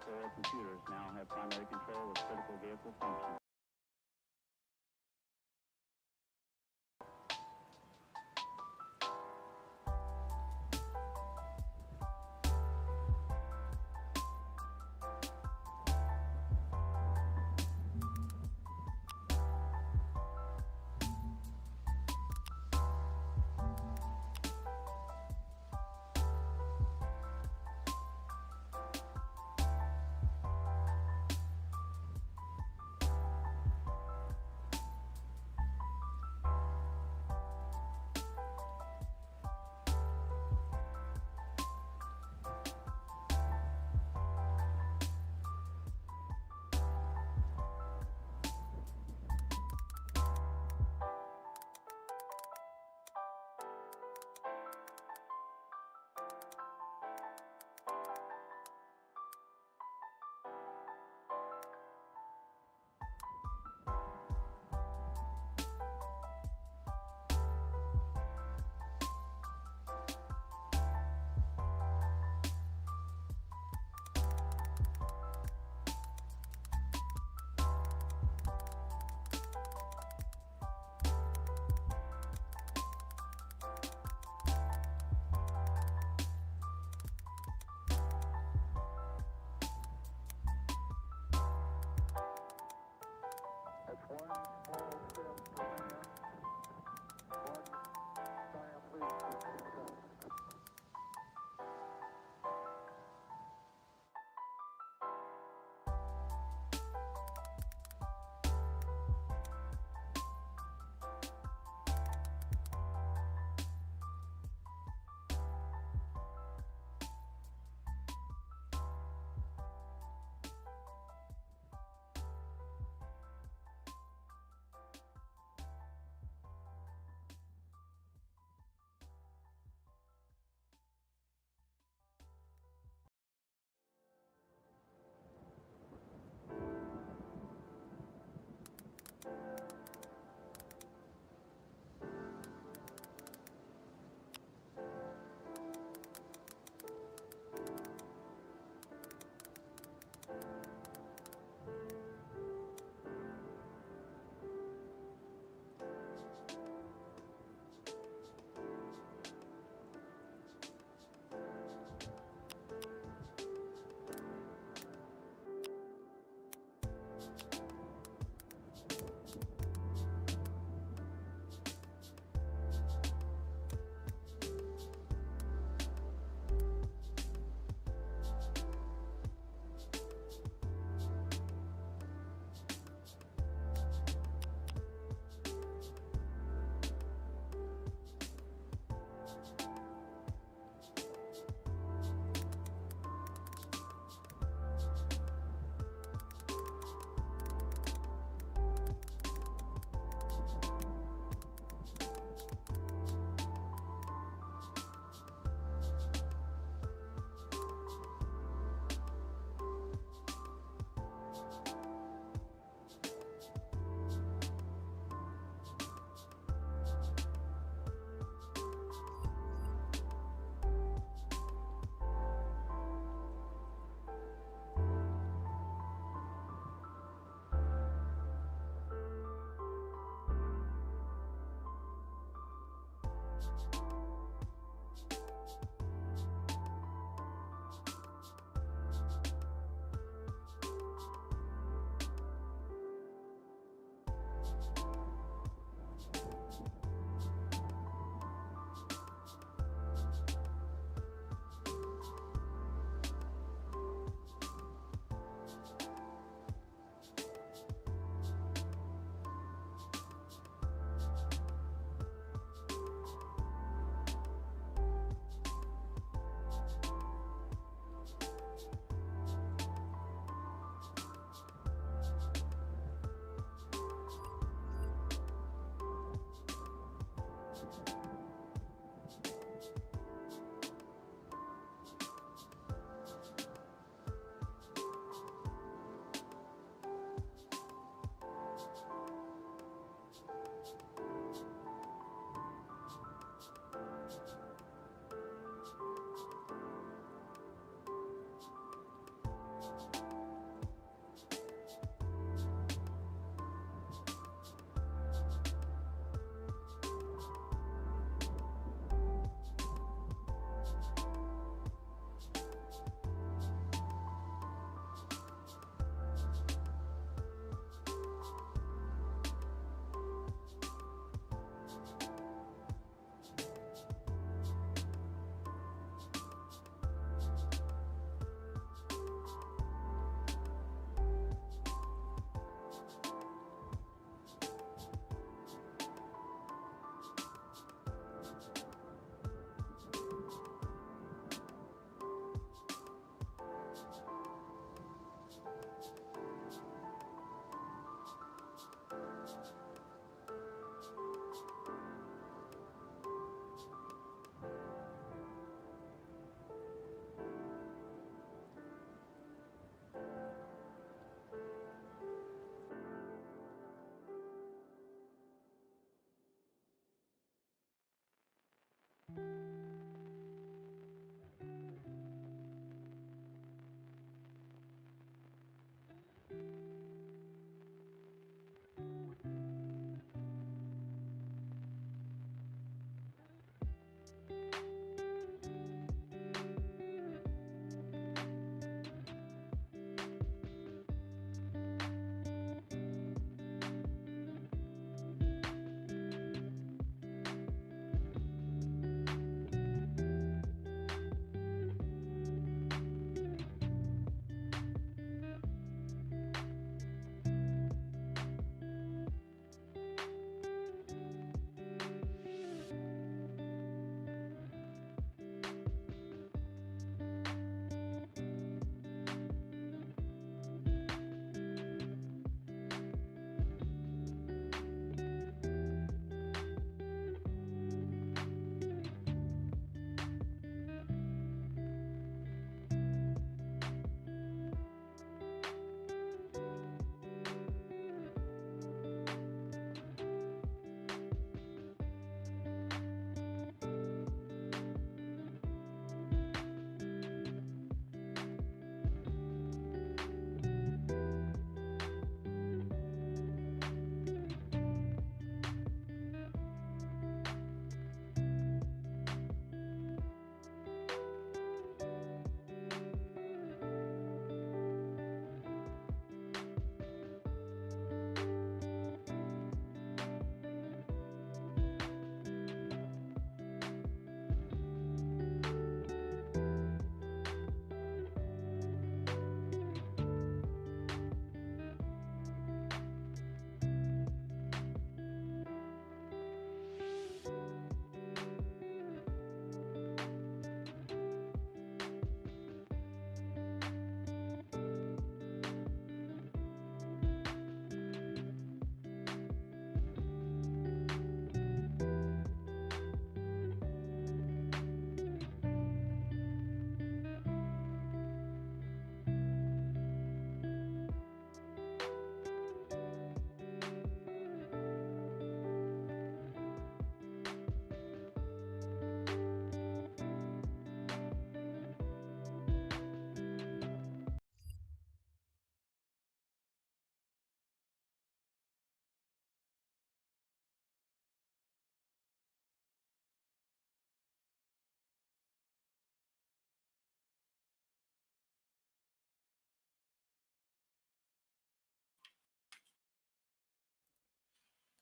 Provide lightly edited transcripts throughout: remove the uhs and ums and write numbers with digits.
Soil computers now have primary control of critical vehicle functions.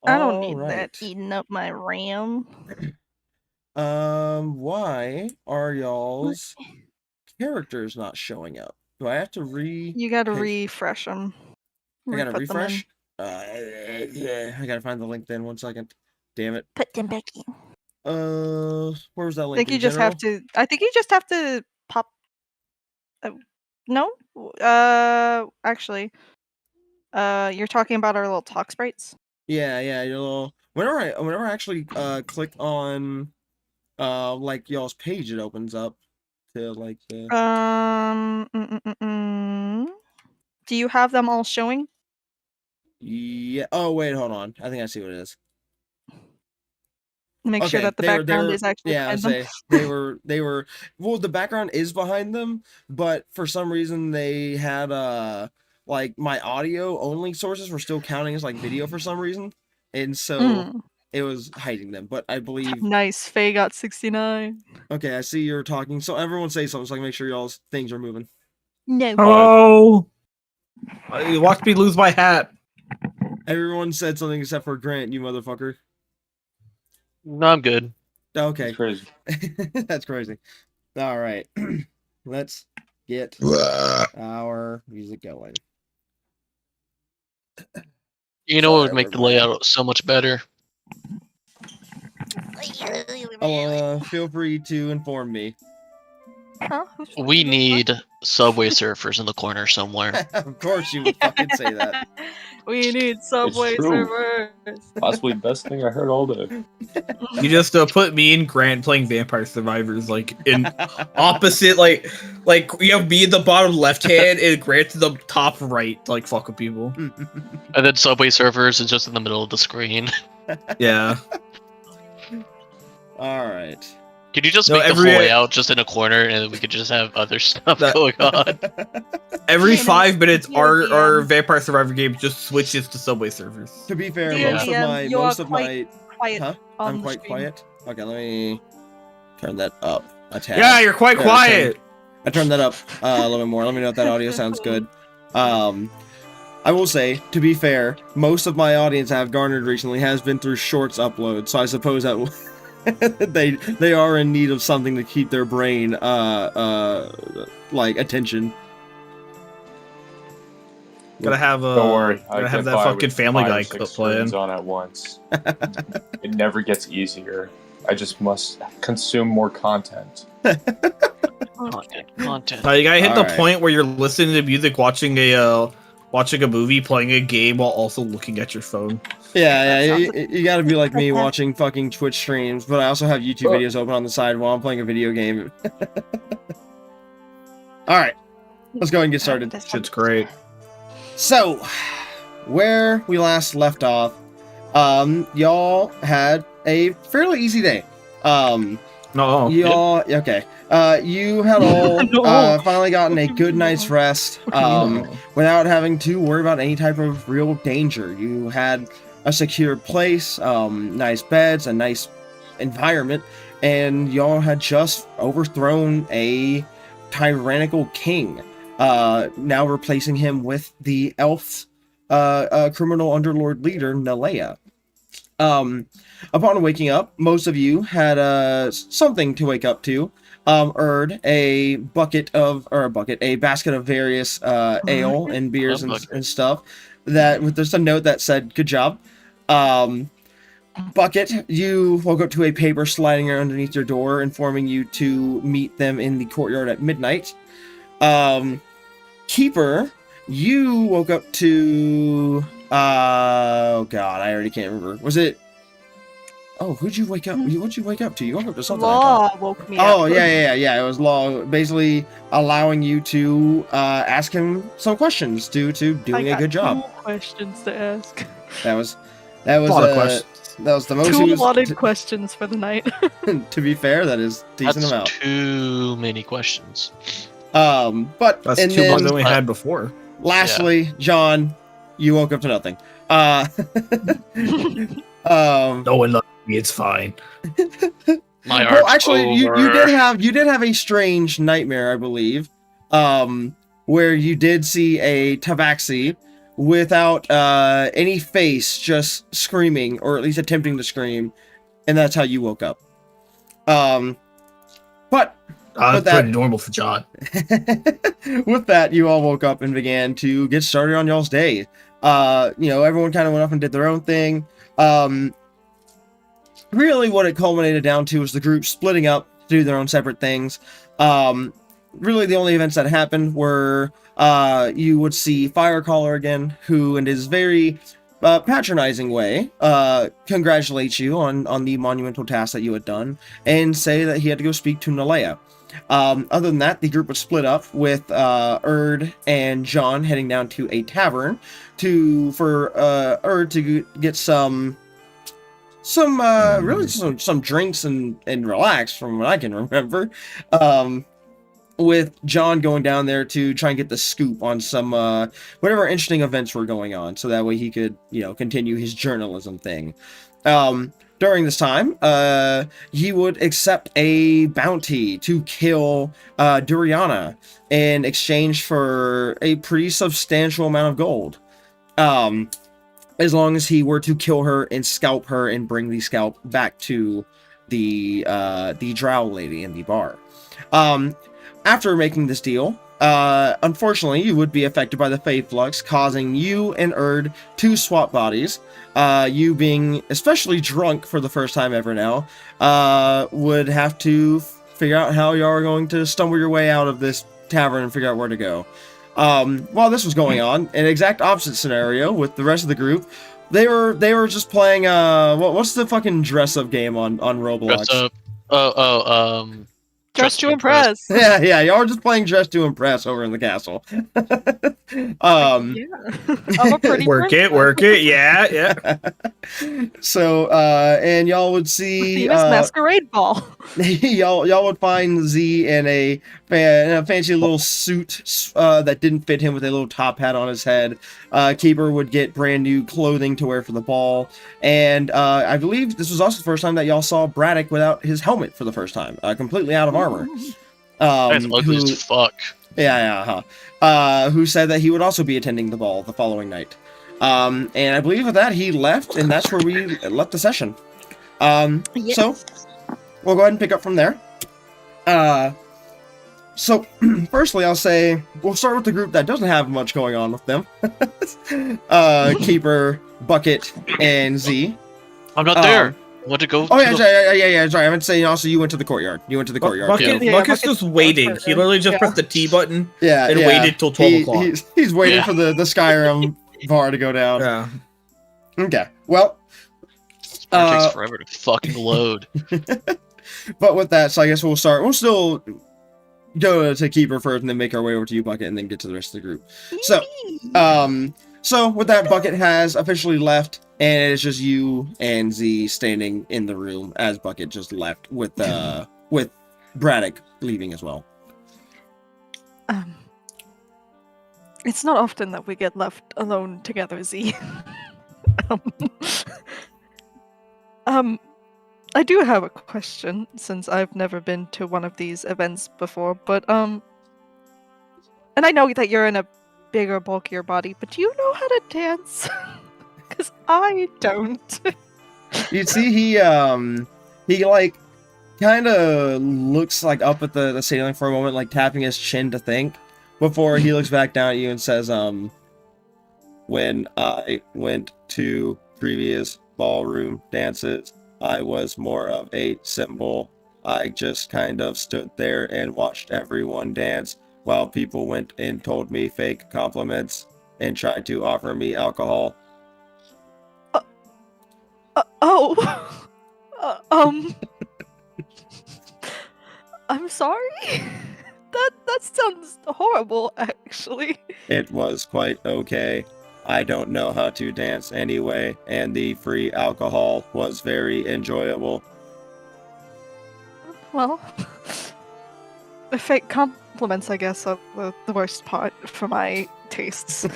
I don't All need that right. eating up my RAM. Why are y'all's characters not showing up? Do I have to You gotta refresh them. I gotta Put them in. refresh? Yeah, I gotta find the link then. 1 second. Damn it. Put them back in. Where's that I link think in you just have general? to. I think you just have to pop. No. Actually, you're talking about our little talk sprites. Yeah, your little. Whenever I actually click on like y'all's page, it opens up to like the. Do you have them all showing? Yeah. Oh wait, hold on. I think I see what it is. Make sure Okay, that the background is actually yeah, I behind them. say they were well, the background is behind them, but for some reason they had like my audio only sources were still counting as like video for some reason. And so it was hiding them, but I believe Nice. Faye got 69. okay, I see you're talking. So everyone say something so I can make sure y'all's things are moving. No. Hello. You watched me lose my hat. Everyone said something except for Grant, you motherfucker. No, I'm good. Okay. That's crazy. That's crazy. All right. Let's get our music going. You know what would make the layout so much better? Feel free to inform me. Huh? We need Subway Surfers in the corner somewhere. Of course you would fucking say that. We need Subway true. servers. Possibly best thing I heard all day. You just put me and Grant playing Vampire Survivors, like in opposite, like you have me in the bottom left hand and Grant in the top right, like fuck with people. And then Subway Surfers is just in the middle of the screen. Yeah. All right. Could you just No, make the every- whole layout just in a corner, and then we could just have other stuff That- going on? Every Yeah, no, 5 minutes, you're the, our Vampire Survivor game just switches to Subway servers. To be fair, Dear most of DM, my you are most of my quiet huh? on I'm the quite stream. quiet. Okay, let me turn that up a tad. Yeah, you're quite Yeah, quiet. I turned that up a little bit more. Let me know if that audio sounds good. I will say, to be fair, most of my audience I've garnered recently has been through shorts upload, so I suppose that they are in need of something to keep their brain like attention. Gotta have Don't worry. I gotta have get that by fucking with Family 5 or Guy 6 clip playing. screens on at once. It never gets easier. I just must consume more content. Content. You gotta hit the Alright. point where you're listening to music, watching a movie, playing a game while also looking at your phone. Yeah, you gotta be like me watching fucking Twitch streams, but I also have YouTube Oh. videos open on the side while I'm playing a video game. Alright, let's go ahead and get started. Shit's great. So, where we last left off, y'all had a fairly easy day. No, Y'all, okay. You had all No. finally gotten a good night's rest without having to worry about any type of real danger. You had a secure place, nice beds, a nice environment, and y'all had just overthrown a tyrannical king. Now replacing him with the elf criminal underlord leader, Nalea. Upon waking up, most of you had something to wake up to. Erd, a basket of various ale and beers and stuff. That with just a note that said "Good job." Bucket, you woke up to a paper sliding underneath your door, informing you to meet them in the courtyard at midnight. Keeper, you woke up to oh god, I already can't remember. Was it? Oh, who'd you wake up? What'd you wake up to? You woke up to something. I thought. Law woke me Oh up. yeah. It was Law, basically allowing you to ask him some questions due to doing a good job. 2 questions to ask. That was a lot of questions. that was the most. 2 he was- allotted questions for the night. to be fair, that is decent That's amount. too many questions. But That's and 2 more then than we had before. lastly, John, you woke up to nothing. No one loves me. It's fine. My Well, arc's actually, you over. did have a strange nightmare, I believe, where you did see a tabaxi without any face, just screaming, or at least attempting to scream, and that's how you woke up. But That's that- pretty normal for John. with that, you all woke up and began to get started on y'all's day. Everyone kind of went off and did their own thing. Really what it culminated down to was the group splitting up to do their own separate things. Really the only events that happened were you would see Firecaller again, who in his very patronizing way congratulate you on the monumental task that you had done and say that he had to go speak to Nalea. Other than that, the group was split up with Erd and John heading down to a tavern for Erd to get some drinks and relax, from what I can remember. With John going down there to try and get the scoop on some whatever interesting events were going on, so that way he could continue his journalism thing. During this time, he would accept a bounty to kill Duriana in exchange for a pretty substantial amount of gold. As long as he were to kill her and scalp her and bring the scalp back to the drow lady in the bar. After making this deal, unfortunately, you would be affected by the Fade Flux, causing you and Erd to swap bodies. You being especially drunk for the first time ever now, would have to figure out how you are going to stumble your way out of this tavern and figure out where to go. While this was going on, an exact opposite scenario with the rest of the group, they were just playing what's the fucking dress up game on Roblox? Dress up. Dress to impress. Yeah, y'all are just playing Dress to Impress over in the castle. Yeah. I'm a pretty Work princess. it. Yeah. So, and y'all would see Famous masquerade ball. y'all would find Z in a fancy little suit that didn't fit him, with a little top hat on his head. Keeper would get brand new clothing to wear for the ball, and I believe this was also the first time that y'all saw Braddock without his helmet for the first time, completely out of armor. That's ugly Who- as fuck. who said that he would also be attending the ball the following night. And I believe with that he left, and that's where we left the session. Yes. So we'll go ahead and pick up from there. So firstly, I'll say we'll start with the group that doesn't have much going on with them. Keeper, Bucket, and Z. I'm not there. Want to go? Oh to yeah, the- yeah. Sorry, I meant to say also you went to the courtyard. You went to the courtyard. Bucket, Yeah, Bucket's Bucket's just waiting. first He literally just yeah. pressed the T button Yeah, and yeah. waited till 12 o'clock. He's waiting Yeah. for the Skyrim bar to go down. Yeah. Okay. Well, This part takes forever to fucking load. but with that, so I guess we'll start. We'll still go to Keeper first, and then make our way over to you, Bucket, and then get to the rest of the group. So with that, Bucket has officially left, and it's just you and Z standing in the room as Bucket just left with Braddock leaving as well. It's not often that we get left alone together, Z. I do have a question, since I've never been to one of these events before, but and I know that you're in a bigger, bulkier body, but do you know how to dance? Because I don't. You see, he like kind of looks like up at the ceiling for a moment, like tapping his chin to think, before he looks back down at you and says, when I went to previous ballroom dances, I was more of a symbol. I just kind of stood there and watched everyone dance while people went and told me fake compliments and tried to offer me alcohol. I'm sorry. That sounds horrible, actually. It was quite okay. I don't know how to dance anyway, and the free alcohol was very enjoyable. Well, the fake compliments, I guess, are the worst part for my tastes.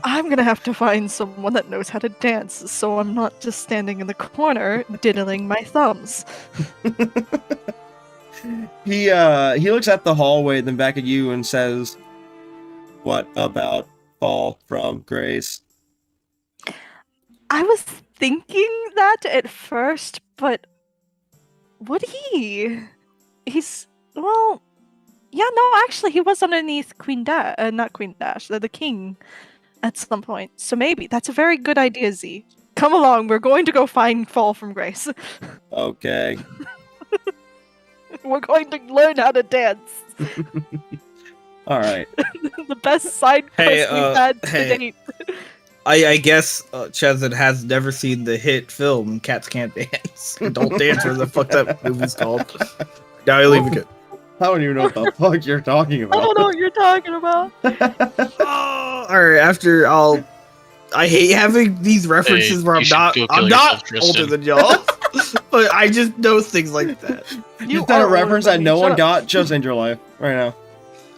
I'm gonna have to find someone that knows how to dance, so I'm not just standing in the corner diddling my thumbs. He looks at the hallway, then back at you and says, "What about Fall from Grace?" I was thinking that at first, but would he? He's well, yeah, no, actually, he was underneath not Queen Dash, the king, at some point. So maybe that's a very good idea, Z. Come along, we're going to go find Fall from Grace. Okay. We're going to learn how to dance. All right. The best side quest Hey, we've had to hey. date. I guess Chesed has never seen the hit film Cats Can't Dance. Don't Dance, or the fuck that movie's called. Now I leave it. I don't even know what the fuck you're talking I don't know about. what you're talking about. Alright, I hate having these references Hey, where you should go kill I'm yourself, not Tristan. older than y'all. But I just know things like that. You Is that a are reference older that than no me, one shut up. got just in your life right now?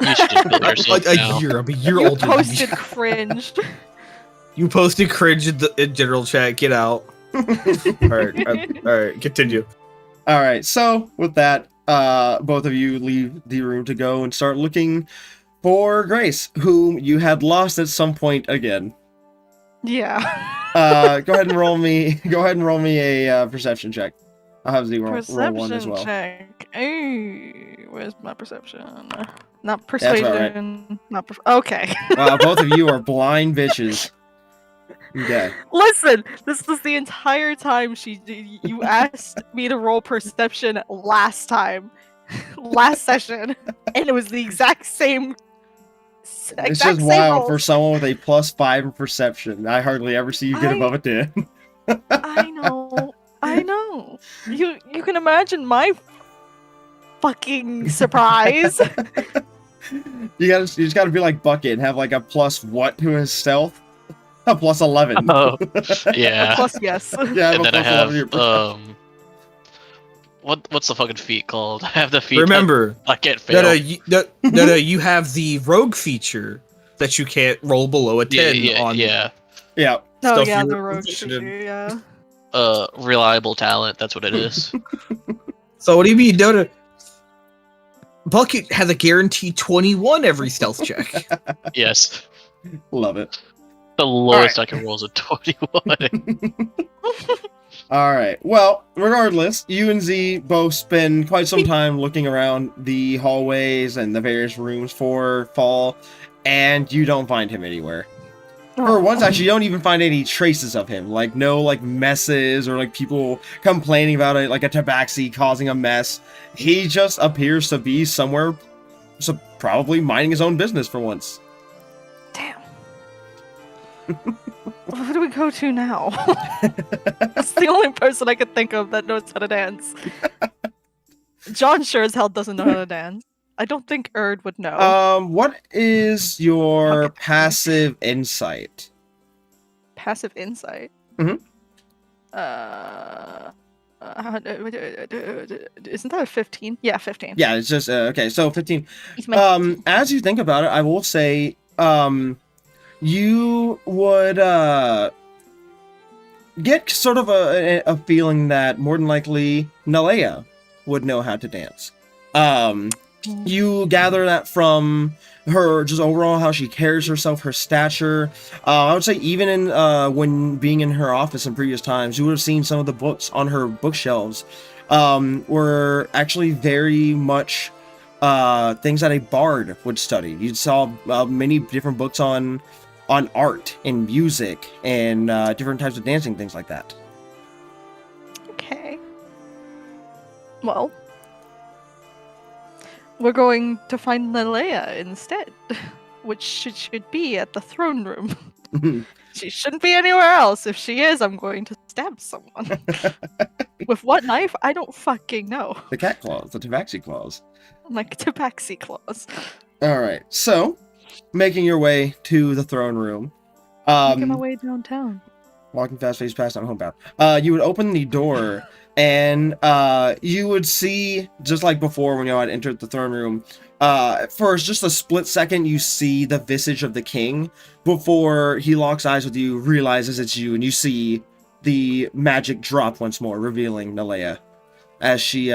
You should just kill yourself Like now. a year. I'm a year You older than posted you. cringe. You posted cringe in general chat. Get out. Alright, continue. All right. So with that, both of you leave the room to go and start looking for Grace, whom you had lost at some point again. Yeah. Go ahead and roll me. Go ahead and roll me a perception check. I'll have Z roll one as Perception well. check. Hey, where's my perception? Not That's about right. persuasion. Okay. Wow, both of you are blind bitches. Okay. Listen, this was the entire time you asked me to roll perception last session, and it was the exact same. It's just wild for someone with a +5 in perception. I hardly ever see you get I- above a 10. I know. You can imagine my fucking surprise. You just gotta be like Bucket and have like a +what to his stealth. Plus 11. Oh, yeah. Plus, yes. Yeah, And but then I plus 11 have your perception. what's the fucking feat called? I have the feat. Remember, I can't fail. no, you have the rogue feature that you can't roll below a 10 on. Yeah. Yeah. Oh, Stuff yeah, you're the rogue proficient in. feature, yeah. Reliable talent. That's what it is. So what do you mean, Dota? Bucket has a guaranteed 21 every stealth check. Yes. Love it. The lowest I can roll is a 21. All right. Well, regardless, you and Z both spend quite some time looking around the hallways and the various rooms for Fall, and you don't find him anywhere. For once, actually, you don't even find any traces of him. Like, no, like, messes or, like, people complaining about it, like a tabaxi causing a mess. He just appears to be somewhere, so probably minding his own business for once. Damn. Who do we go to now? That's the only person I could think of that knows how to dance. John sure as hell doesn't know how to dance. I don't think Erd would know. What is your Okay. passive insight? Passive insight. Mhm. Isn't that a 15? Yeah, 15. Yeah, it's just, okay, so 15. It's my- As you think about it, I will say, you would, get sort of a feeling that more than likely Nalea would know how to dance. You gather that from her just overall how she carries herself, her stature. I would say even in when being in her office in previous times, you would have seen some of the books on her bookshelves were actually very much things that a bard would study. You saw many different books on art and music and different types of dancing, things like that. Okay. Well, we're going to find Nalea instead, which should be at the throne room. She shouldn't be anywhere else. If she is, I'm going to stab someone. With what knife? I don't fucking know. The cat claws, the tabaxi claws. Like tabaxi claws. All right, so making your way to the throne room. Making my way downtown. Walking fast, face past on homebound. You would open the door, and you would see, just like before when you had entered the throne room, for just a split second, you see the visage of the king before he locks eyes with you, realizes it's you, and you see the magic drop once more, revealing Nalea as she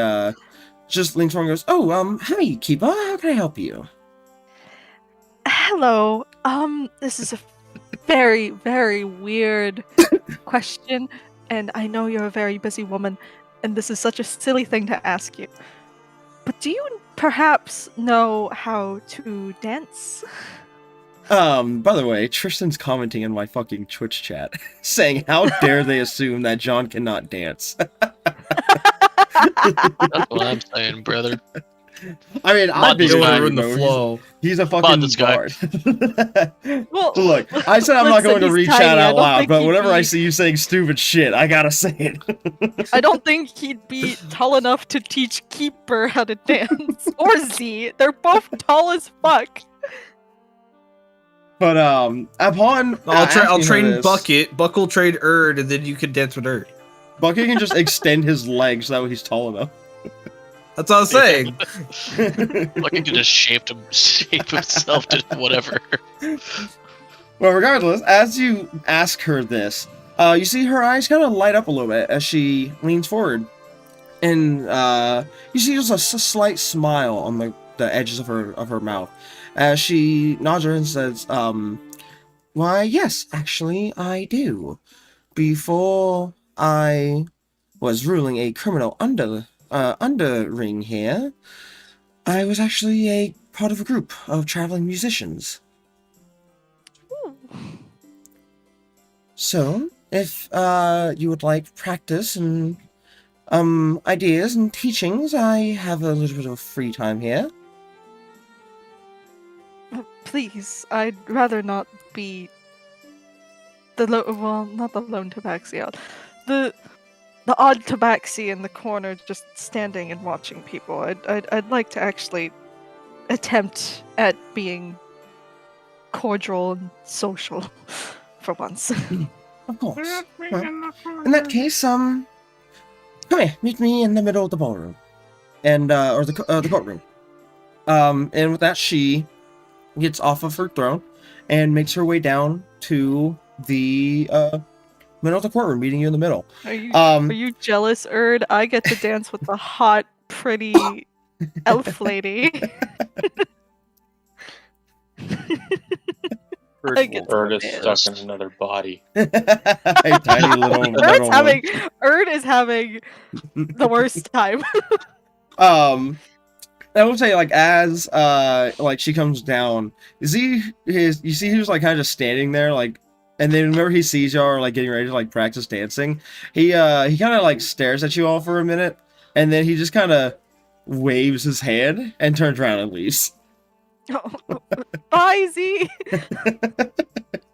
just leans forward and goes, "Oh, hi, Keeper. How can I help you?" Hello. This is a very, very weird question, and I know you're a very busy woman, and this is such a silly thing to ask you. But do you perhaps know how to dance? By the way, Tristan's commenting in my fucking Twitch chat, saying, "How dare they assume that John cannot dance?" That's what I'm saying, brother. I mean, Mod I'm being this guy. rude, in the though. flow. He's a fucking this guy. bard. Well, Look, I said I'm not listen, going to he's read tiny. chat I out don't loud, think but he'd whenever I be- see you saying stupid shit, I gotta say it. I don't think he'd be tall enough to teach Keeper how to dance. Or Z. They're both tall as fuck. But upon I'll asking her train this, Bucket. Buck will trade Erd, and then you can dance with Erd. Bucket can just extend his legs so that way he's tall enough. That's what I was saying. Looking to just shape himself to whatever. Well, regardless, as you ask her this, you see her eyes kind of light up a little bit as she leans forward, and you see just a slight smile on the edges of her mouth as she nods her and says, "Why, yes, actually, I do. Before I was ruling a criminal underring here, I was actually a part of a group of traveling musicians. So, if you would like practice and ideas and teachings, I have a little bit of free time here." Please, I'd rather not be not the lone tabaxi, the odd tabaxi in the corner just standing and watching people. I'd like to actually attempt at being cordial and social for once. Of course. Well, in that case, come here, meet me in the middle of the ballroom, and or the courtroom. And with that, she gets off of her throne and makes her way down to the middle of the courtroom, meeting you in the middle. Are you Um, are you jealous, Erd? I get to dance with the hot, pretty elf lady. I get to Bird is dance. stuck in another body. a tiny little one. Erd is having the worst time. I will say, like, as like she comes down, you see who's like kind of just standing there, like, and then whenever he sees y'all like getting ready to like practice dancing, he kind of like stares at you all for a minute, and then he just kind of waves his hand and turns around and leaves. Bye, Z.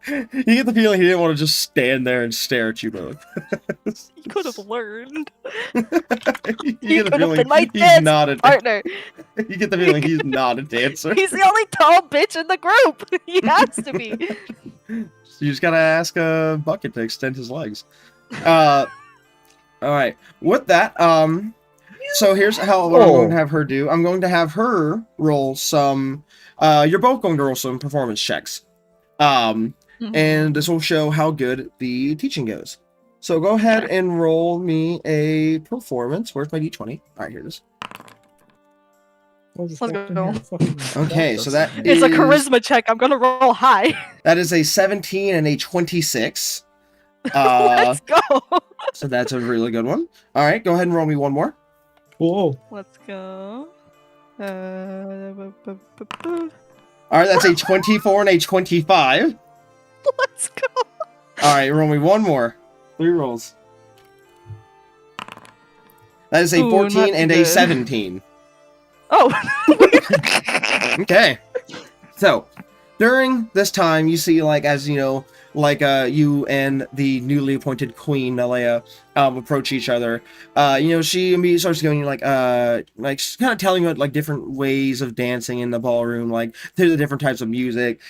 You get the feeling he didn't want to just stand there and stare at you both. You could have learned. You get the could have feeling been my he's dance not a partner. You get the feeling he's not a dancer. He's the only tall bitch in the group. He has to be. So you just gotta ask Bucket to extend his legs. All right. With that, so here's what I'm going to have her do. I'm going to have her roll some. You're both going to roll some performance checks. And this will show how good the teaching goes. So go ahead and roll me a performance. Where's my d20? All right, here it is. Let's go. Okay, so that It's is a charisma check. I'm gonna roll high. that is a 17 and a 26. Let's go. So that's a really good one. All right, go ahead and roll me one more. Whoa. Let's go. All right, that's a 24 and a 25. Let's go. All right, roll me one more. 3 rolls. That is a Ooh, 14 not and a good. 17. Oh. Okay. So, during this time, you see, like, as you know, like, you and the newly appointed queen, Nalea, approach each other. She immediately starts going, like kind of telling you, like, different ways of dancing in the ballroom, like, through the different types of music.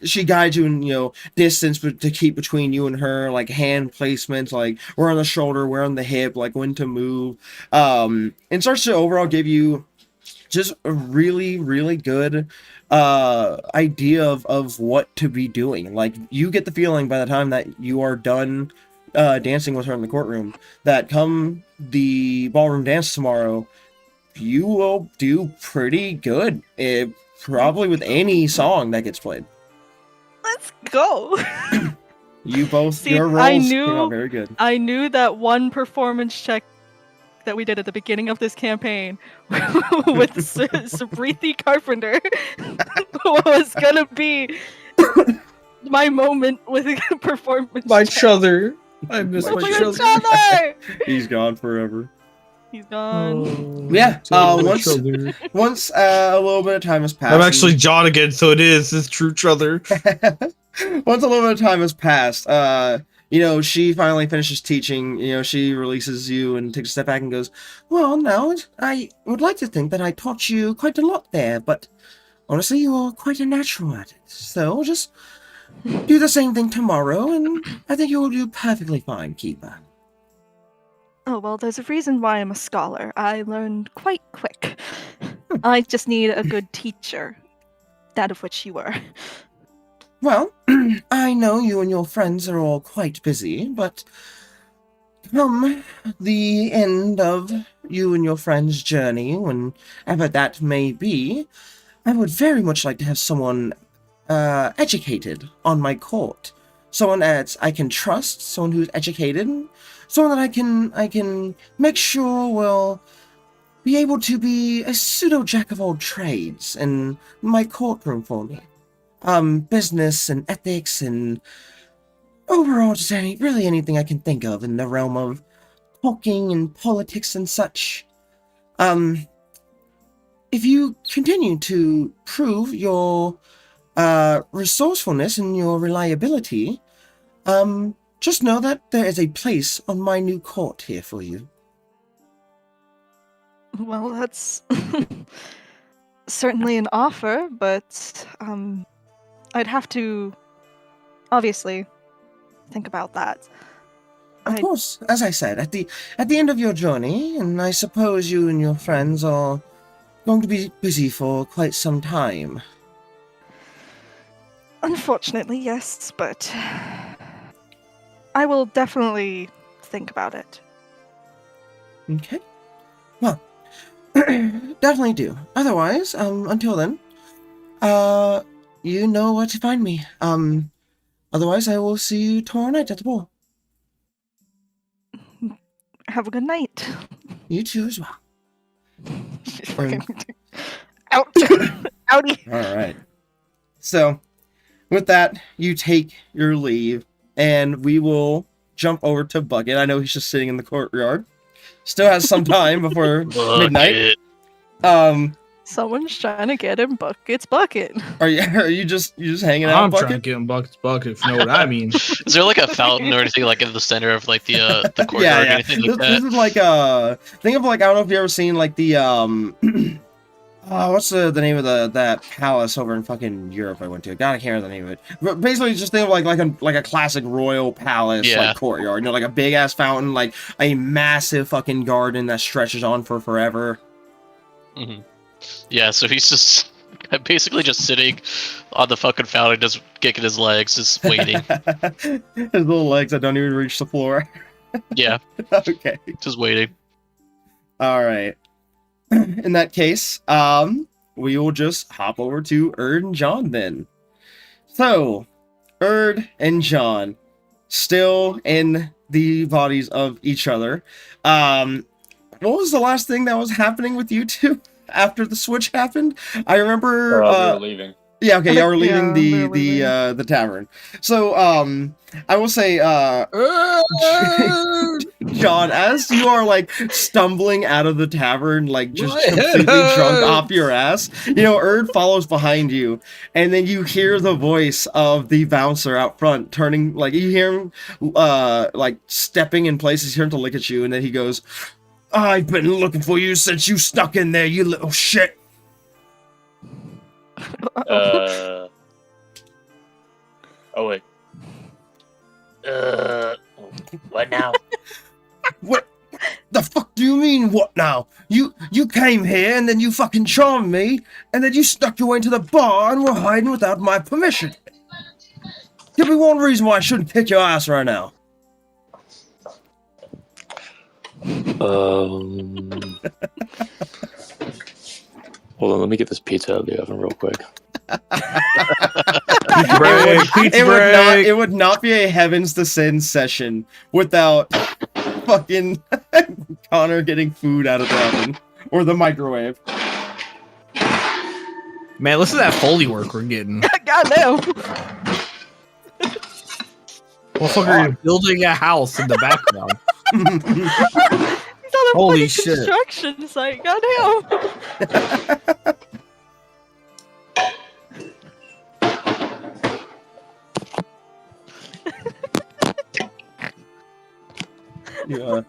She guides you in, distance to keep between you and her, like hand placements, like where on the shoulder, where on the hip, like when to move. And starts to overall give you just a really, really good idea of what to be doing. Like, you get the feeling by the time that you are done dancing with her in the courtroom, that come the ballroom dance tomorrow, you will do pretty good. Probably with any song that gets played. Let's go. You both, See, your I roles knew- came out very good. I knew that one performance check that we did at the beginning of this campaign with Sabrithi Carpenter was gonna be my moment with a performance. My check. chother. I miss Look my at chother. each other. He's gone forever. He's gone. Oh, Yeah, my once- chother. Once a little bit of time has passed. I'm actually John again, so it is his true chother. Once a little bit of time has passed, she finally finishes teaching. She releases you and takes a step back and goes, "Well, now, I would like to think that I taught you quite a lot there, but honestly, you are quite a natural at it. So just do the same thing tomorrow, and I think you will do perfectly fine, Keeper." Oh, well, there's a reason why I'm a scholar. I learned quite quick. I just need a good teacher. That of which you were. Well, I know you and your friends are all quite busy, but come the end of you and your friends' journey, whenever that may be, I would very much like to have someone educated on my court. Someone that I can trust, someone who's educated, someone that I can make sure will be able to be a pseudo jack of all trades in my courtroom for me. Business and ethics and overall just really anything I can think of in the realm of talking and politics and such. If you continue to prove your resourcefulness and your reliability, just know that there is a place on my new court here for you. Well, that's certainly an offer, but I'd have to, obviously, think about that. Of I- course, as I said, at the end of your journey, and I suppose you and your friends are going to be busy for quite some time. Unfortunately, yes, but I will definitely think about it. Okay. Well, definitely do. Otherwise, until then, you know where to find me. Otherwise, I will see you tomorrow night at the ball. Have a good night. You too as well. Fucking- Out. Outie. All right. So, with that, you take your leave, and we will jump over to Bucket. I know he's just sitting in the courtyard. Still has some time before midnight. Bucket. Someone's trying to get him Bucket's bucket. Are you just hanging out, I'm trying to Bucket? get him bucket, if you know what I mean. Is there like a fountain or anything like in the center of like the courtyard or anything like This that? is like think of like, I don't know if you ever seen like the what's the name of that palace over in fucking Europe I went to? God, I can't remember the name of it. But basically, just think of like a classic royal palace Yeah. like courtyard. You know, like a big ass fountain, like a massive fucking garden that stretches on for forever. Hmm. Yeah, so he's just basically just sitting on the fucking fountain, just kicking his legs, just waiting. His little legs that don't even reach the floor. Yeah, Okay. just waiting. All right. In that case, we will just hop over to Erd and John then. So, Erd and John, still in the bodies of each other. What was the last thing that was happening with you two after the switch happened? I remember. We were leaving. Yeah, okay, y'all were Yeah, leaving we were leaving. the tavern. So, I will say, John, as you are like stumbling out of the tavern, like just completely drunk off your ass, you know, Erd follows behind you, and then you hear the voice of the bouncer out front turning, like you hear him, like stepping in place. You hear him to look at you, and then he goes, "I've been looking for you since you stuck in there, you little shit." Oh wait. What now? What the fuck do you mean, what now? You came here and then you fucking charmed me, and then you stuck your way into the bar and were hiding without my permission. Give me one reason why I shouldn't kick your ass right now. Hold on, let me get this pizza out of the oven real quick. It would not be a Heavens to Sin session without fucking Connor getting food out of the oven or the microwave. Man, listen to that Foley work we're getting. Goddamn. Motherfucker, you're building a house in the background. He's on a Holy fucking shit. construction site. Goddamn. Yeah.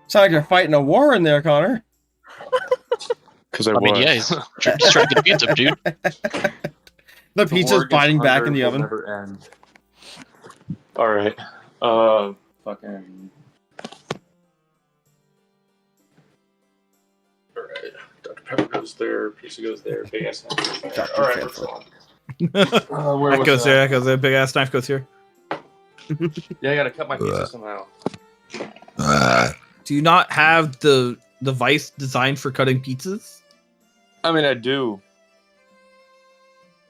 Sound like you're fighting a war in there, Connor. Because I mean, yeah, he's just trying to get pizza, dude. The pizza's biting back in the oven. All right. Fucking. All right. Dr. Pepper goes there. Pizza goes there. Big ass knife goes there. Dr. All right, Pepper. we're fine. Where That was goes that? there, that goes there. Big ass knife goes here. Yeah, I gotta cut my pizza somehow. Do you not have the device designed for cutting pizzas? I mean, I do,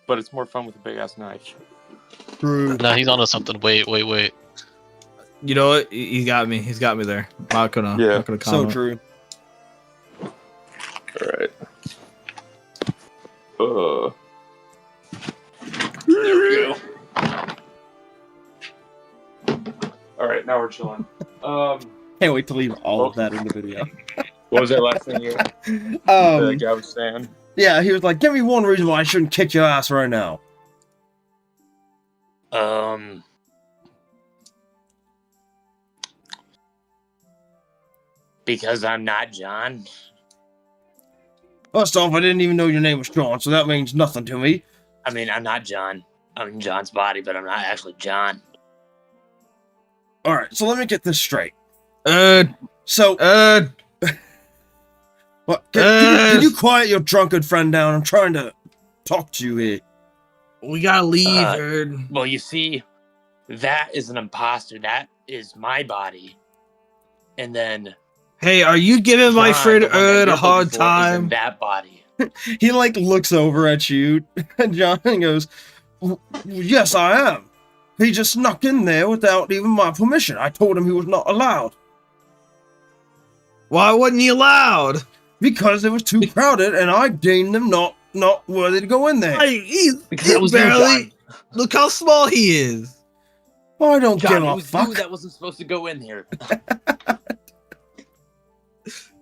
but it's more fun with a big ass knife. True. No, he's onto something. Wait. You know what? He's got me. He's got me there. Not gonna So comment. true. All right. There we go. All right, now we're chilling. Can't wait to leave all of that in the video. What was that last thing the guy was saying? Yeah, he was like, "Give me one reason why I shouldn't kick your ass right now." Because I'm not John. First off, I didn't even know your name was John, so that means nothing to me. I mean, I'm not John. I'm in John's body, but I'm not actually John. All right, so let me get this straight. Uh, So, what? Can you quiet your drunken friend down? I'm trying to talk to you here. we gotta leave, Well, you see, that is an imposter. That is my body. And then Hey, are you giving my John, friend the one that a you're hard looking for, is in time? that body. He like looks over at you, John, and goes, "Yes, I am. He just snuck in there without even my permission. I told him he was not allowed Why wasn't he allowed? because it was too crowded, and I deemed him not worthy to go in there. Because it was you, barely. John. Look how small he is. I don't John, give it a was fuck. you that wasn't supposed to go in here.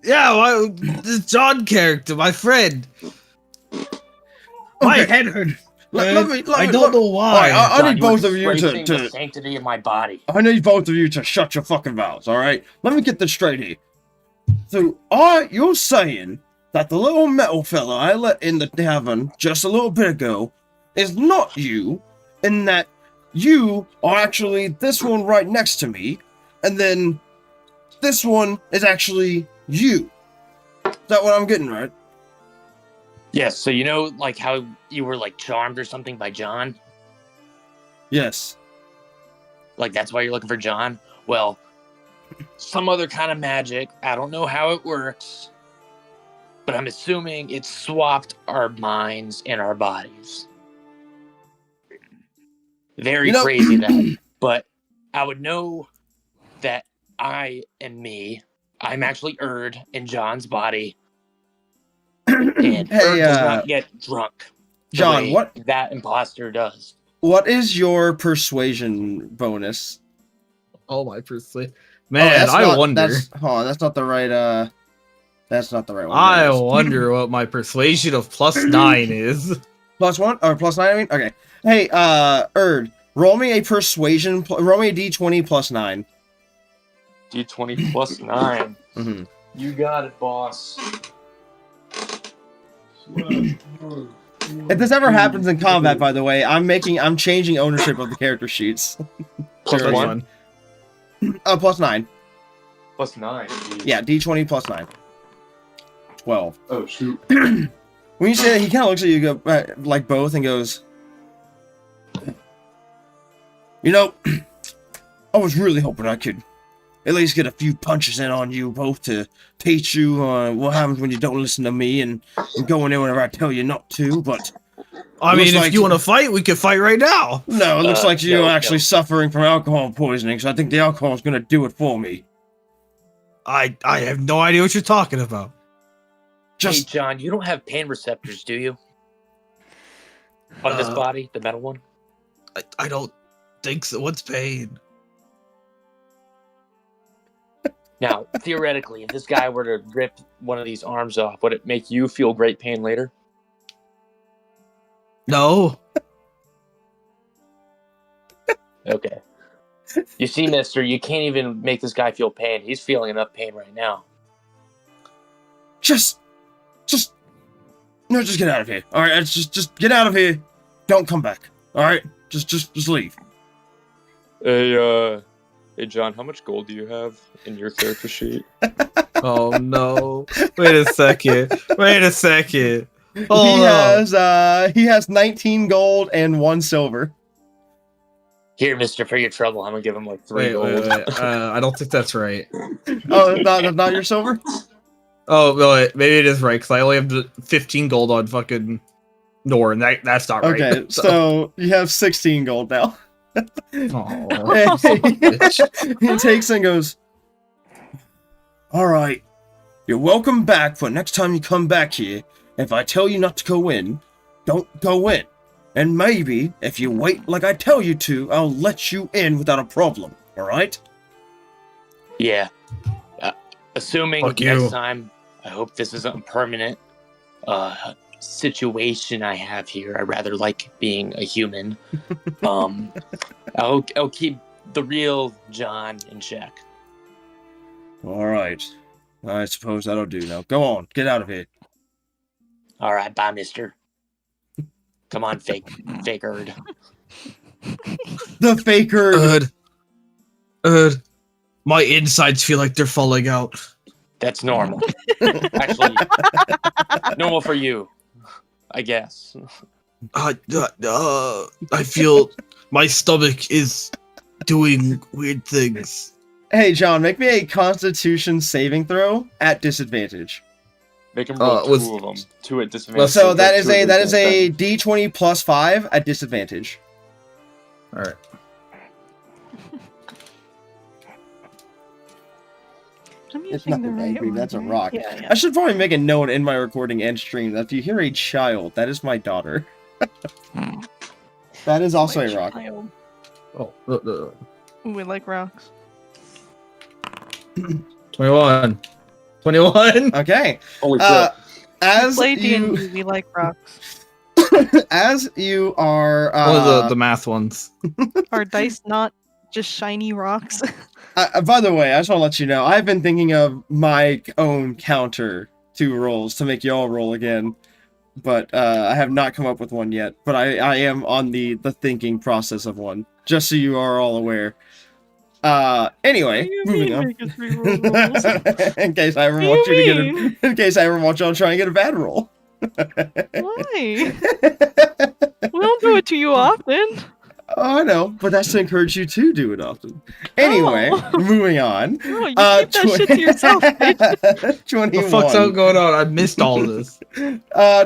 Yeah, why, this John character, my friend. My Okay. head hurts. I don't know why. I John, need you were both of you disgracing the to sanctity of my body. I need both of you to shut your fucking mouths, all right? Let me get this straight here. So, you're saying that the little metal fella I let in the tavern just a little bit ago is not you, and that you are actually this one right next to me, and then this one is actually you. Is that what I'm getting, right? Yes, so you know, like how you were like charmed or something by John? Yes. Like that's why you're looking for John? Well, some other kind of magic. I don't know how it works, but I'm assuming it swapped our minds and our bodies. Very crazy that, but I would know that I am me. I'm actually Erd in John's body. And Hey, Erd does not get drunk. the John, way what that imposter does. what is your persuasion bonus? Oh, my persuasion. Oh, Man, that's I not- wonder. That's not the right that's not the right one. I There it is. wonder what my persuasion of +9 is. +1 or +9, I mean? Okay. Hey, Erd, roll me a persuasion, roll me a d20 +9. D20 plus 9. Mm-hmm. You got it, boss. If this ever happens in combat, by the way, I'm changing ownership of the character sheets. Plus Sure. one? +9. Plus 9. Geez. Yeah, d20 +9. 12. Oh, shoot. When you say that, he kind of looks at you, go like both, and goes, "You know, I was really hoping I could at least get a few punches in on you both to teach you what happens when you don't listen to me and go in there whenever I tell you not to, but I looks mean, if like- you want to fight, we can fight right now. no, it looks like you're no, actually no. suffering from alcohol poisoning, so I think the alcohol is going to do it for me." I have no idea what you're talking about. Hey, Just, John, you don't have pain receptors, do you? On this Uh, body, the metal one? I don't think so. What's pain? Now, theoretically, if this guy were to rip one of these arms off, would it make you feel great pain later? No. Okay. You see, mister, you can't even make this guy feel pain. He's feeling enough pain right now. just get out of here. All right, just get out of here. Don't come back. All right, just leave. Hey, John, how much gold do you have in your character sheet? Oh no. Wait a second. Wait a second. Hold on. He has 19 gold and 1 silver. Here, mister, for your trouble, I'm gonna give him like 3 Wait. gold. I don't think that's right. Oh, that's not your silver? Oh, no, wait, maybe it is right, because I only have 15 gold on fucking Nor, and that's not right. Okay, so you have 16 gold now. Aw. He takes and goes, "All right, you're welcome back, but next time you come back here, if I tell you not to go in, don't go in. And maybe, if you wait like I tell you to, I'll let you in without a problem, all right?" Yeah. Assuming Fuck next you. time, I hope this isn't a permanent situation I have here. I rather like being a human. I'll keep the real John in check. All right. I suppose that'll do now. Go on, get out of here. All right, bye, mister. Come on, fake Erd. The faker. My insides feel like they're falling out. That's normal. Actually, normal for you, I guess. I feel my stomach is doing weird things. Hey, John, make me a Constitution saving throw at disadvantage. Make him roll was- two of them. Two at disadvantage. So that is two at a disadvantage. D20 plus 5 at disadvantage. All right. I'm It's using the nothing, right baby, that's a one, rock. right? Yeah, I should probably make a note in my recording and stream that if you hear a child, that is my daughter. That is also a rock. Child. Oh, We like rocks. 21. 21. Okay. Holy Uh, crap. as Play you D&D, we like rocks. as you are What are the math ones? Are dice not just shiny rocks? by the way, I just want to let you know, I've been thinking of my own counter to rolls to make y'all roll again, but I have not come up with one yet. But I am on the thinking process of one, just so you are all aware. Anyway, moving on. Make us reroll rolls. In case I ever What want do you you to get in case I ever want y'all to try and get a bad roll. Why? We don't do it to you often. Oh, I know, but that's to encourage you to do it often. Anyway, Oh. moving on. No, you keep that shit to yourself, bitch. What 21. the fuck's going on? I missed all of this. Don't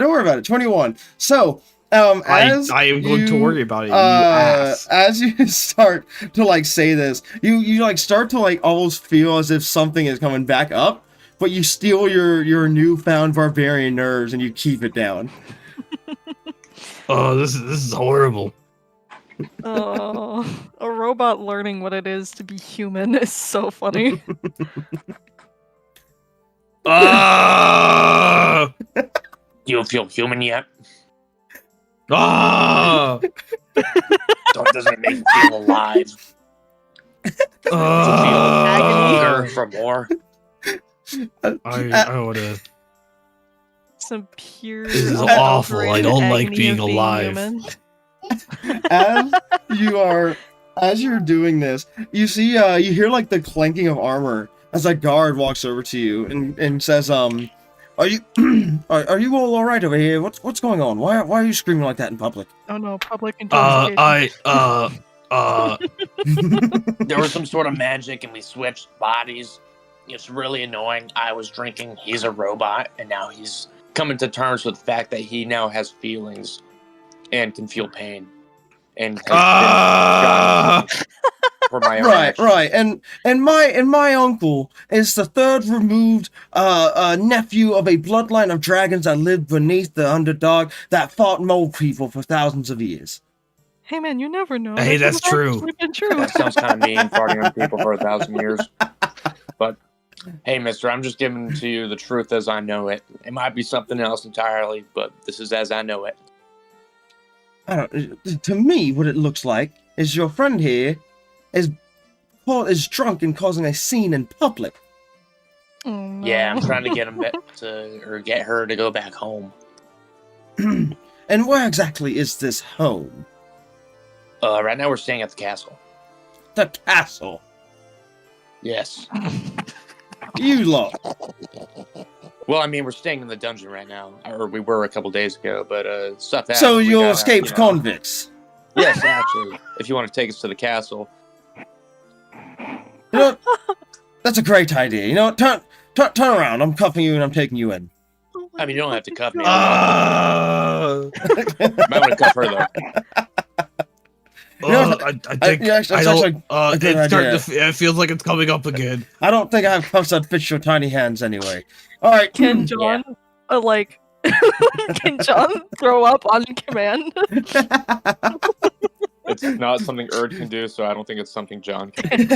worry about it. 21. So, as I am going to you, worry about it. You ass. as you start to like say this, you like start to like almost feel as if something is coming back up, but you steal your newfound barbarian nerves and you keep it down. Oh, this is horrible. Oh, a robot learning what it is to be human is so funny. Ah! Do you feel human yet? Ah! Doesn't it make you feel alive? Ah! Hunger for more? I want to. Some pure. This is awful. I unadulterated don't like agony being of alive. human. As you're doing this, you see you hear like the clanking of armor as a guard walks over to you and says, are you are you all right over here? What's going on? Why are you screaming like that in public? Oh no, public intoxication. There was some sort of magic and we switched bodies. It's really annoying. I was drinking, he's a robot, and now he's coming to terms with the fact that he now has feelings and can feel pain. And has been shot for my own actions. Right. And my uncle is the third removed nephew of a bloodline of dragons that lived beneath the underdog that fought mole people for thousands of years. Hey man, you never know. Hey, This that's has true. actually been true. That sounds kind of mean, farting on people for 1,000 years. But hey, mister, I'm just giving to you the truth as I know it. It might be something else entirely, but this is as I know it. To me, what it looks like is your friend here is drunk and causing a scene in public. Oh, no. Yeah, I'm trying to get him get her to go back home. And where exactly is this home? Right now we're staying at the castle. The castle. Yes. You lot. Well, I mean, we're staying in the dungeon right now, or we were a couple days ago, but stuff happens. So We you're gotta, escaped you know- convicts. Yes, actually. If you want to take us to the castle. You know, that's a great idea. You know, turn around. I'm cuffing you and I'm taking you in. Oh my I mean, you don't have to cuff me. Ah! Might want to cuff her, though. I think yeah, it's I don't. actually a good It's starting idea. it feels like it's coming up again. I don't think I have cuffs that fit your tiny hands anyway. All right. Can John, can John throw up on command? It's not something Erd can do, so I don't think it's something John can.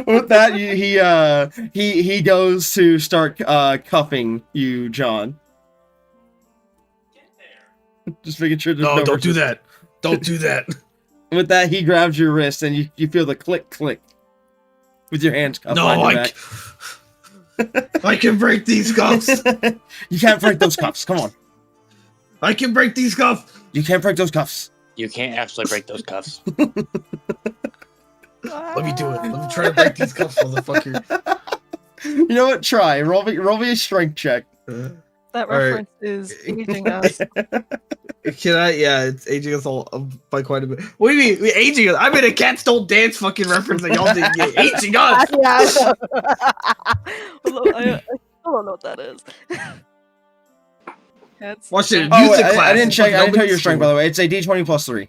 With that, he goes to start cuffing you, John. Just making sure there's No, no don't do resistance. that. Don't do that. With that, he grabs your wrist and you feel the click with your hands cuffed No, behind your I can break these cuffs. back. You can't break those cuffs. Come on. I can break these cuffs. You can't break those cuffs. You can't actually break those cuffs. Let me do it. Let me try to break these cuffs, motherfucker. You know what? Try. Roll me a strength check. That All right. reference is aging us. Can I? Yeah, it's aging us all by quite a bit. What do you mean aging us? I made a Cats Don't Dance fucking reference that y'all didn't get. Aging us. Yeah, I still don't know what that is. That's Watch it. Oh, Music wait, class. I didn't check. I didn't tell you your Nobody's strength, by the way. It's a D20 plus 3.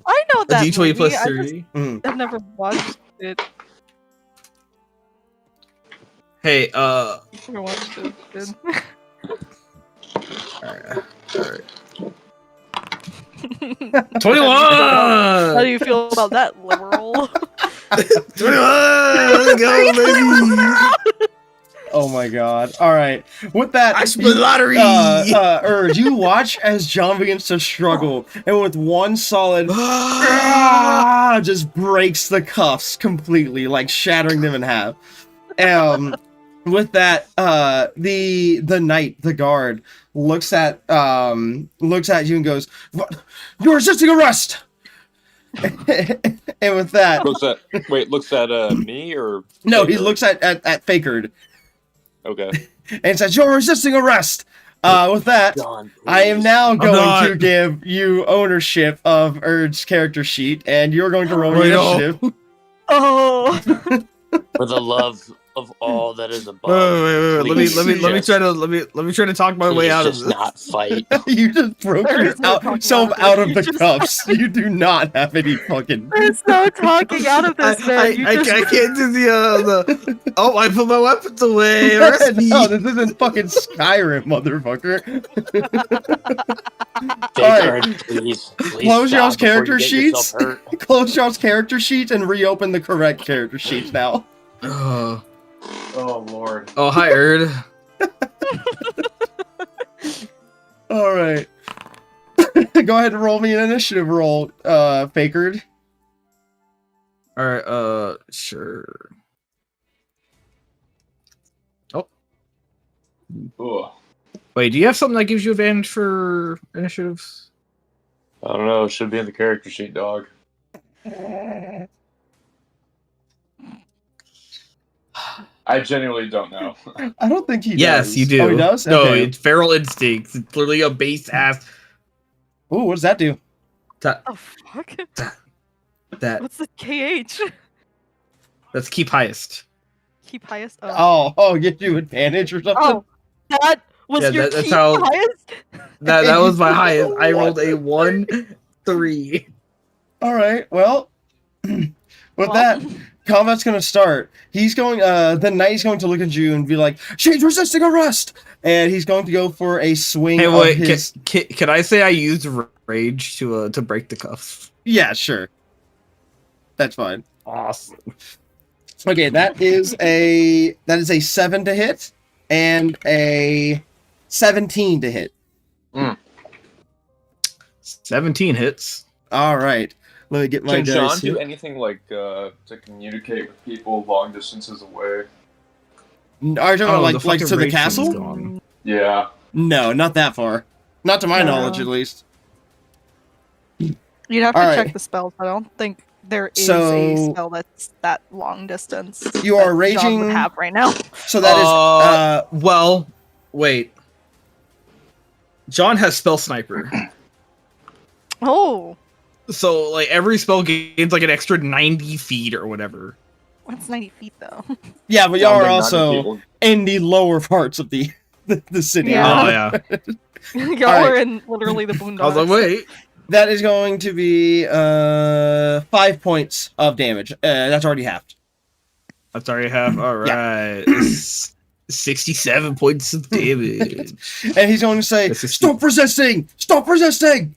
I know A that D20 movie. plus I just- 3. I've never watched it. Hey, Never watched it. alright. 21! How do you feel about that, liberal? 21! Let's go, baby! Oh my god. Alright. With that, I split lottery! Urge, you watch as John begins to struggle, and with one solid just breaks the cuffs completely, like shattering them in half. With that, the knight, the guard, looks at you and goes, "What? You're resisting arrest!" And with that, looks at me or no, he Faker? looks at Fakerd Okay. and says, "You're resisting arrest." With that, John, I am please. now going not. to give you ownership of Erd's character sheet, and you're going to roll Wait, your no. initiative. Oh, For the love of all that is above. Wait. please Let me just- try to talk my way please out of just this. not fight. You just broke There's no talking yourself out out of of this. the You just- cuffs. You do not have any fucking. there's no talking out of this, man. I You just... can't do the oh, I put my weapons away. Arrest me. No, this isn't fucking Skyrim, motherfucker. Faker, please Close stop y'all's before you character get yourself sheets. hurt. Close y'all's character sheets and reopen the correct character sheets now. Oh, Lord. hi, Erd. All right. Go ahead and roll me an initiative roll, Fakerd. All right, sure. Ugh. Wait, do you have something that gives you advantage for initiatives? I don't know. It should be in the character sheet, dog. I genuinely don't know. I don't think he does. Yes, you do. Oh, he does? No, Okay. it's feral instincts. It's literally a base ass. Ooh, what does that do? Oh, fuck. That What's the KH? that's keep highest. Keep highest? Oh, Get you advantage or something? oh that was Yeah, your that's keep how- highest? That was my highest. I rolled a 1-3. All right. Well, with that, combat's gonna start. He's going. The knight's going to look at you and be like, "She's resisting arrest," and he's going to go for a swing. Hey, of wait. his... Can I say I used rage to break the cuffs? Yeah, sure. That's fine. Awesome. Okay, that is a 7 to hit and a 17 to hit. 17 hits. All right. Let me get my Can John dice do here. anything like to communicate with people long distances away? Are you talking about Oh, like the fucking to the rage thing's castle? gone. Yeah. No, not that far. Not to my No. knowledge, at least. You'd have to All check right. the spells. I don't think there is So- a spell that's that long distance. You that are John raging- would have right now. So that is Well, wait. John has spell sniper. Oh, So like every spell gains like an extra 90 feet or whatever. what's 90 feet though? yeah, but y'all Down are to 90 also people. in the lower parts of the city. Yeah. Oh yeah. Y'all All right. are in literally the boondocks. I was like, wait. That is going to be 5 points of damage. That's already halved. That's already half. All right. 67 points of damage. And he's going to say, This is- "Stop resisting! Stop resisting!"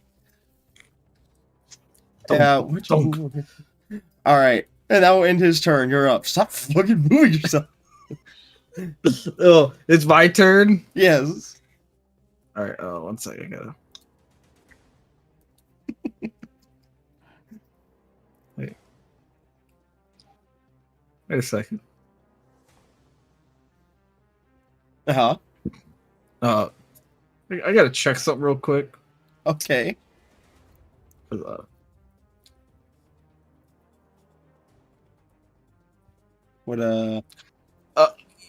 Dunk, All right, and that will end his turn. You're up. Stop fucking moving yourself. Oh, it's my turn. Yes. All right. Oh, 1 second. I gotta. Wait. Wait a second. Uh-huh. I gotta check something real quick. Okay. What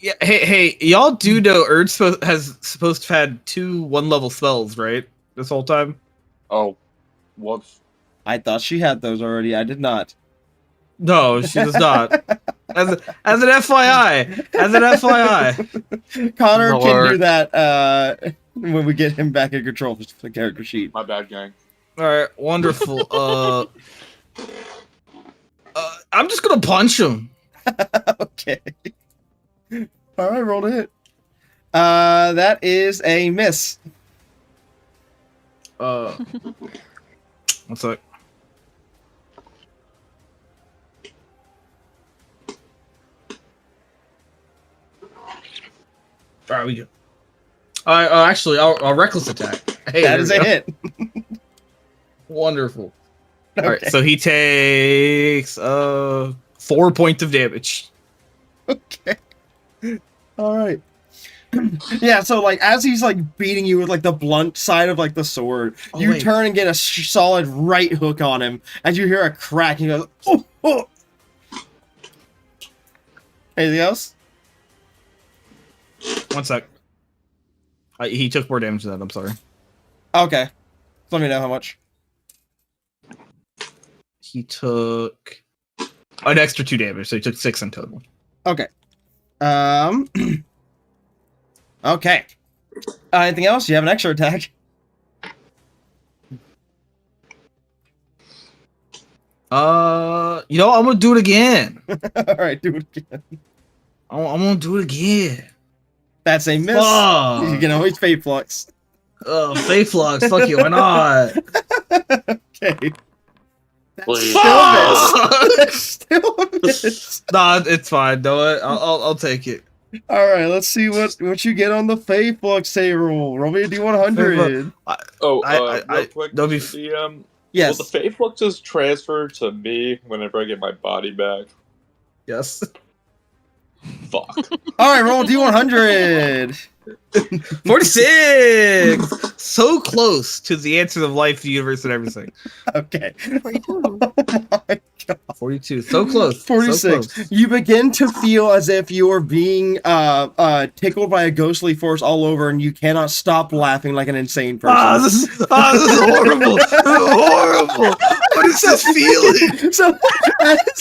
Yeah, hey, y'all do know Erd's supposed to have had 2 1-level spells, right? This whole time? Oh, whoops. I thought she had those already. I did not. No, she does not. As an FYI. As an FYI. Connor can do Lord. that when we get him back in control of the character sheet. My bad, gang. Alright, wonderful. I'm just gonna punch him. Okay. All right, roll to hit. That is a miss. One sec. Alright, we go. Actually, I'll reckless attack. Hey, That there is we a go. hit. Wonderful. Okay. Alright, so he takes 4 points of damage. Okay. All right. Yeah, so like as he's like beating you with like the blunt side of like the sword, Oh, you wait. turn and get a solid right hook on him as you hear a crack and he goes, oh, oh. Anything else? One sec. He took more damage than that, I'm sorry. Okay. Let me know how much. He took an extra 2 damage, so he took 6 in total. Okay. Okay. Anything else? You have an extra attack. You know, I'm gonna do it again. All right, do it again. I'm gonna do it again. That's a miss. Fuck. You can always fade flux. Fate flux. Fuck you. Why not? Okay. Please. Fuck! Still a miss. Nah, it's fine. No, I'll take it. All right, let's see what you get on the Fade Flux table. Roll me a D100. Oh, I- real quick. don't be- Yes. Will the Fate Fluxes transfer to me whenever I get my body back? Yes. Fuck. All right, roll D100. 46. So close to the answers of life, the universe, and everything. Okay. 42. Oh my god. 42. So close. 46. So close. You begin to feel as if you are being tickled by a ghostly force all over, and you cannot stop laughing like an insane person. This is horrible. This is horrible. What is this feeling? So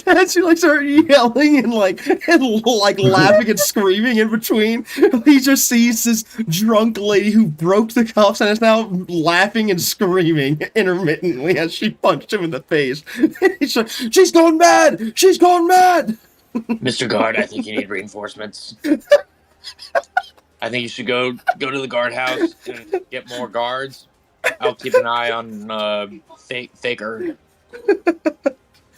as you like start yelling and like laughing and screaming in between, he just sees this drunk lady who broke the cuffs and is now laughing and screaming intermittently as she punched him in the face. He's like, "She's gone mad! She's gone mad!" Mr. Guard, I think you need reinforcements. I think you should go to the guardhouse and get more guards. I'll keep an eye on Faker.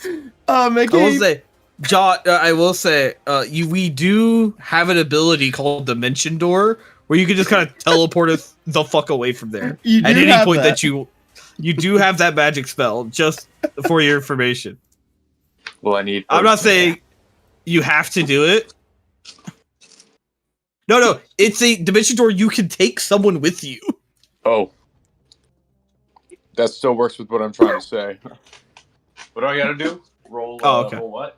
Make I will a say, John. I will say, we do have an ability called Dimension Door, where you can just kind of teleport us the fuck away from there You do at any have point that. that you do have that magic spell. Just for your information, Well, I need. I'm not saying you have to do it. No, it's a Dimension Door. You can take someone with you. Oh. That still works with what I'm trying to say. What do I gotta do? Roll. Oh, okay. Roll what?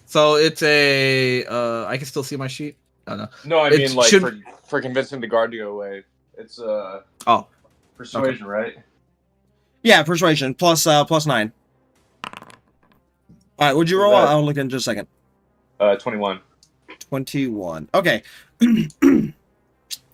So it's a. I can still see my sheet. Oh no. No, I It mean like should- for convincing the guard to go away. It's Oh. persuasion, right? yeah, persuasion plus 9. All right, would you roll? That- I'll look in just a second. 21. 21. Okay.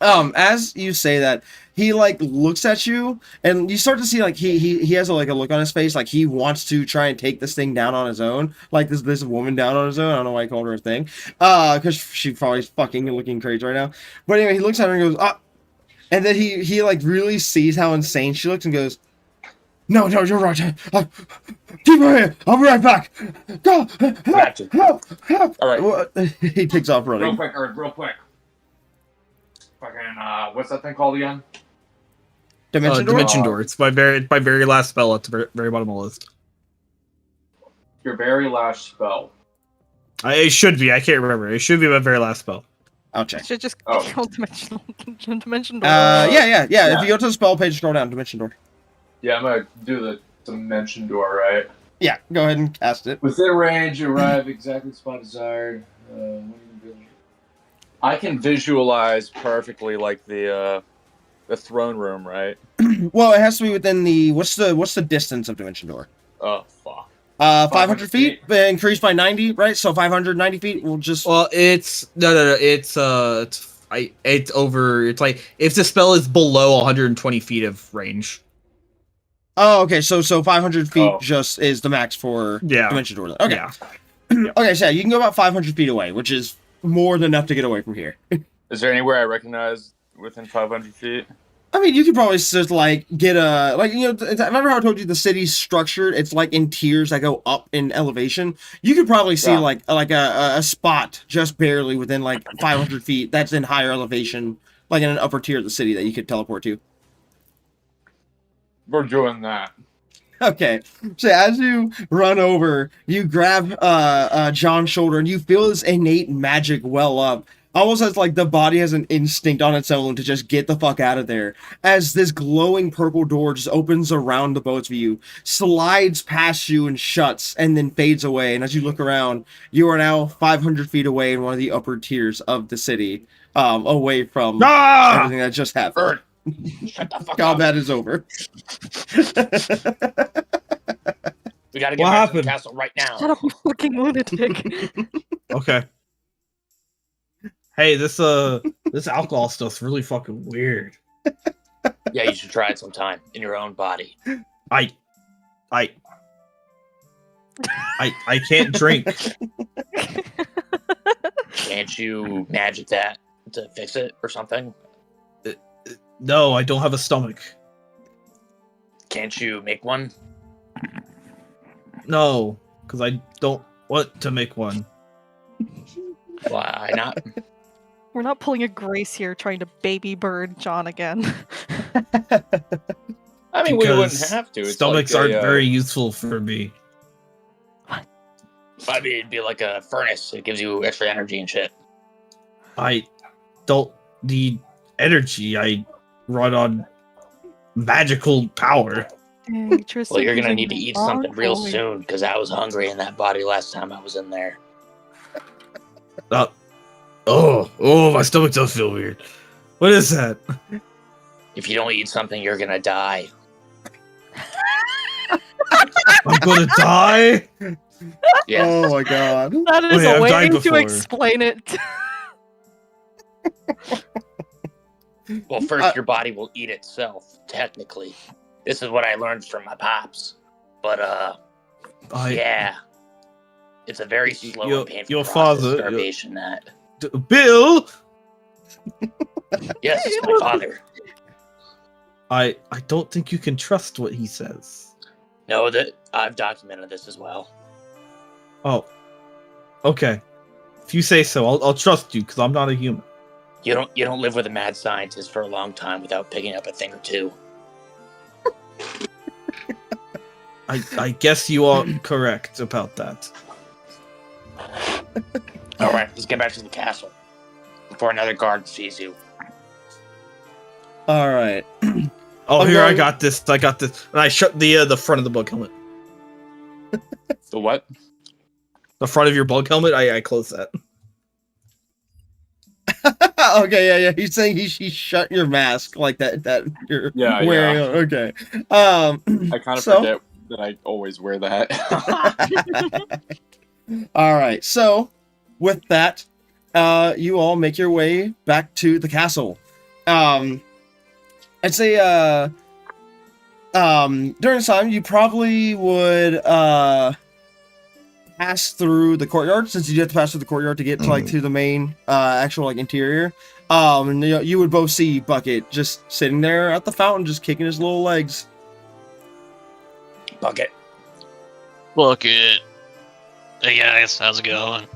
As you say that, he like looks at you, and you start to see like he has a look on his face, like he wants to try and take this thing down on his own, like this woman down on his own. I don't know why I called her a thing, because she probably fucking looking crazy right now. But anyway, he looks at her and goes, ah, and then he like really sees how insane she looks and goes, no, you're right. Keep her here. I'll be right back. Go. Gotcha. Help. All right. Well, he takes off running. Real quick, Erd, real quick. Fucking what's that thing called again? Dimension door. Dimension Door. It's my very last spell at the very bottom of the list. Your very last spell. It should be. I can't remember. It should be my very last spell. I'll check. Should just Oh. kill dimension door. Yeah. If Yeah. you go to the spell page, scroll down. Dimension door. Yeah, I'm gonna do the dimension door, right? Yeah, go ahead and cast it. Within range, arrive exactly the spot desired. I can visualize perfectly like the throne room, right? Well, it has to be within the what's the distance of dimension door? Oh fuck. 500 feet, increased by 90, right? So 590 feet. We'll just. Well, it's no. It's over. It's like if the spell is below 120 feet of range. Oh, okay. So 500 feet Oh. just is the max for Yeah. dimension door. Okay. Yeah. Okay, so yeah, you can go about 500 feet away, which is more than enough to get away from here. Is there anywhere I recognize within 500 feet? I mean, you could probably just like get a remember how I told you the city's structured? It's like in tiers that go up in elevation. You could probably see Yeah. like a spot just barely within like 500 feet that's in higher elevation, like in an upper tier of the city that you could teleport to. We're doing that. Okay, so as you run over, you grab John's shoulder and you feel this innate magic well up. Almost as like the body has an instinct on its own to just get the fuck out of there. As this glowing purple door just opens around the both of you, slides past you and shuts, and then fades away. And as you look around, you are now 500 feet away in one of the upper tiers of the city, away from everything that just happened. Shut the fuck Combat is over. We gotta get back What to happened? the castle right now. Shut up, you fucking lunatic. Okay. Hey, this alcohol stuff's really fucking weird. Yeah, you should try it sometime in your own body. I can't drink. Can't you magic that to fix it or something? No, I don't have a stomach. Can't you make one? No, because I don't want to make one. Why not? We're not pulling a Grace here trying to baby bird John again. I mean, we wouldn't Because have to. It's Stomachs like aren't very useful for me. I mean, it'd be like a furnace. It gives you extra energy and shit. I don't need energy. I run on magical power. Dang, Tristan, Well, you're gonna using need to the eat wrong something real toy. soon because I was hungry in that body last time I was in there. Oh, my stomach does feel weird. What is that? If you don't eat something, you're gonna die. I'm gonna die? Yes. Oh my god. That is Wait, a I've way died to before. explain it. Well, first your body will eat itself. Technically, this is what I learned from my pops. But yeah, it's a very slow Your- and painful your process. father- Starvation. That. Bill! Yes, it's my father. I don't think you can trust what he says. No, that I've documented this as well. Oh. Okay. If you say so, I'll trust you, because I'm not a human. You don't live with a mad scientist for a long time without picking up a thing or two. I guess you are correct about that. All right, let's get back to the castle before another guard sees you. All right. Oh, I'm here, I going- got this. And I shut the front of the bug helmet. The what? The front of your bug helmet, I closed that. Okay, yeah. He's saying he shut your mask like that you're Yeah, wearing. yeah. Okay. I kind of So- forget that I always wear that. All right. So, with that, you all make your way back to the castle. I'd say during this time you probably would pass through the courtyard, since you have to pass through the courtyard to get to the main actual like interior. And you would both see Bucket just sitting there at the fountain, just kicking his little legs. Bucket, Bucket. Hey guys, how's it going?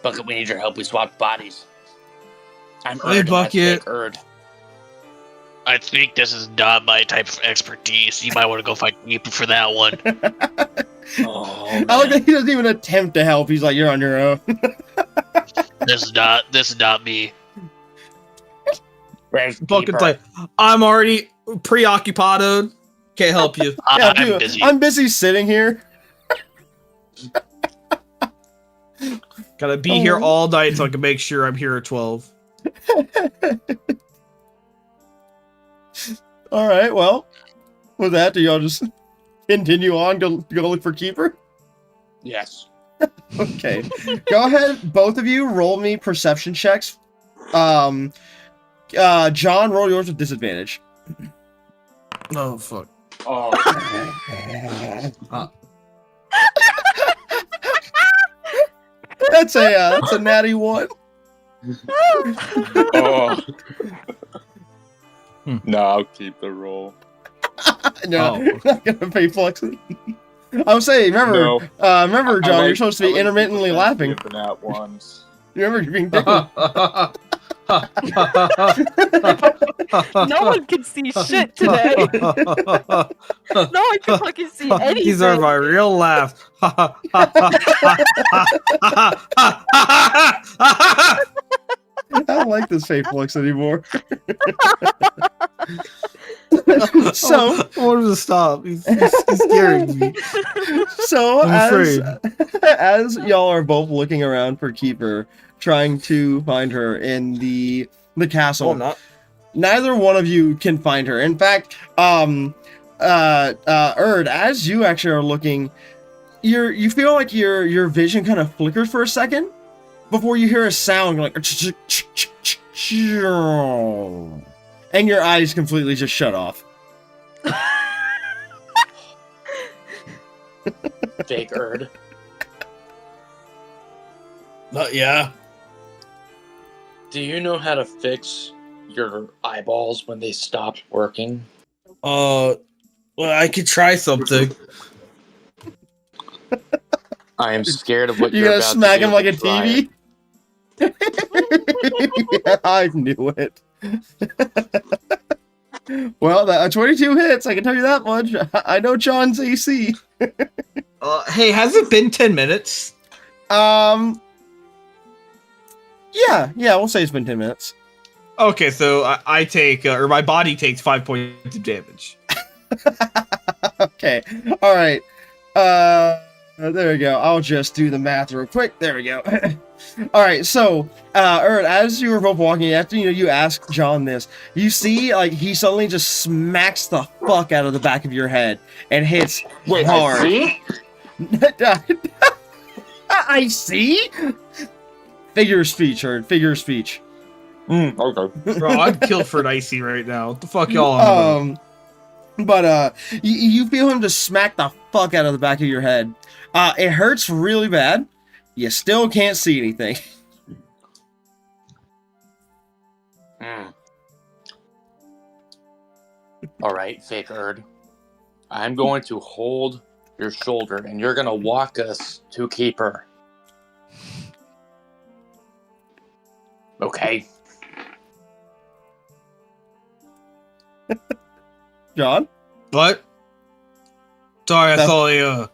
Bucket, we need your help. We swapped bodies. I'm Hey, Erd, and that's Bucket. fake Erd. I think this is not my type of expertise. You might want to go find people for that one. Oh, I like man. that he doesn't even attempt to help. He's like, "You're on your own." This is not me. Where's Bucket's Keeper? like, I'm already preoccupied. Can't help you. Yeah, I'm dude, busy. I'm busy sitting here. Gotta be here all night so I can make sure I'm here at 12. All right, well, with that, do y'all just continue on, go look for Keeper? Yes. Okay. Go ahead, both of you, roll me perception checks. John, roll yours with disadvantage. Oh, fuck. Oh, That's a natty one. oh. No, I'll keep the roll. No, Oh. not gonna pay flex it. I'm saying, remember, No. remember, John, you're supposed to be intermittently laughing. The nat ones. Remember, you're being tickled. No one can see shit today. No one can fucking see anything. These are my real laughs. I don't like this fake flex anymore. So, I want him to stop. He's scaring me. so I'm as y'all are both looking around for Keeper, trying to find her in the castle, not. neither one of you can find her. In fact, Erd, as you actually are looking, you feel like your vision kind of flickers for a second before you hear a sound like, and your eyes completely just shut off. Fake Erd. Yeah. Do you know how to fix your eyeballs when they stop working? Well, I could try something. I am scared of what You you're gonna about smack to him do like a if you try it. TV? Yeah, I knew it. Well, that 22 hits. I can tell you that much. I know John's AC. Hey, has it been 10 minutes? Yeah, we'll say it's been 10 minutes. Okay, so I take, or my body takes 5 points of damage. Okay, all right. There we go. I'll just do the math real quick. There we go. All right, so, Erd, as you were both walking, after you ask John this, you see, like, he suddenly just smacks the fuck out of the back of your head and hits hard. I see? I see? Figure of speech, Erd. Figure of speech. Okay. Bro, I'm killed for an icy right now. What the fuck y'all on about? But you feel him just smack the fuck out of the back of your head. It hurts really bad. You still can't see anything. All right, Fake Erd. I'm going to hold your shoulder, and you're going to walk us to Keeper. Okay. John? What? Sorry, I No.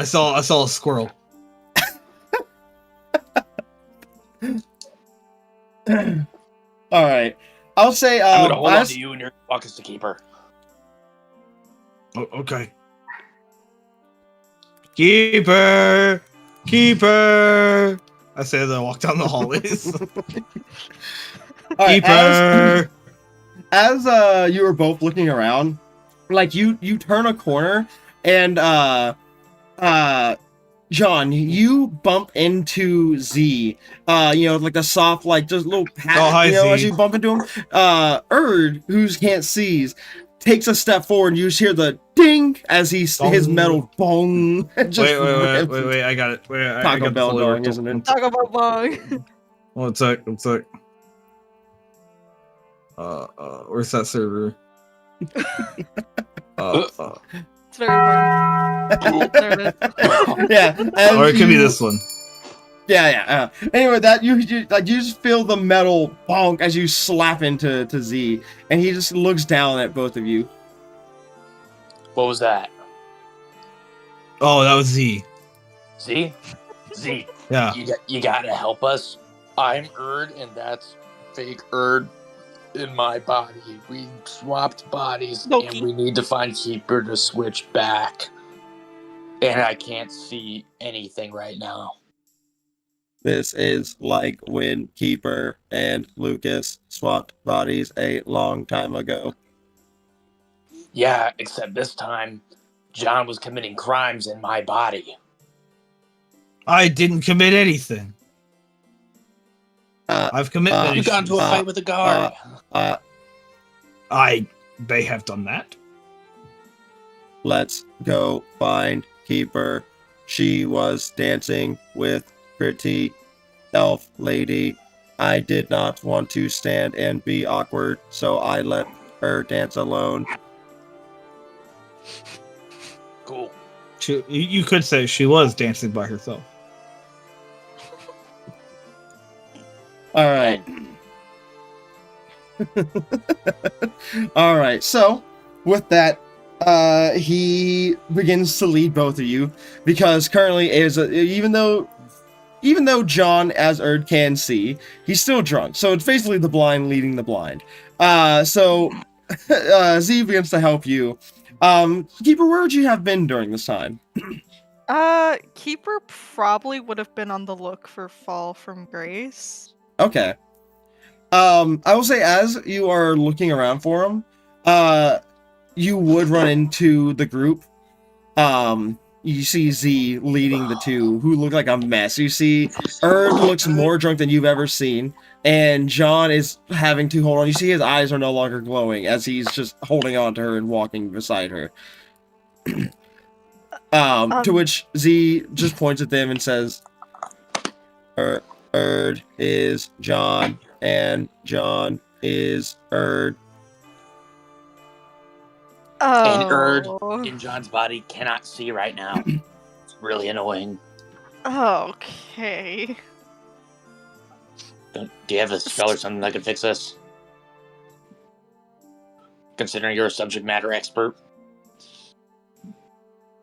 saw I saw a squirrel. All right. I'll say I'm going to hold on as- to you, and you're going to walk us to Keeper. Oh, okay. Keeper! Keeper! I say as I walk down the hallways. all right, Keeper! as you were both looking around, like you turn a corner and John, you bump into Z. Like the soft, like just a little pat, Oh, hi, as Z. you bump into him. Erd, who can't see, takes a step forward and you just hear the ding as his metal bong. Just Wait, I got it. Wait, I Taco got the Bell fully going, worked. isn't it? Talk about bong. One sec. Where's that server? It's very important. There it is. Yeah. Or it could be this one. Yeah. Anyway, that you just feel the metal bonk as you slap into Z, and he just looks down at both of you. What was that? Oh, that was Z. Z? Z, Yeah. you got to help us. I'm Erd, and that's Fake Erd. in my body. We swapped bodies, Loki. and we need to find Keeper to switch back. And I can't see anything right now. This is like when Keeper and Lucas swapped bodies a long time ago. Yeah, except this time, John was committing crimes in my body. I didn't commit anything. I've committed You got into a fight with a guard. I may have done that. Let's go find Keeper. She was dancing with pretty elf lady. I did not want to stand and be awkward, so I let her dance alone. Cool. You could say she was dancing by herself. All right. All right. So, with that, he begins to lead both of you because currently even though John as Erd can see, he's still drunk. So it's basically the blind leading the blind. So Z begins to help you. Keeper, where would you have been during this time? Keeper probably would have been on the look for Fall from Grace. Okay. I will say as you are looking around for him, you would run into the group. You see Z leading the two who look like a mess. You see Erd looks more drunk than you've ever seen, and John is having to hold on. You see his eyes are no longer glowing as he's just holding on to her and walking beside her. To which Z just points at them and says, Erd is John, and John is Erd. And Erd Oh. in John's body cannot see right now. It's really annoying. Okay. Do you have a spell or something that could fix this? Considering you're a subject matter expert.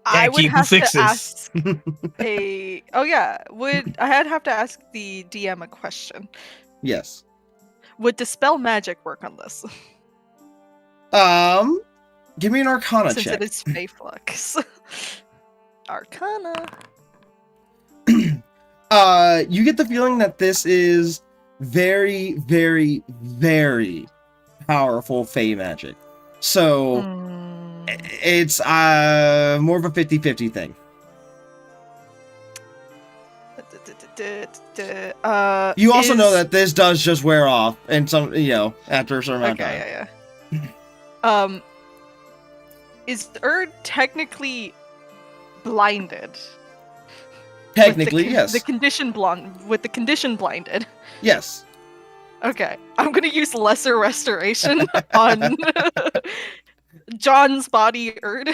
I would Keeper have to fixes. ask I'd have to ask the DM a question. Yes. Would Dispel Magic work on this? Give me an Arcana Since check. it is Fey Flux. Arcana. You get the feeling that this is very, very, very powerful Fey magic. So it's more of a 50-50 thing. You also know that this does just wear off and some, after a certain amount of time. Okay, yeah. Is Erd technically blinded? Technically, yes. With the condition blinded. Yes. Okay, I'm gonna use Lesser Restoration on John's body, Erd.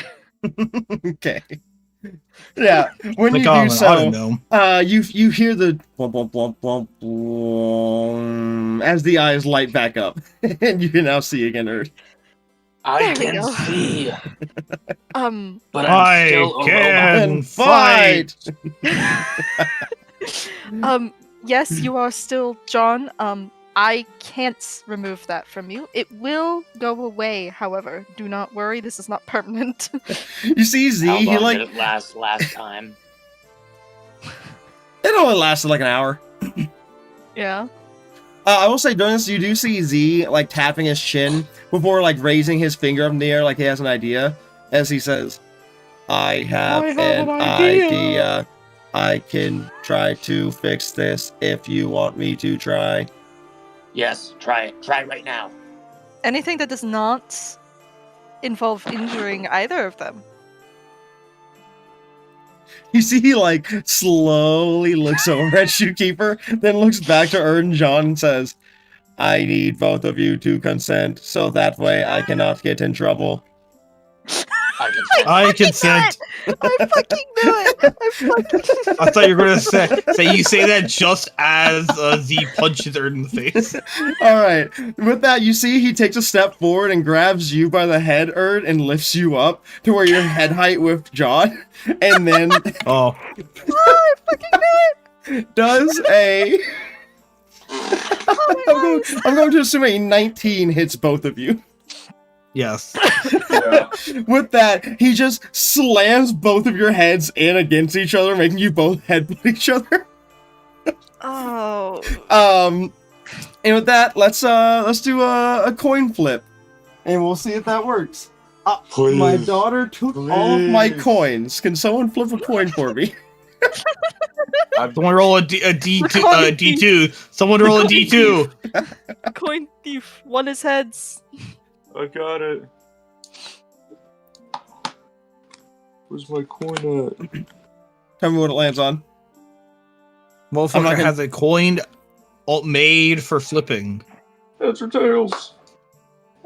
Okay. Yeah. When Like, you I do don't so, know. you hear the blump, blump, blump, blump, blump, as the eyes light back up, and you can now see again, Erd. I There we can go. see, but I'm I still a robot. can And fight! Yes, you are still John. I can't remove that from you. It will go away, however. Do not worry, this is not permanent. You see Z, How he long like, did it last time? it only lasted like an hour. Yeah. I will say during this, you do see Z like tapping his chin before like raising his finger up in the air like he has an idea, as he says, I have an idea. I can try to fix this if you want me to try. Yes, try it. Try it right now. Anything that does not involve injuring either of them. You see he like slowly looks over at Shoekeeper, then looks back to Erd and John and says, I need both of you to consent, so that way I cannot get in trouble. I consent. I fucking knew it! I thought you were gonna say you say that just as Z punches Erd in the face. Alright, with that, you see he takes a step forward and grabs you by the head, Erd, and lifts you up to where you're head height with John, and then Oh, I fucking knew it! does a I'm going to assume a 19 hits both of you. Yes. Yeah. With that, he just slams both of your heads in against each other, making you both headbutt each other. Oh. And with that, let's do a coin flip, and we'll see if that works. My Please. daughter took all of my Please. coins. Can someone flip a coin for me? Someone roll a D2. Recording D2. Someone roll a D2. Coin thief. One is heads. I got it. Where's my coin at? Tell me what it lands on. I'm not Motherfucker gonna- has a coin made for flipping. Heads or tails?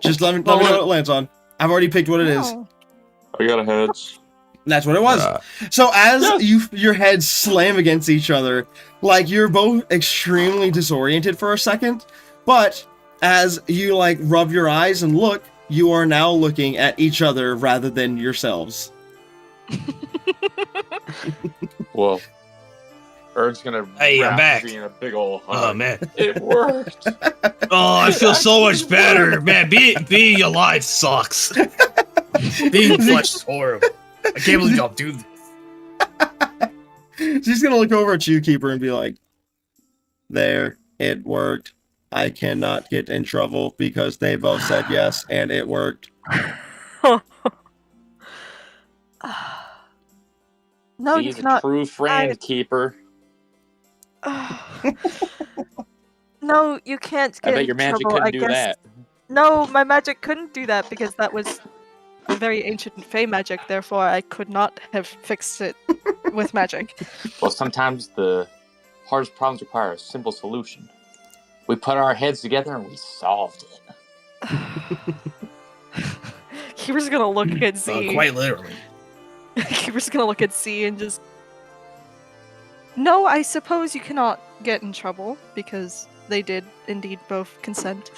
Just let me know what it lands on. I've already picked what it is. Oh. I got a heads. That's what it was. So as your heads slam against each other, like you're both extremely disoriented for a second, but as you like rub your eyes and look, you are now looking at each other rather than yourselves. Well, Erd's gonna Hey, I'm wrap back. me in a big ol' hug. Oh man. It worked. Oh, I feel so much better, man. Being alive sucks. Being flesh is horrible. I can't believe y'all do this. She's gonna look over at you, Keeper, and be like, "There, it worked. I cannot get in trouble because they both said yes, and it worked." No, He's you a cannot. true friend, I- Keeper. No, you can't I get bet in your magic trouble. couldn't I do guess. that. No, my magic couldn't do that because that was very ancient Fey magic. Therefore, I could not have fixed it with magic. Well, sometimes the hardest problems require a simple solution. We put our heads together and we solved it. He was gonna look at Z. Quite literally. He was gonna look at Z and just. No, I suppose you cannot get in trouble because they did indeed both consent.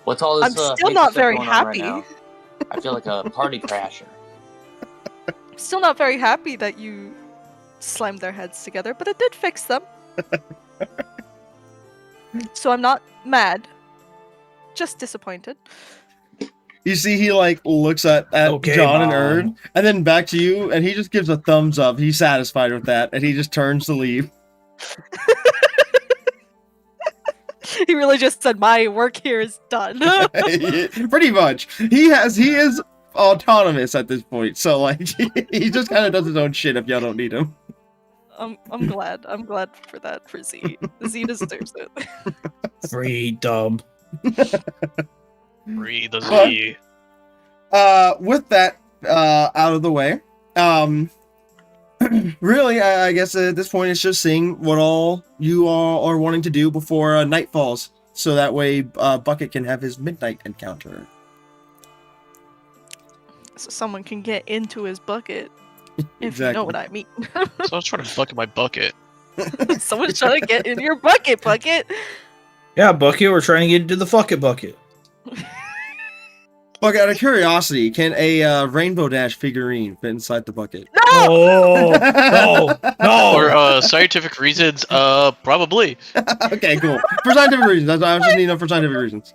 What's all this? I'm still fancy not stuff very going on right happy. now? I feel like a party crasher. I'm still not very happy that you slammed their heads together, but it did fix them. So I'm not mad, just disappointed. You see, he like looks at Okay, John and Mom. Erd, and then back to you, and he just gives a thumbs up. He's satisfied with that, and he just turns to leave. He really just said, "My work here is done." Pretty much, he is autonomous at this point. So like, he just kind of does his own shit if y'all don't need him. I'm glad. I'm glad for that for Z. Z deserves it. Freedom. Breathe the Z. With that out of the way, really, I guess at this point it's just seeing what all you all are wanting to do before night falls, so that way Bucket can have his midnight encounter. So someone can get into his bucket, if you Exactly. know what I mean. Someone's trying to bucket my bucket. Someone's trying to get in your bucket. Yeah, Bucket, we're trying to get into the fucking bucket. Bucket, out of curiosity, can a Rainbow Dash figurine fit inside the bucket? Oh, no, no. For scientific reasons, probably. Okay, cool. For scientific reasons, that's I was just needing for scientific reasons.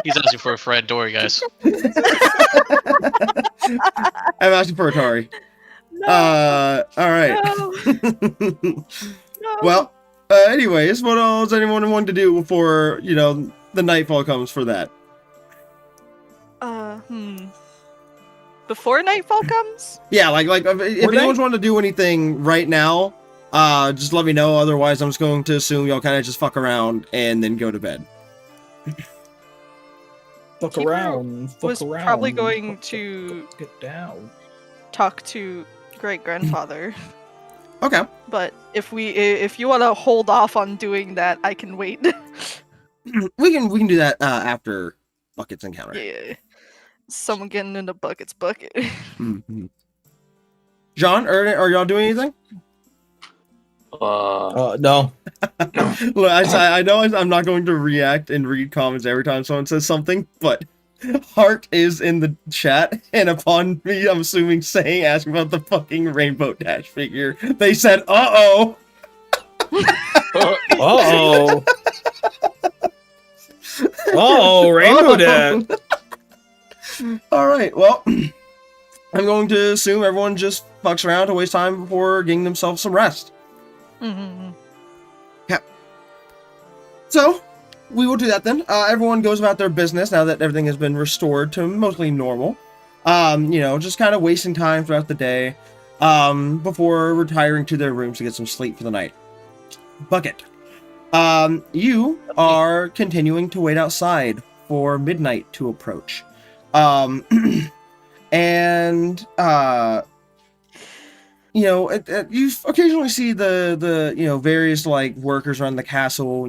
He's asking for a friend. Don't worry, guys. I'm asking for Atari. No, All right. no, no. Well, anyways, what else does anyone want to do before, the nightfall comes for that? Before nightfall comes? Yeah, like if anyone's wanting to do anything right now, just let me know. Otherwise, I'm just going to assume y'all kind of just fuck around and then go to bed. Fuck Keeper around. Fuck was around. probably going to Get down. talk to great grandfather. Okay. But if you want to hold off on doing that, I can wait. We can do that after Bucket's encounter. Yeah. Someone getting into Bucket's bucket. Mhm. John, are y'all doing anything? No. Look, I know I'm not going to react and read comments every time someone says something, but Heart is in the chat, and upon me, I'm assuming asking about the fucking Rainbow Dash figure, they said, "Uh-oh." Oh. Oh, Rainbow Dad. All right. Well, I'm going to assume everyone just fucks around to waste time before getting themselves some rest. Mhm. So, we will do that then. Everyone goes about their business now that everything has been restored to mostly normal. Just kind of wasting time throughout the day before retiring to their rooms to get some sleep for the night. Bucket. You are continuing to wait outside for midnight to approach. You occasionally see the various like workers around the castle,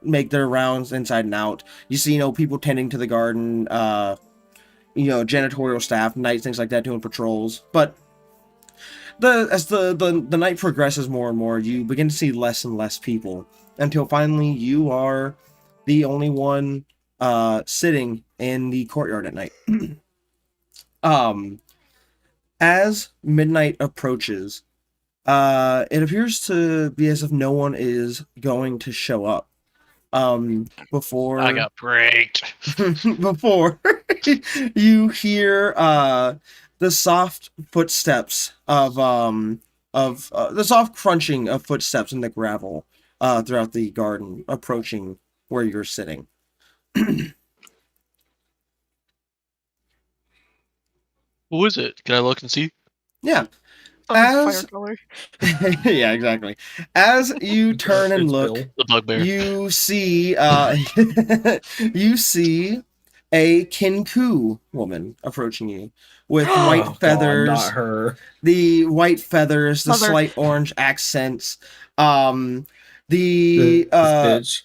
make their rounds inside and out. You see, people tending to the garden, janitorial staff, knights, things like that, doing patrols. But as the night progresses more and more, you begin to see less and less people until finally you are the only one sitting in the courtyard at night. As midnight approaches, it appears to be as if no one is going to show up. Before I got pranked. before you hear the soft footsteps of the soft crunching of footsteps in the gravel throughout the garden, approaching where you're sitting. Who is it? Can I look and see? Yeah. Oh, As- fire color. Yeah, exactly. As you turn and It's look, Bill. The bugbear. you see you see a Kinku woman approaching you with Oh, white God, feathers, not her. the white feathers, the Mother. slight orange accents. The This bitch.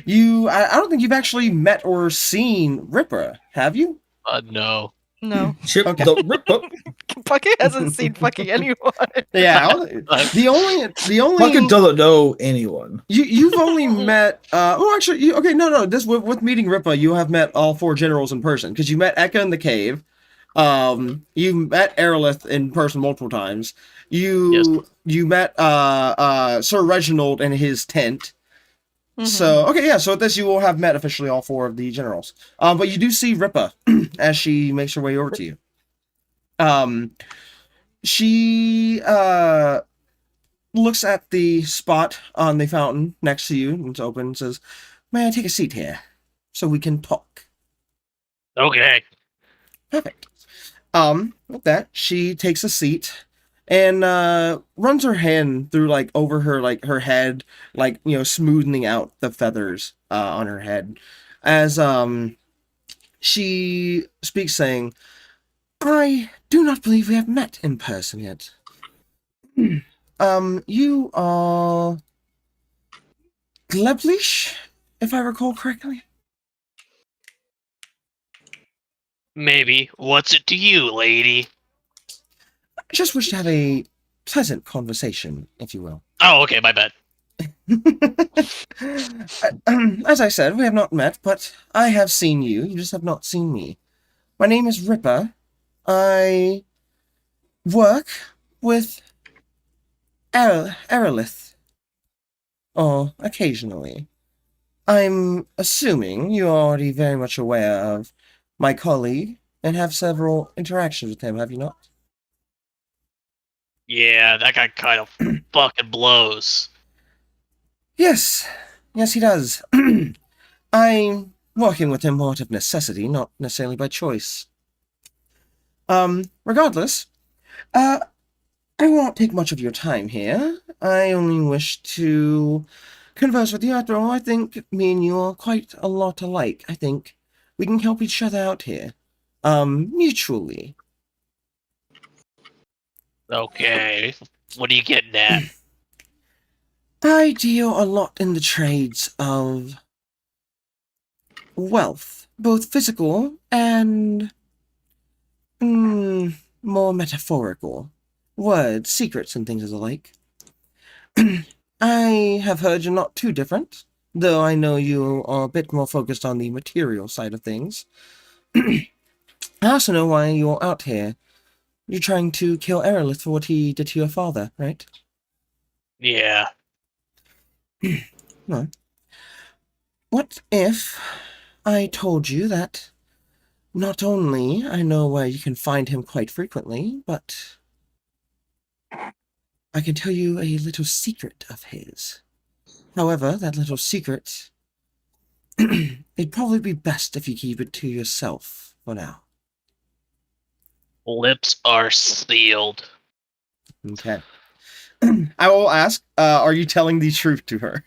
I don't think you've actually met or seen Ripper, have you? No. No. Chip Okay. the rip up. Bucket hasn't seen fucking anyone. Yeah, the only Fucking doesn't know anyone. you've only met this with meeting Rippa, you have met all four generals in person because you met Eka in the cave. You met Aerolith in person multiple times. You met Sir Reginald in his tent. Mhm. So at this you will have met officially all four of the generals. But you do see Rippa as she makes her way over to you. She looks at the spot on the fountain next to you and it's open and says, "May I take a seat here so we can talk?" Okay. Perfect. With that, she takes a seat and runs her hand through over her head, smoothing out the feathers on her head as she speaks, saying, "I do not believe we have met in person yet. You are Gleblish, if I recall correctly." Maybe. What's it to you, lady? "I just wish to have a pleasant conversation, if you will." Oh, okay, my bad. As I said, we have not met, but I have seen you. You just have not seen me. My name is Ripper. I work with Aerolith. Or occasionally. I'm assuming you're already very much aware of my colleague and have several interactions with him, have you not? Yeah, that guy kind of fucking blows. Yes, he does. I'm working with him out of necessity, not necessarily by choice. Regardless, I won't take much of your time here. I only wish to converse with you. After all, I think me and you are quite a lot alike. I think we can help each other out here. Mutually. Okay. What are you getting at? I deal a lot in the trades of wealth, both physical and more metaphorical. Words, secrets, and things of the like. I have heard you're not too different, though I know you are a bit more focused on the material side of things. I also know why you're out here. You're trying to kill Aerolith for what he did to your father, right? Yeah. Well, what if I told you that not only I know where you can find him quite frequently, but I can tell you a little secret of his. However, that little secret, it'd probably be best if you keep it to yourself for now. Lips are sealed. Okay. I will ask, are you telling the truth to her?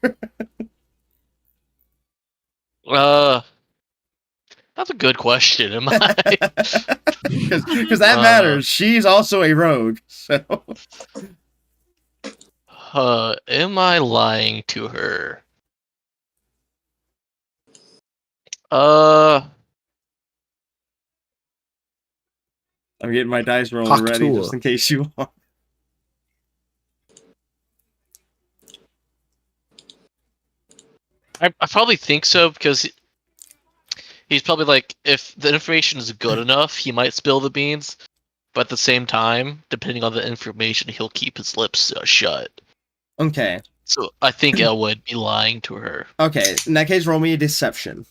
That's a good question. Am I? Because that matters. She's also a rogue, so... Am I lying to her? I'm getting my dice roll Talk ready to just her. in case you want. I probably think so because he's probably like, if the information is good enough, he might spill the beans. But at the same time, depending on the information, he'll keep his lips shut. Okay. So I think Elle would be lying to her. Okay. In that case, roll me a deception.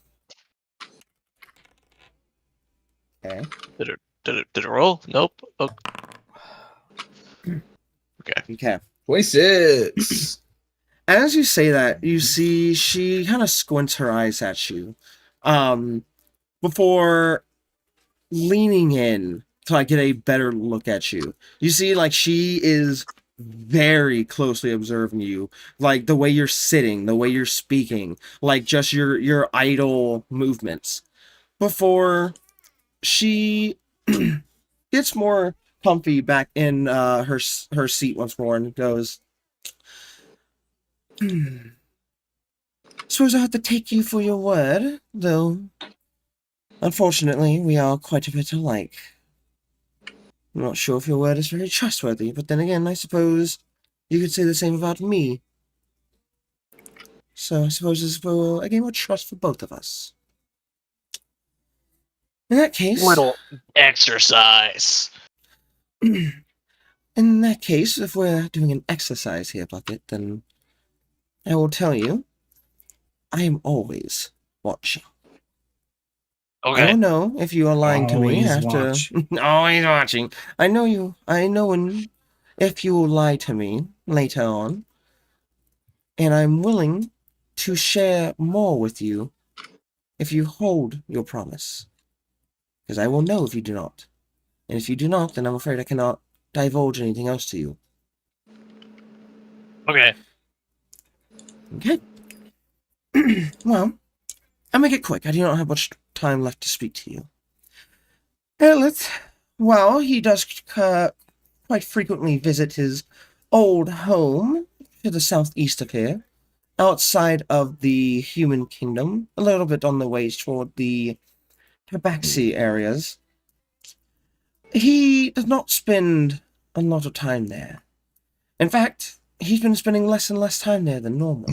Okay. Did it roll? Nope. Oh. Okay. Okay. 26. As you say that, you see she kind of squints her eyes at you, before leaning in to like get a better look at you. You see, like, she is very closely observing you, like the way you're sitting, the way you're speaking, like just your idle movements. Before she gets more comfy back in her seat once more and goes, Suppose I have to take you for your word, though. Unfortunately, we are quite a bit alike. I'm not sure if your word is very trustworthy, but then again, I suppose you could say the same about me. So I suppose this will a game of trust for both of us. In that case, Little exercise. in that case, if we're doing an exercise here, Bucket, then I will tell you, I am always watching. I Okay. don't know if you are lying to me Always after watching. always watching. I know if you will lie to me later on, and I'm willing to share more with you if you hold your promise. Because I will know if you do not. And if you do not, then I'm afraid I cannot divulge anything else to you. Okay. Okay. Well, I'll make it quick. I do not have much time left to speak to you. Elith, well, he does quite frequently visit his old home to the southeast of here, outside of the human kingdom, a little bit on the ways toward the Tabaxi areas. He does not spend a lot of time there. In fact, he's been spending less and less time there than normal.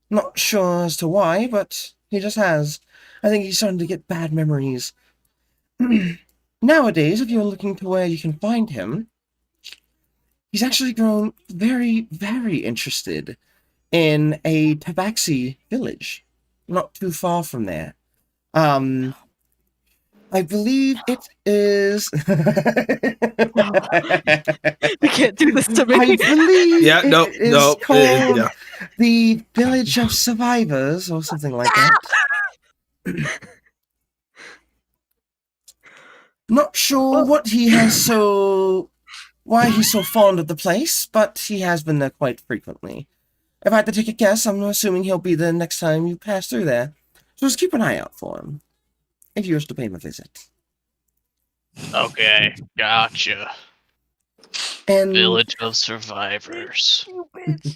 Not sure as to why, but he just has. I think he's starting to get bad memories. Nowadays, if you're looking to where you can find him, he's actually grown very, very interested in a Tabaxi village, not too far from there. I believe it is. You can't do this to me. I believe Yeah, it nope, is nope. called Yeah. the Village of Survivors or something like that. Not sure what he has why he's so fond of the place, but he has been there quite frequently. If I had to take a guess, I'm assuming he'll be there next time you pass through there. So just keep an eye out for him, if you wish to pay him a visit. Okay. Gotcha. And Village of Survivors. You bitch.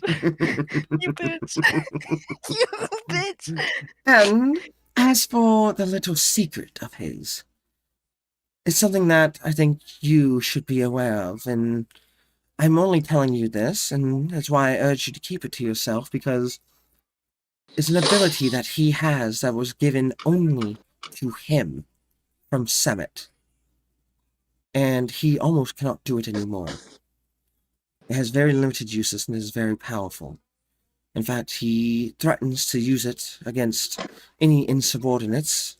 You bitch. You bitch. And as for the little secret of his, it's something that I think you should be aware of, and I'm only telling you this, and that's why I urge you to keep it to yourself, because it's an ability that he has that was given only to him from Summit. And he almost cannot do it anymore. It has very limited uses and is very powerful. In fact, he threatens to use it against any insubordinates,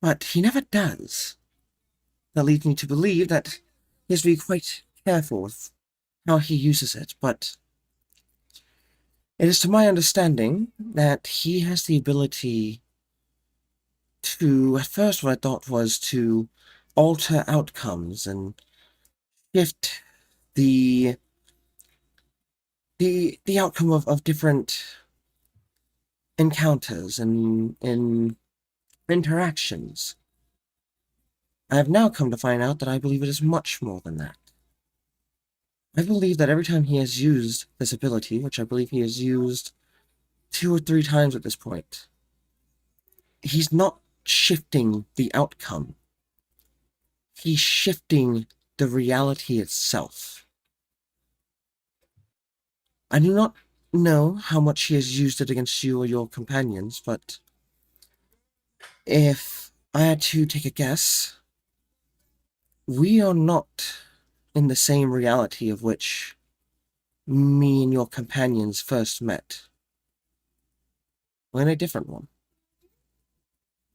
but he never does. That leads me to believe that he has to be quite careful with how he uses it, but it is to my understanding that he has the ability to, at first what I thought was to alter outcomes and shift the outcome of different encounters and interactions. I have now come to find out that I believe it is much more than that. I believe that every time he has used this ability, which I believe he has used 2 or 3 times at this point, he's not shifting the outcome. He's shifting the reality itself. I do not know how much he has used it against you or your companions, but if I had to take a guess, we are not in the same reality of which me and your companions first met. We're in a different one.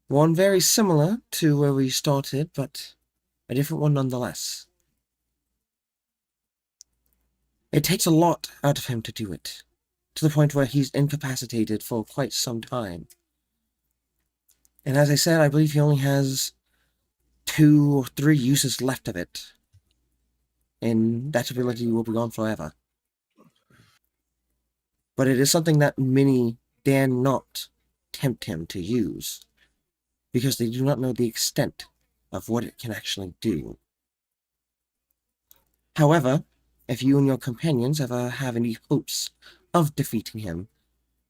One very similar to where we started, but a different one nonetheless. It takes a lot out of him to do it, to the point where he's incapacitated for quite some time. And as I said, I believe he only has 2 or 3 uses left of it, and that ability will be gone forever. But it is something that many dare not tempt him to use, because they do not know the extent of what it can actually do. However, if you and your companions ever have any hopes of defeating him,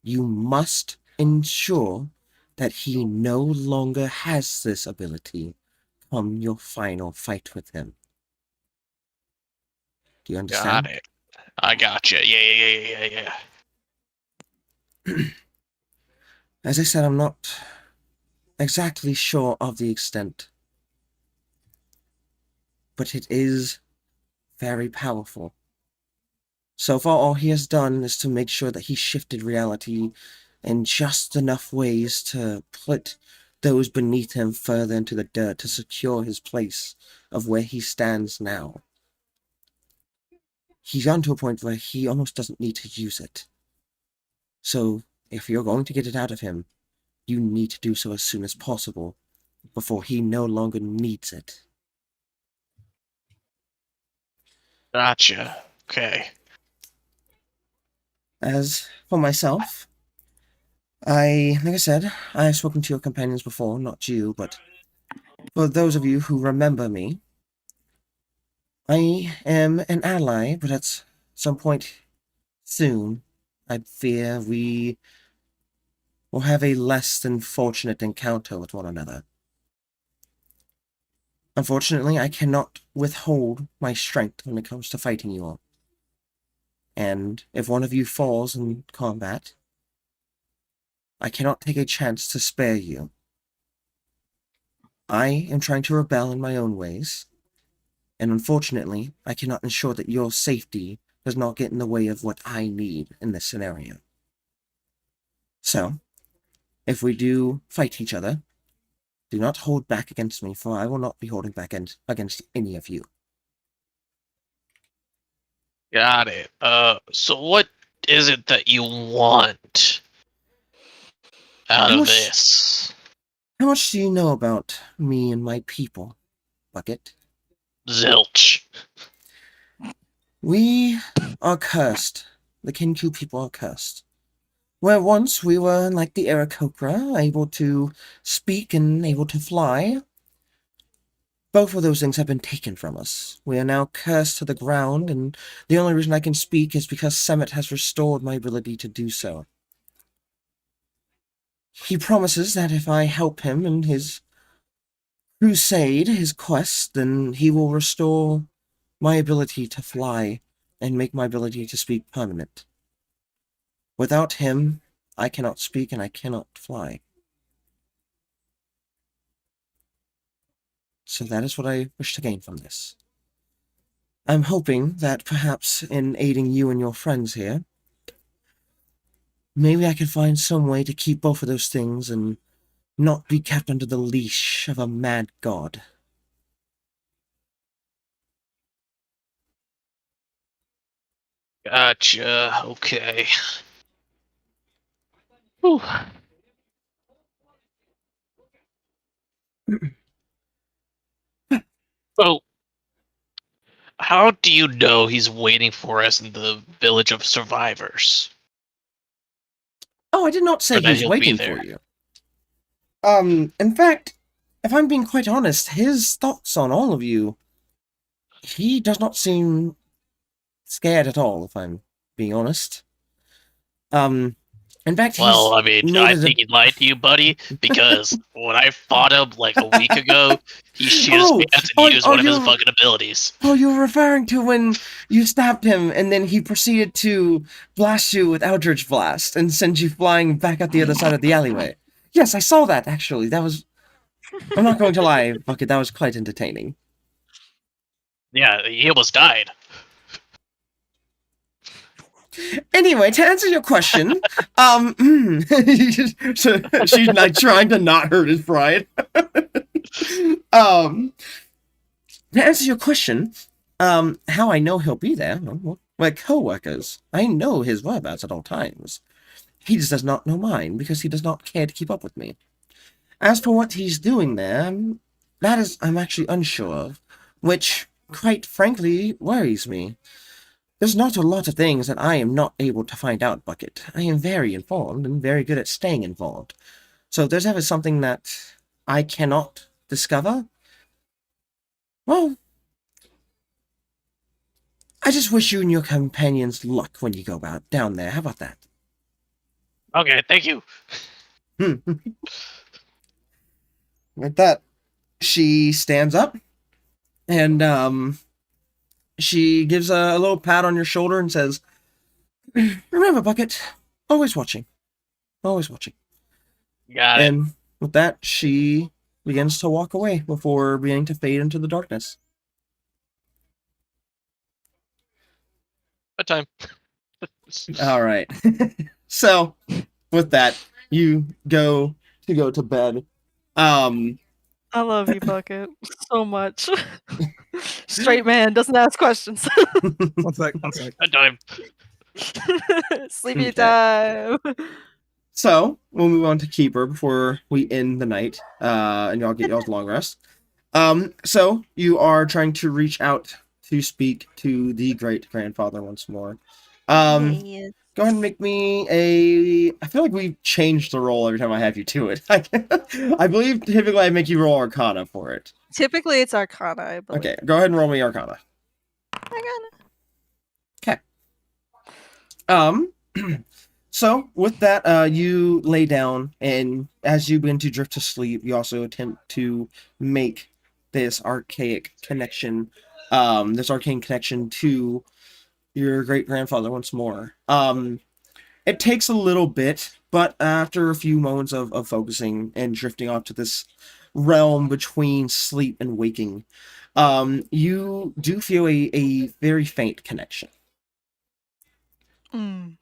you must ensure that he no longer has this ability come your final fight with him. Do you understand? Got it. I gotcha. Yeah. As I said, I'm not exactly sure of the extent, but it is very powerful. So far, all he has done is to make sure that he shifted reality in just enough ways to put those beneath him further into the dirt to secure his place of where he stands now. He's gotten to a point where he almost doesn't need to use it. So, if you're going to get it out of him, you need to do so as soon as possible, before he no longer needs it. Gotcha. Okay. As for myself, like I said, I have spoken to your companions before, not you, but for those of you who remember me, I am an ally, but at some point soon, I fear we will have a less than fortunate encounter with one another. Unfortunately, I cannot withhold my strength when it comes to fighting you all. And if one of you falls in combat, I cannot take a chance to spare you. I am trying to rebel in my own ways, and unfortunately, I cannot ensure that your safety does not get in the way of what I need in this scenario. So, if we do fight each other, do not hold back against me, for I will not be holding back against any of you. Got it. So what is it that you want out of this? How much do you know about me and my people, Bucket? Zilch. We are cursed. The Kenku people are cursed. Where once we were like the Aarakocra, able to speak and able to fly, both of those things have been taken from us. We are now cursed to the ground, and the only reason I can speak is because Semet has restored my ability to do so. He promises that if I help him in his crusade, his quest, then he will restore my ability to fly and make my ability to speak permanent. Without him, I cannot speak and I cannot fly. So that is what I wish to gain from this. I'm hoping that perhaps in aiding you and your friends here, maybe I could find some way to keep both of those things and not be kept under the leash of a mad god. Gotcha. Okay. Whew. So, how do you know he's waiting for us in the village of survivors? Oh, I did not say Or he that was he'll be waiting there. for you. In fact, if I'm being quite honest, his thoughts on all of you, he does not seem scared at all, if I'm being honest. In fact, Well, I he's mean, made I it a- think he lied to you, buddy, because when I fought him like a week ago, he shit his Oh, pants and oh, used oh, one of his you're- fucking abilities. Oh, you're referring to when you stabbed him and then he proceeded to blast you with Eldritch Blast and send you flying back out the other side of the alleyway. Yes, I saw that, actually. That was... I'm not going to lie, Bucket, that was quite entertaining. Yeah, he almost died. Anyway, to answer your question, so she's like trying to not hurt his pride. To answer your question, how I know he'll be there, well, we're co-workers. I know his whereabouts at all times. He just does not know mine because he does not care to keep up with me. As for what he's doing there, that is I'm actually unsure of, which, quite frankly, worries me. There's not a lot of things that I am not able to find out, Bucket. I am very informed and very good at staying informed. So if there's ever something that I cannot discover, well, I just wish you and your companions luck when you go out down there. How about that? Okay, thank you. With that, she stands up and she gives a little pat on your shoulder and says, "Remember, Bucket, always watching. Always watching." Got it. And with that, she begins to walk away before beginning to fade into the darkness. What time? All right. So, with that, you go to bed. I love you, Bucket, so much. Straight man doesn't ask questions. One sec. What time? Sleepy Okay. time. So we'll move on to Keeper before we end the night, and y'all get y'all's long rest. So you are trying to reach out to speak to the great grandfather once more. Yes. Go ahead and make me a. I feel like we've changed the roll every time I have you do it. I believe typically I make you roll Arcana for it. Typically, it's Arcana, I believe. Okay, go ahead and roll me Arcana. Arcana. So with that, you lay down, and as you begin to drift to sleep, you also attempt to make this archaic connection, this arcane connection to your great grandfather once more. It takes a little bit, but after a few moments of focusing and drifting off to this realm between sleep and waking, you do feel a very faint connection. Mm.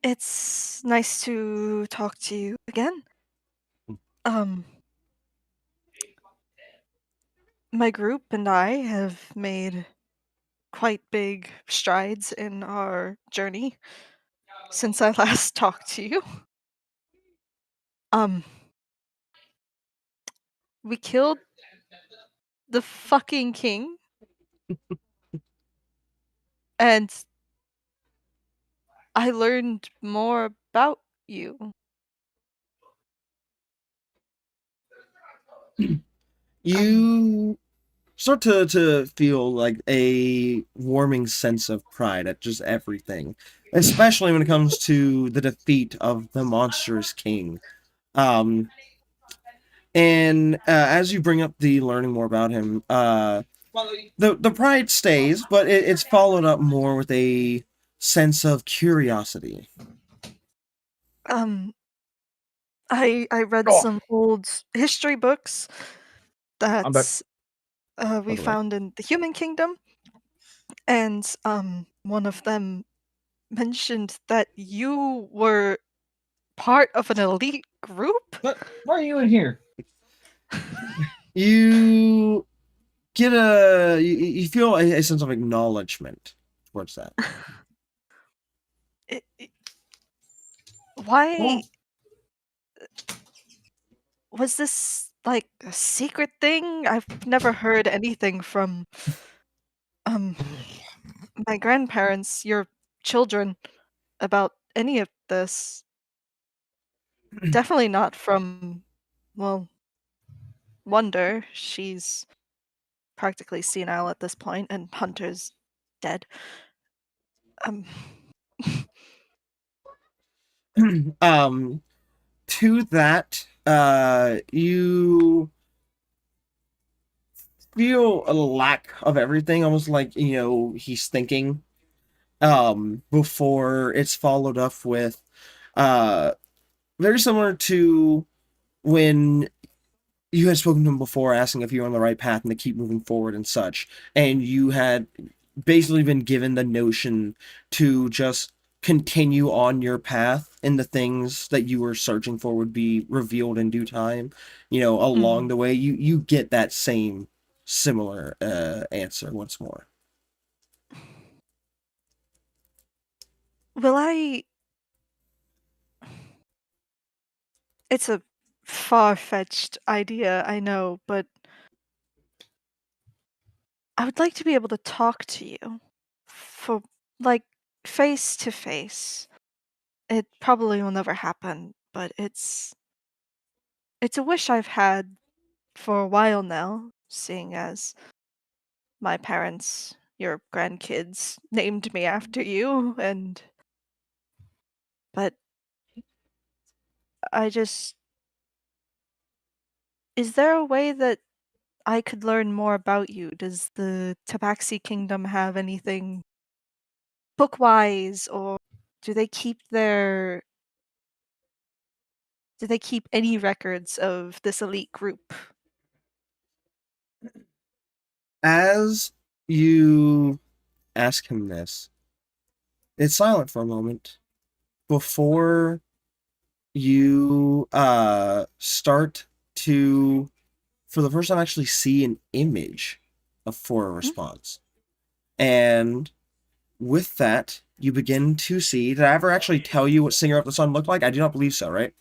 It's nice to talk to you again. My group and I have made quite big strides in our journey since I last talked to you. We killed the fucking king. And I learned more about you. You start to feel like a warming sense of pride at just everything, especially when it comes to the defeat of the monstrous king. And as you bring up the learning more about him, the pride stays, but it's followed up more with a sense of curiosity. I read some old history books that back. we the way. found in the human kingdom, And one of them mentioned that you were part of an elite group. Why are you in here? You get you feel a sense of acknowledgement towards that. Why was this like a secret thing? I've never heard anything from my grandparents, your children, about any of this. Definitely not from, well, Wonder. She's practically senile at this point, and Hunter's dead. To that, you feel a lack of everything, almost like, he's thinking, before it's followed up with, very similar to when you had spoken to him before, asking if you were on the right path and to keep moving forward and such, and you had basically been given the notion to just continue on your path, and the things that you were searching for would be revealed in due time, along the way. You get that same similar answer once more. Will I... It's a far-fetched idea, I know, but I would like to be able to talk to you for, like, face to face. It probably will never happen, but it's a wish I've had for a while now, seeing as my parents, your grandkids, named me after you, but I just... Is there a way that I could learn more about you? Does the Tabaxi Kingdom have anything book-wise, or do they keep any records of this elite group? As you ask him this, it's silent for a moment before you start to, for the first time, actually see an image for a response. And with that, you begin to see... Did I ever actually tell you what Singer of the Sun looked like? I do not believe so, right?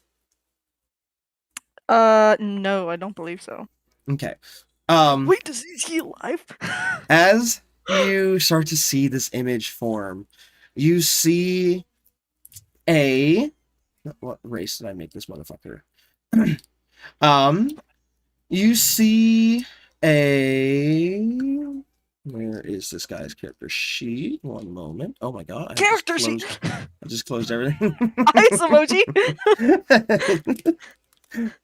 No, I don't believe so. Okay. Wait, is he alive? As you start to see this image form, you see what race did I make this motherfucker? You see where is this guy's character sheet? One moment. Oh my god. Character sheet! I just closed everything. Ice emoji!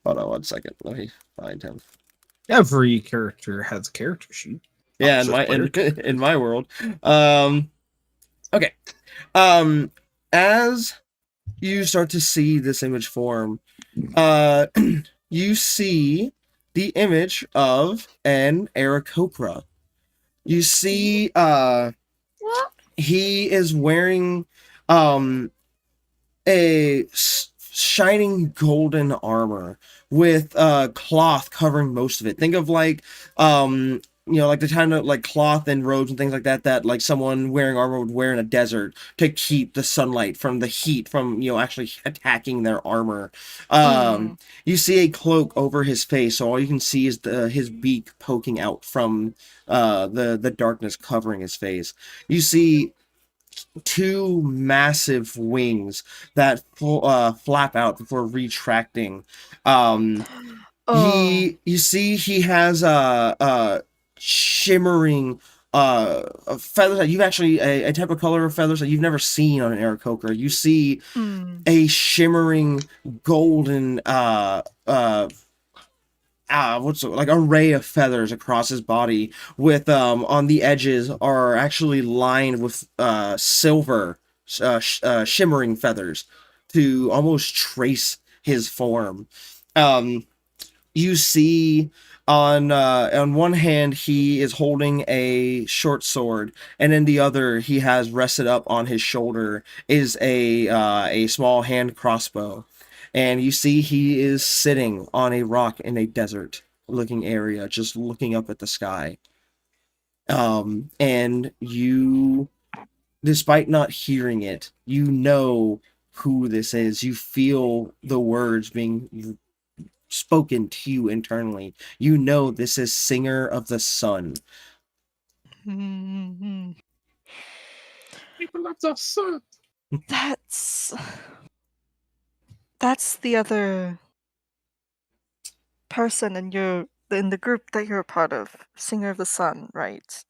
Hold on one second. Let me find him. Every character has a character sheet. Yeah, Opposite in my world. Okay. As you start to see this image form, you see the image of an Aarakocra. You see, he is wearing a shining golden armor with cloth covering most of it. Think of like like the kind of like cloth and robes and things like that like someone wearing armor would wear in a desert to keep the sunlight from the heat from actually attacking their armor. You see a cloak over his face, so all you can see is his beak poking out from the darkness covering his face. You see two massive wings that flap out before retracting. You see he has a shimmering feathers that you've actually a type of color of feathers that you've never seen on an Aarakocra. You see a shimmering golden like array of feathers across his body, with on the edges are actually lined with silver shimmering feathers to almost trace his form. you see on one hand he is holding a short sword, and in the other he has rested up on his shoulder is a small hand crossbow, and you see he is sitting on a rock in a desert looking area, just looking up at the sky. And you, despite not hearing it, you know who this is. You feel the words being spoken to you internally. You know this is Singer of the Sun. Mhm. People of the sun. That's the other person in the group that you're a part of, Singer of the Sun, right?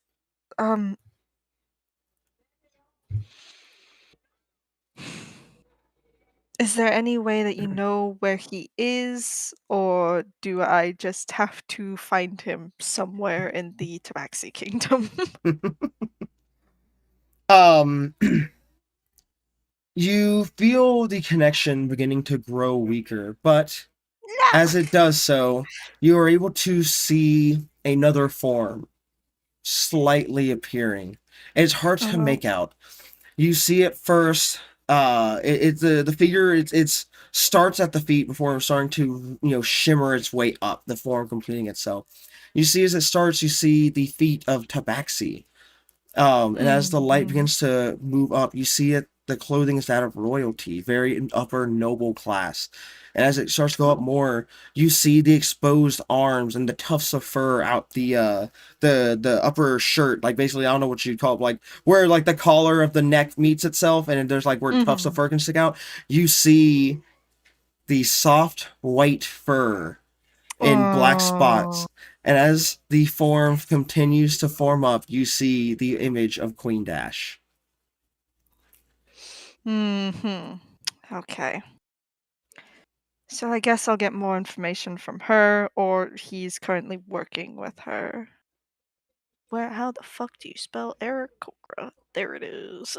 Is there any way that you know where he is, or do I just have to find him somewhere in the Tabaxi Kingdom? You feel the connection beginning to grow weaker, but as it does so, you are able to see another form slightly appearing. It's hard to make out. You see it first. It's the figure. It's starts at the feet before starting to shimmer its way up. The form completing itself. You see as it starts, you see the feet of Tabaxi. And as the light begins to move up, you see it. The clothing is that of royalty, very upper noble class. And as it starts to go up more, you see the exposed arms and the tufts of fur out the upper shirt, like basically I don't know what you'd call it, like where like the collar of the neck meets itself, and there's like where tufts of fur can stick out. You see the soft white fur in black spots. And as the form continues to form up, you see the image of Queen Dash. Okay. So I guess I'll get more information from her, or he's currently working with her. How the fuck do you spell Aarakocra? There it is.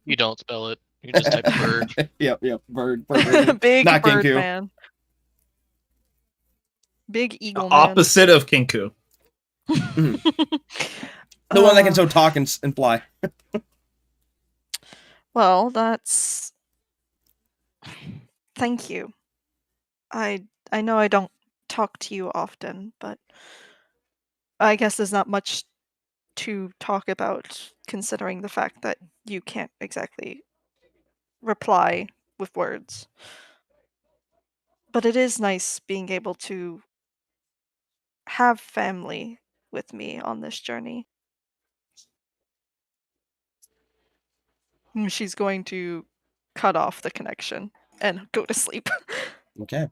You don't spell it. You just type bird. Yep, bird. Big Not bird Kinku. man. Big eagle man. Opposite of Kinku. The one that can so talk and fly. Well, that's... Thank you. I know I don't talk to you often, but I guess there's not much to talk about considering the fact that you can't exactly reply with words. But it is nice being able to have family with me on this journey. She's going to cut off the connection and go to sleep. Okay.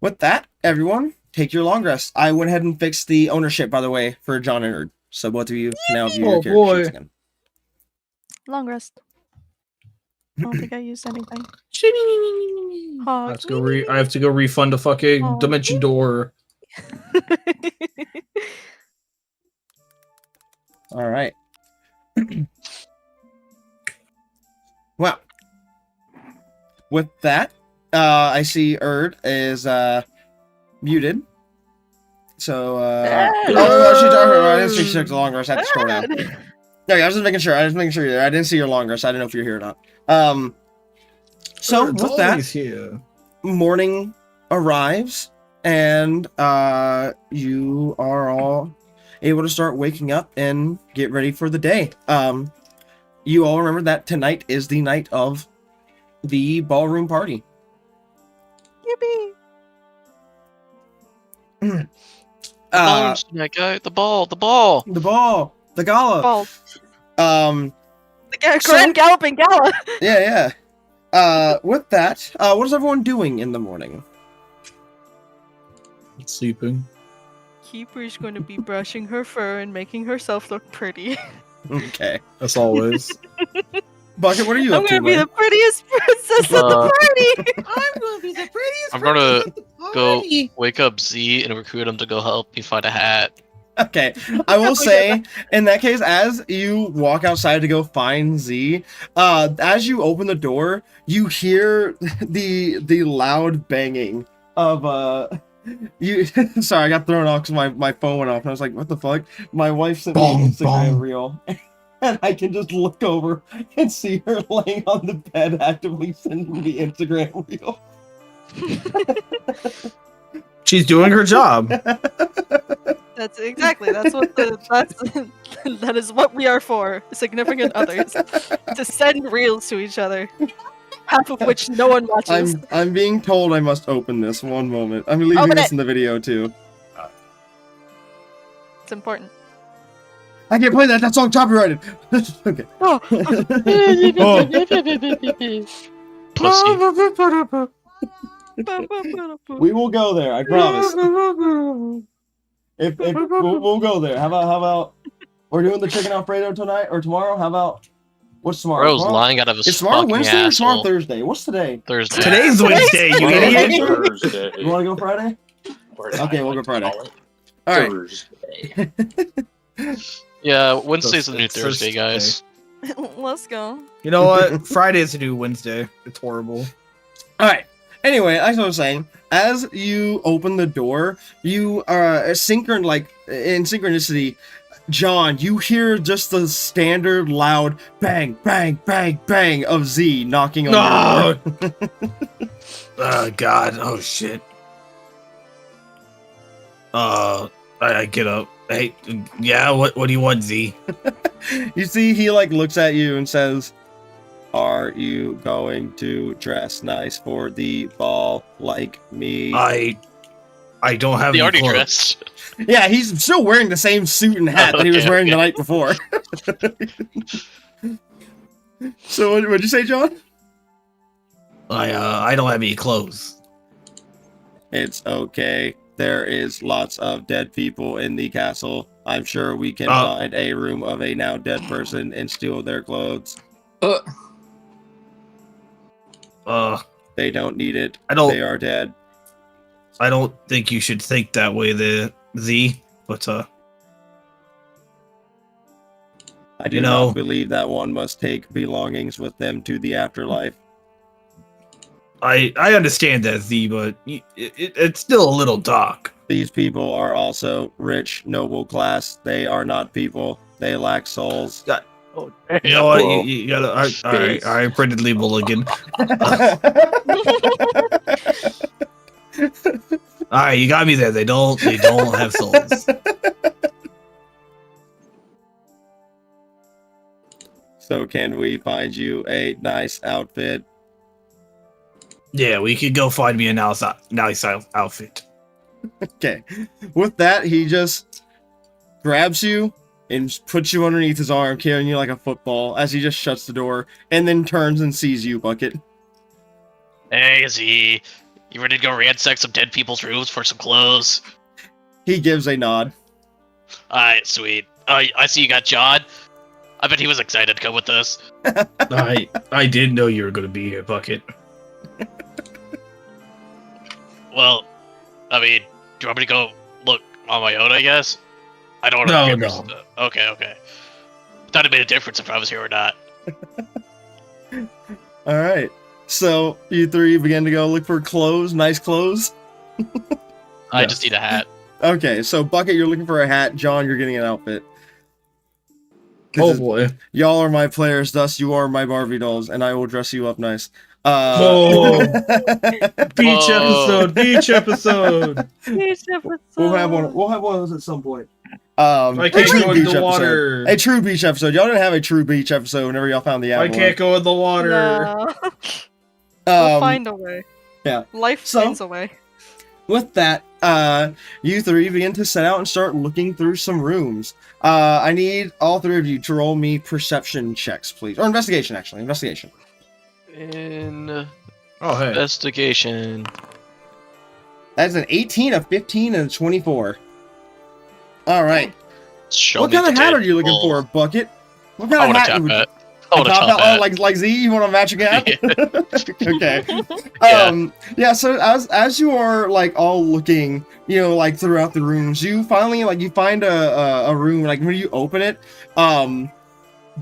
With that, everyone, take your long rest. I went ahead and fixed the ownership, by the way, for John and Erd. So both of you can now view your character sheets again. Long rest. I don't think I used anything. I have to go refund the fucking dimension door. All right. Well, with that, I see Erd is muted. So, I didn't see she took the long rest. I had to scroll down. No, I was just making sure. I didn't see your long rest. I didn't know if you're here or not. So Erd's with that, always here. morning arrives, and you are all able to start waking up and get ready for the day. You all remember that tonight is the night of the ballroom party. Yippee! Balloons tonight, guy. The ball. The gala. Ball. Um, The So- Grand Galloping Gala! yeah. With that, what is everyone doing in the morning? Sleeping. Keeper's going to be brushing her fur and making herself look pretty. Okay. As always. Bucket, what are you I'm up to? going to be the prettiest princess at the party! I'm going to be the prettiest I'm gonna go wake up Z and recruit him to go help me find a hat. Okay, I will say, in that case, as you walk outside to go find Z, as you open the door, you hear the loud banging of You sorry, I got thrown off because my phone went off, and I was like, "What the fuck?" My wife sent me an Bong, Instagram bong. reel, and I can just look over and see her laying on the bed, actively sending me Instagram reel. She's doing her job. That's exactly. That's what that is what we are for. Significant others to send reels to each other, half of which no one watches. I'm being told I must open this. One moment. I'm leaving Open this it. in the video too. It's important. I can't play that. That song copyrighted. Okay. Oh, Pussy. We will go there. I promise. If we'll go there. How about we're doing the chicken Alfredo tonight or tomorrow? How about what's tomorrow? Bro's Tomorrow? lying out of his Is tomorrow fucking Wednesday or tomorrow asshole. Thursday? What's today? Thursday. Today's Wednesday, you idiot. Thursday. You want to go Friday? Or Okay, I we'll like go to Friday. call it All right. Thursday. Yeah, Wednesday's the new It's Thursday, guys. let's go. You know what? Friday's a new Wednesday. It's horrible. All right. Anyway, as I was saying, as you open the door, you are in synchronicity. John, you hear just the standard loud bang, bang, bang, bang of Z knocking on your door. Oh God! Oh shit! I get up. Hey, yeah. What do you want, Z? You see, he like looks at you and says, "Are you going to dress nice for the ball like me?" I don't have They any already clothes. dressed. Yeah, he's still wearing the same suit and hat that he was Okay, wearing the okay. night before. So what'd you say, John? I don't have any clothes. It's okay. There is lots of dead people in the castle. I'm sure we can Oh. find a room of a now dead person and steal their clothes. They don't need it. I don't. They are dead. I don't think you should think that way, the Z. But I do You know- not believe that one must take belongings with them to the afterlife. I understand that, Z. But it's still a little dark. These people are also rich, noble class. They are not people. They lack souls. You know what? Well, You gotta. All right, Printed Mulligan. All right, you got me there. They don't have souls. So can we find you a nice outfit? Yeah, we could go find me a nice outfit. Okay. With that, he just grabs you and puts you underneath his arm, carrying you like a football, as he just shuts the door and then turns and sees you, Bucket. Hey, Z. You ready to go ransack some dead people's rooms for some clothes? He gives a nod. Alright, sweet. I see you got John. I bet he was excited to come with us. I did know you were gonna be here, Bucket. Well, I mean, do you want me to go look on my own, I guess? I don't No, know. no. Okay. Thought it made a difference if I was here or not. All right. So you three begin to go look for clothes, nice clothes. I Yes. just need a hat. Okay, so Bucket, you're looking for a hat. John, you're getting an outfit. Oh boy. Y'all are my players, thus you are my Barbie dolls, and I will dress you up nice. Oh. Beach Whoa. episode. Beach episode. We'll have one. We'll have one of those at some point. I a can't true go in beach the episode. water. A true beach episode. Y'all didn't have a true beach episode whenever y'all found the I Avalon. can't go in the water. No. We'll Um, find a way. yeah. Life So- finds a way. With that, you three begin to set out and start looking through some rooms. I need all three of you to roll me perception checks, please. Or investigation, actually. Investigation. Oh hey. Investigation. That's an 18, a 15, and a 24. All right. Show What me kind the of hat dead are you looking people. for, Bucket? What I kind of want a hat? top would- hat. A I want a top top hat? hat. Oh, like Z, you want a matching hat? Okay. Yeah. Yeah, so as you are like all looking, you know, like throughout the rooms, you finally like you find a room, like when you open it,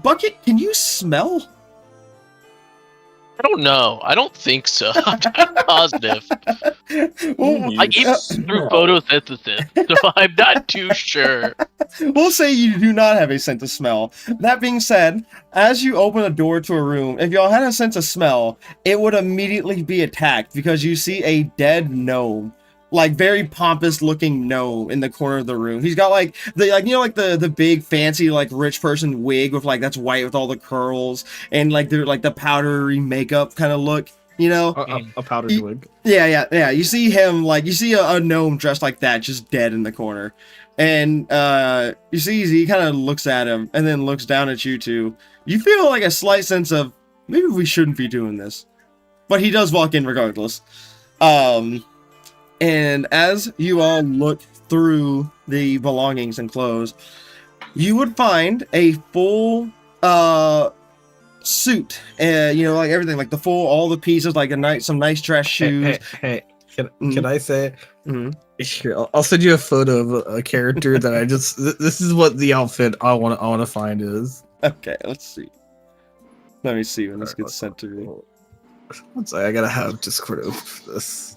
Bucket, can you smell? I don't know. I don't think so. I'm not positive. Well, I keep through photosynthesis, so I'm not too sure. we'll say you do not have a sense of smell. That being said, as you open a door to a room, if y'all had a sense of smell, it would immediately be attacked because you see a dead gnome. Like very pompous looking gnome in the corner of the room. He's got like the big fancy like rich person wig with like that's white with all the curls and like they're like the powdery makeup kind of look, you know? A powdered He- wig. Yeah. You see him like you see a gnome dressed like that just dead in the corner. And you see he kind of looks at him and then looks down at you two. You feel like a slight sense of maybe we shouldn't be doing this. But he does walk in regardless. And as you all look through the belongings and clothes, you would find a full suit, like everything, like all the pieces, like some nice dress shoes. Hey, can I say? Mhm. Here, I'll send you a photo of a character that I just. This is what the outfit I want to find is. Okay, let's see. Let me see when this gets sent to me. One second, I gotta have Discord open for this.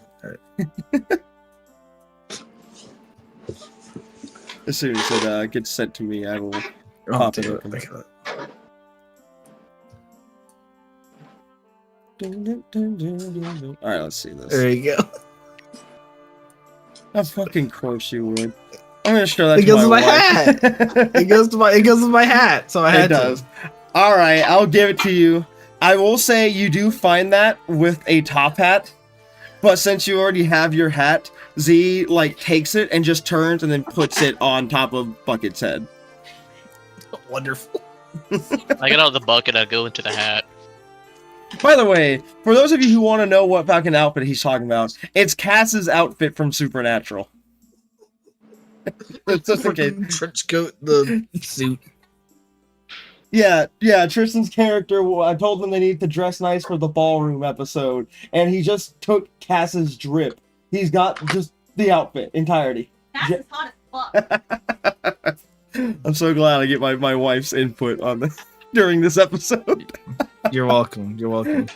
As soon as it gets sent to me, I will Oh, pop it damn, open. I gotta- All right, let's see this. There you go. Of fucking course you would. I'm gonna show that It to goes my with my wife. hat. It goes with my hat, so I had It does. All right, I'll give it to you. I will say you do find that with a top hat, but since you already have your hat, Z like takes it and just turns and then puts it on top of Bucket's head. to. Wonderful. I get out of the bucket, I go into the hat. By the way, for those of you who want to know what fucking outfit he's talking about, it's Cass's outfit from Supernatural. It's just okay. Trench coat, the suit. Yeah, Tristan's character, I told them they need to dress nice for the ballroom episode, and he just took Cass's drip. He's got just the outfit entirety. That's hot as fuck. I'm so glad I get my wife's input on this during this episode. You're welcome. You're welcome.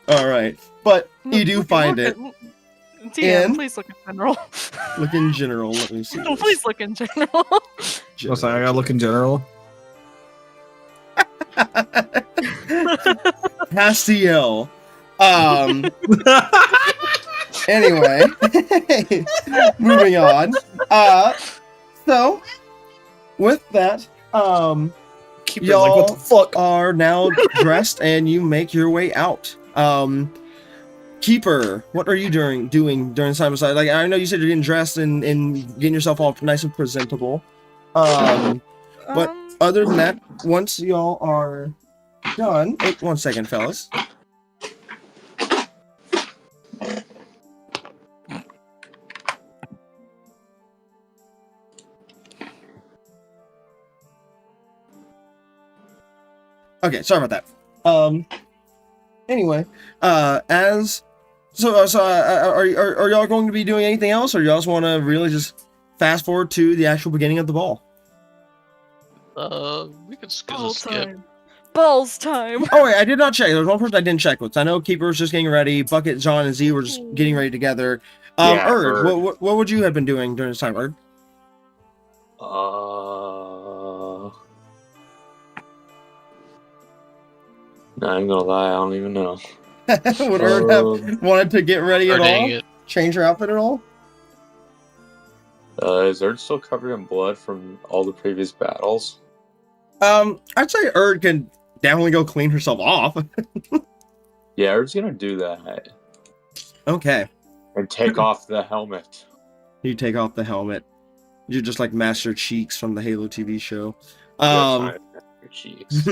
All right, but you do find it. DM, In- please look in general. Look in general. Let me see. this. Please look in general. Oh, sorry, I gotta look in general. Castiel. Anyway, moving on. So with that, Keep it like, what the fuck? are now dressed and you make your way out. Keeper, what are you doing during side by side? Like I know you said you're getting dressed and getting yourself all nice and presentable. But other than that, once y'all are done, wait 1 second, fellas. Okay, sorry about that. Anyway, are y'all going to be doing anything else, or y'all just want to really just fast forward to the actual beginning of the ball? We could Balls skip. time. Balls time. Oh wait, I did not check. There was one person I didn't check with. I know Keeper was just getting ready. Bucket, John, and Z were just getting ready together. Yeah, Erd, Erd. what would you have been doing during this time, Erd? No, I'm gonna lie, I don't even know. Would Erd have wanted to get ready Or at dang all? it. Change her outfit at all? Is Erd still covered in blood from all the previous battles? I'd say Erd can definitely go clean herself off. Yeah, Erd's gonna do that. Okay. And take off the helmet. You take off the helmet. You're just like Master Cheeks from the Halo TV show. Your cheeks.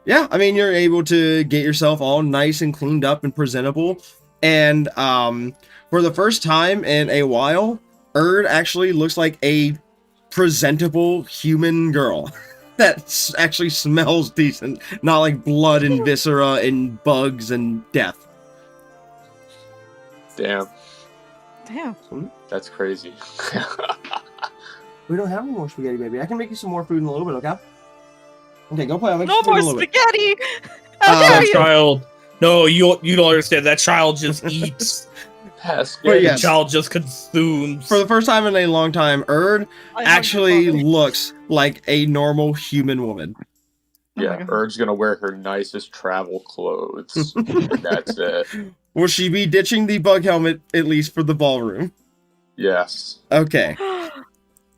Yeah, I mean you're able to get yourself all nice and cleaned up and presentable. And for the first time in a while, Erd actually looks like a presentable human girl that actually smells decent, not like blood and viscera and bugs and death. Damn, Damn. that's crazy. We don't have any more spaghetti, baby. I can make you some more food in a little bit, okay? Okay, go play. I'll make No you some food more in a little bit. spaghetti. How dare you? Child. No, you don't understand. That child just eats. Haskell. But The yes. child just consumes. For the first time in a long time, Erd I hug actually your father. looks like a normal human woman. Oh my Yeah, God. Erd's gonna wear her nicest travel clothes. And that's it. Will she be ditching the bug helmet at least for the ballroom? Yes. Okay.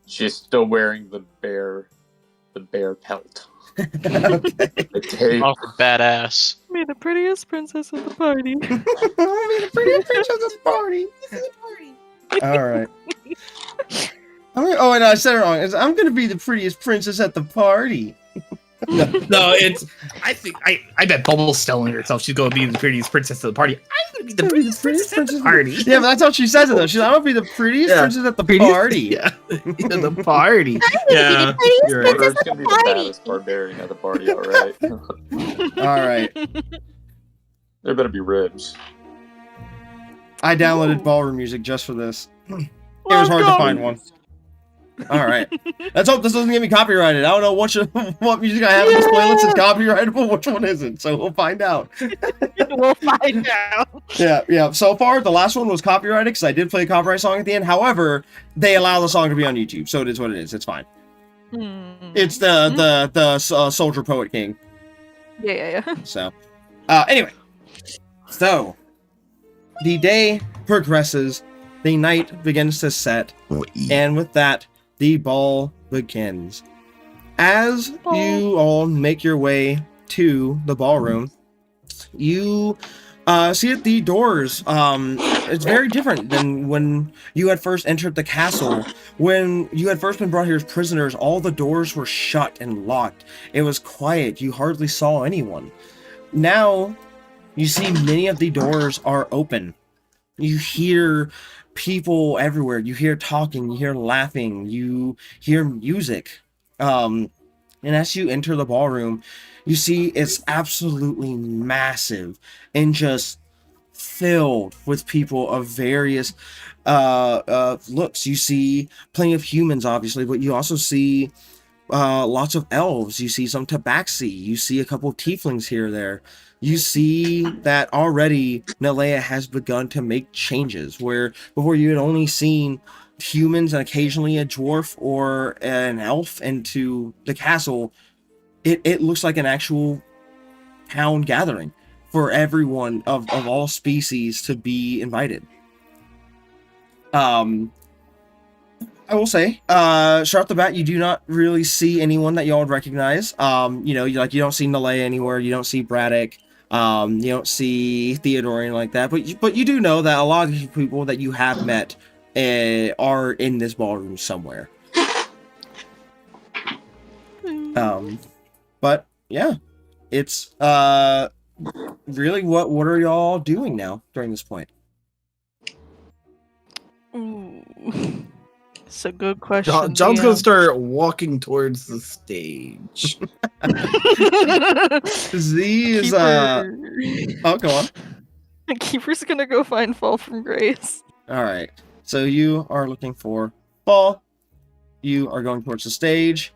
She's still wearing the bear pelt. Okay. The tape. Off for badass. Me, the prettiest princess at the party. I'll be the prettiest princess at the party. All right. Oh, and I said it wrong. I'm gonna be the prettiest princess at the party. No, it's. I think I bet Bubble's telling herself she's going to be the prettiest princess of the party. I'm going to be the prettiest princess at the party. Yeah, but that's how she says it though. She's like, I'm gonna be the prettiest Yeah. princess at the party. Yeah, the party. Yeah, you're right. Erd's gonna be the baddest barbarian at the party, alright? All right. There better be ribs. I downloaded ballroom music just for this. It was hard to find one. All right. Let's hope this doesn't get me copyrighted. I don't know what music I have in this playlist is copyrightable, which one isn't. So we'll find out. We'll find out. Yeah. So far, the last one was copyrighted because I did play a copyright song at the end. However, they allow the song to be on YouTube, so it is what it is. It's fine. It's the Soldier Poet King. Yeah. So, anyway. So, the day progresses. The night begins to set. And with that, the ball begins. As you all make your way to the ballroom, you see that the doors, it's very different than when you had first entered the castle. When you had first been brought here as prisoners, all the doors were shut and locked. It was quiet. You hardly saw anyone. Now, you see many of the doors are open. You hear people everywhere. You hear talking, you hear laughing, you hear music. And as you enter the ballroom, you see it's absolutely massive and just filled with people of various looks. You see plenty of humans, obviously, but you also see lots of elves. You see some tabaxi. You see a couple of tieflings here or there. You see that already Nalea has begun to make changes, where before you had only seen humans and occasionally a dwarf or an elf into the castle. It looks like an actual town gathering for everyone of all species to be invited. I will say, straight off the bat, you do not really see anyone that y'all would recognize. You don't see Nalea anywhere. You don't see Braddock. You don't see Theodore or anything like that. But you do know that a lot of these people that you have met are in this ballroom somewhere. But yeah, it's really what are y'all doing now during this point? Ooh. It's a good question. John's gonna start walking towards the stage. Z is Keeper. oh, go on. Keeper's gonna go find Fall from Grace. All right. So you are looking for Fall. You are going towards the stage.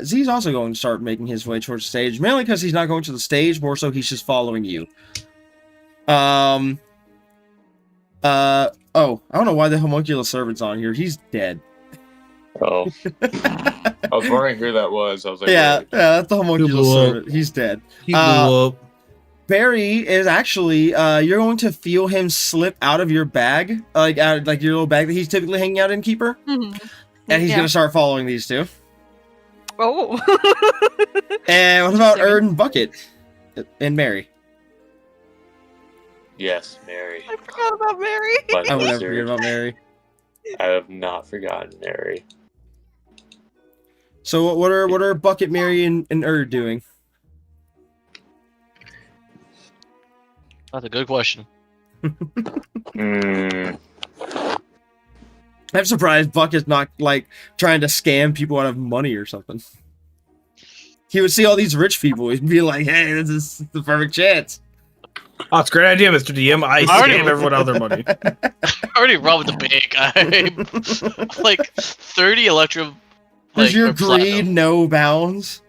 Z's also going to start making his way towards the stage, mainly because he's not going to the stage, more so he's just following you. Oh, I don't know why the homunculus servant's on here. He's dead. Oh. I was wondering who that was. I was like, Yeah, wait. that's the homunculus blew up. servant. He's dead. He blew up. Barry is actually, you're going to feel him slip out of your bag, like your little bag that he's typically hanging out in, Keeper, and he's Yeah. going to start following these two. Oh. And what about Singing. Erd and Bucket and Mary? Yes, Mary. I forgot about Mary. But I would never Wizard. forget about Mary. I have not forgotten Mary. So what are Bucket, Mary, and Erd doing? That's a good question. Hmm. I'm surprised Bucket's not like trying to scam people out of money or something. He would see all these rich people. He'd be like, "Hey, this is the perfect chance." Oh, it's a great idea, Mr. DM. I Already- scam everyone out of their money. I already robbed the bank. I'm like 30 electrum. Does Like, your or platinum. greed no bounds?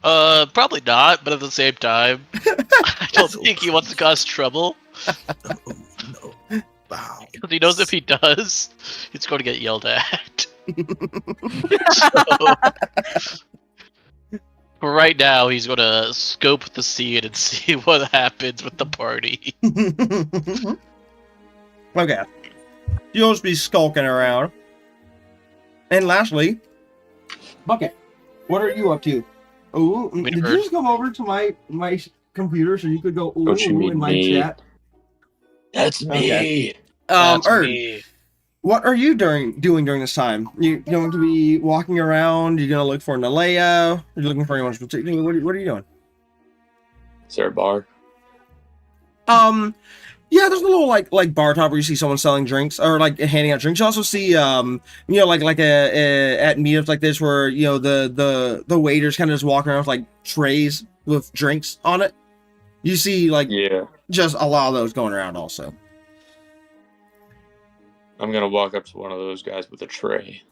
Probably not, but at the same time, I don't think he wants to cause trouble. No. Wow. Because he knows if he does, he's going to get yelled at. For right now, he's going to scope the scene and see what happens with the party. Okay. You'll just be skulking around. And lastly, Bucket, what are you up to? Oh, did you just come over to my computer so you could go ooh, Don't you mean in my me? chat? That's me. Okay. That's Erd, me. what are you doing during this time? You going to be walking around? You gonna look for Nalea? You're looking for anyone in particular? What are you doing? Is there a bar? Yeah, there's a little like bar top where you see someone selling drinks or like handing out drinks. You also see like a at meetups like this where the waiters kind of just walk around with like trays with drinks on it. You see like Yeah. just a lot of those going around also. I'm gonna walk up to one of those guys with a tray.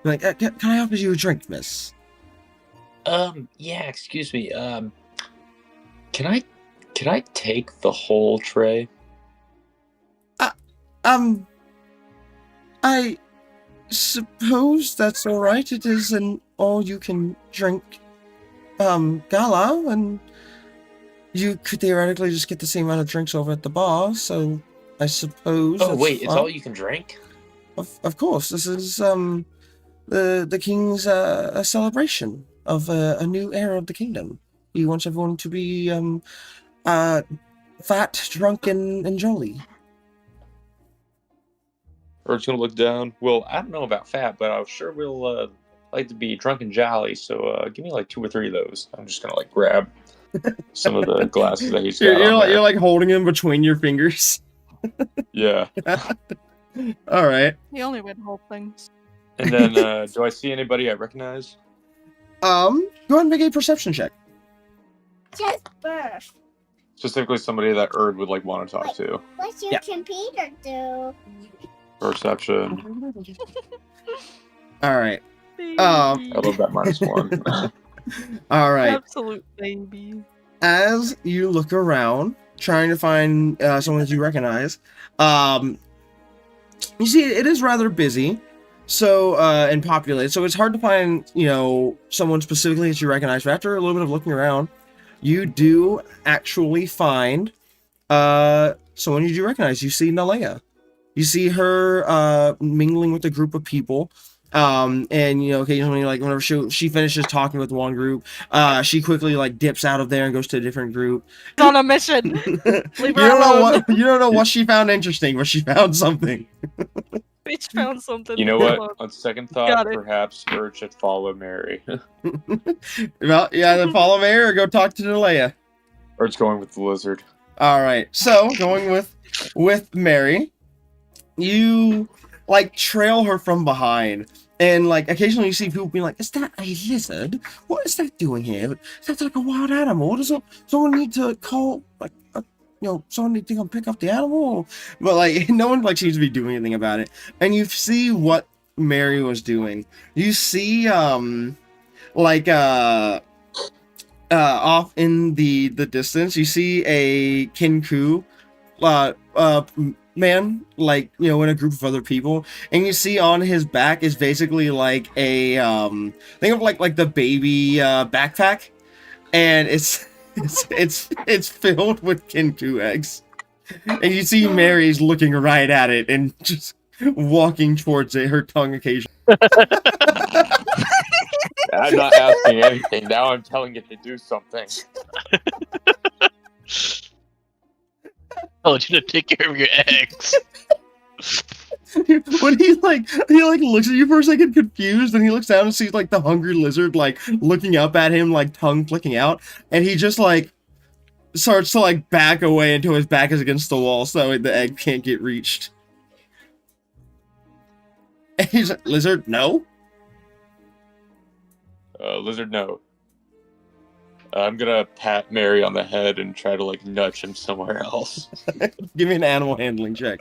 Like, can I offer you a drink, miss? Yeah, excuse me. Can I take the whole tray? I suppose that's all right. It is an all-you-can-drink gala, and you could theoretically just get the same amount of drinks over at the bar. So I suppose. Oh that's wait, it's fine. all you can drink? Of course, this is the king's a celebration of a new era of the kingdom. He wants everyone to be fat, drunk, and jolly. Erd's gonna look down. Well, I don't know about fat, but I sure will like to be drunk and jolly. So give me like 2 or 3 of those. I'm just gonna like grab some of the glasses that he's got. You're like holding him between your fingers. Yeah. All right. He only would hold things. And then do I see anybody I recognize? Go ahead and make a perception check. Jasper, Specifically somebody that Erd would like want to talk to. what's your Yeah. computer do? Perception. All right. I love that -1. All right. Absolute baby. As you look around, trying to find someone that you recognize, you see it is rather busy, so and populated. So it's hard to find someone specifically that you recognize. But after a little bit of looking around, you do actually find someone you do recognize. You see Nalea. You see her mingling with a group of people. And occasionally, like whenever she finishes talking with one group, she quickly like dips out of there and goes to a different group. On a mission. Leave her You don't know what she found interesting, but she found something. Bitch found something. You know what? On second thought, Got it. perhaps Erd should follow Mary. Well, yeah, then follow Mary or go talk to Nalea. Erd's going with the lizard. All right, so going with Mary, you like trail her from behind, and like occasionally you see people being like, "Is that a lizard? What is that doing here? That's like a wild animal. Does someone need to call like someone need to come pick up the animal?" But like no one like seems to be doing anything about it. And you see what Mary was doing. You see off in the distance, you see a Kinku man, like in a group of other people, and you see on his back is basically like a think of like the baby backpack, and it's filled with Kinku eggs, and you see Mary's looking right at it and just walking towards it, her tongue occasionally. I'm not asking anything. Now I'm telling it to do something. Oh, you to take care of your eggs. When he looks at you for a second confused, and he looks down and sees like the hungry lizard like looking up at him, like tongue flicking out, and he just like starts to like back away until his back is against the wall so the egg can't get reached. And he's like, "Lizard, no." Lizard, no. I'm gonna pat Mary on the head and try to like nudge him somewhere else. Give me an animal handling check.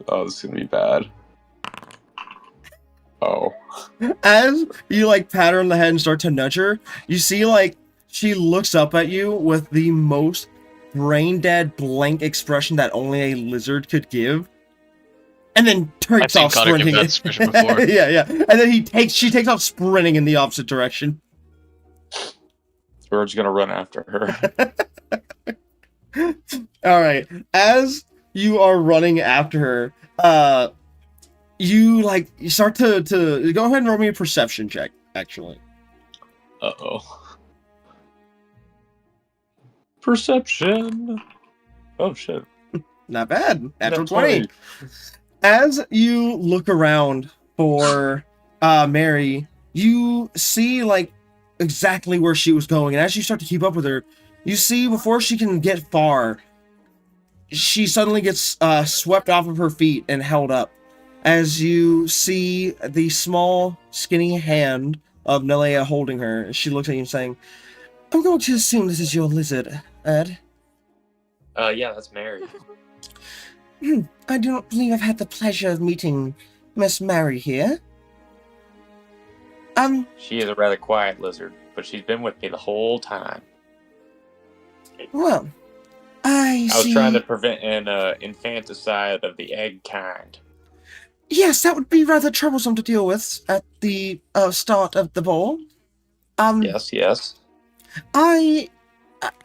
Oh, this is gonna be bad. Oh. As you like pat her on the head and start to nudge her, you see like she looks up at you with the most brain dead blank expression that only a lizard could give. And then I've takes seen off Connor give sprinting. that expression before. yeah. And then she takes off sprinting in the opposite direction. We're just gonna run after her. All right. As you are running after her, you start to go ahead and roll me a perception check, actually. Uh-oh. Perception. Oh shit. Not bad. Natural Nat 20. As you look around for Mary, you see like exactly where she was going, and as you start to keep up with her, you see before she can get far, she suddenly gets swept off of her feet and held up. As you see the small, skinny hand of Nelea holding her, she looks at you saying, "I'm going to assume this is your lizard, Ed." Yeah, that's Mary. I do not believe I've had the pleasure of meeting Miss Mary here. She is a rather quiet lizard, but she's been with me the whole time. Well, I was see. trying to prevent an infanticide of the egg kind. Yes, that would be rather troublesome to deal with at the start of the ball. Yes.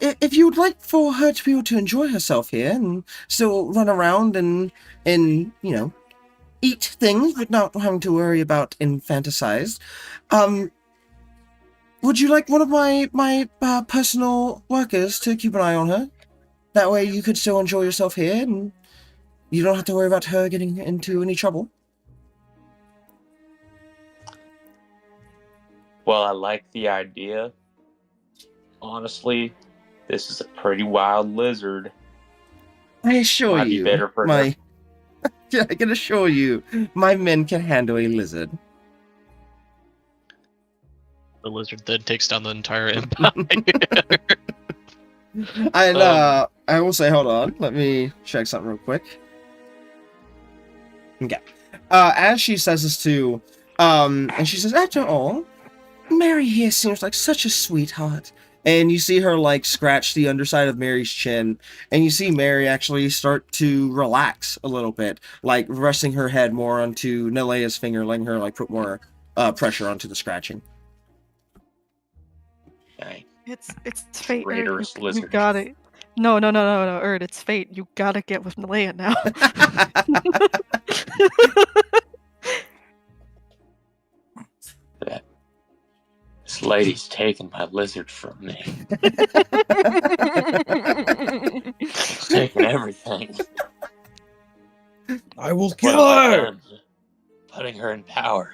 If you would like for her to be able to enjoy herself here and still run around and eat things without having to worry about infanticide, would you like one of my personal workers to keep an eye on her? That way you could still enjoy yourself here and you don't have to worry about her getting into any trouble. Well, I like the idea. Honestly, this is a pretty wild lizard. I assure Might be you, better for her. I can assure you, my men can handle a lizard. The lizard then takes down the entire empire. And I will say, hold on, let me check something real quick. Okay. As she says this too, and she says, after all, Mary here seems like such a sweetheart. And you see her like scratch the underside of Mary's chin, and you see Mary actually start to relax a little bit, like resting her head more onto Nelea's finger, letting her like put more pressure onto the scratching. Dang. It's fate. Erd. Traitorous You lizard. got it. No, Erd, it's fate. You gotta get with Nelea now. This lady's taking my lizard from me. She's taking everything. I will What kill have I her. done? Putting her in power.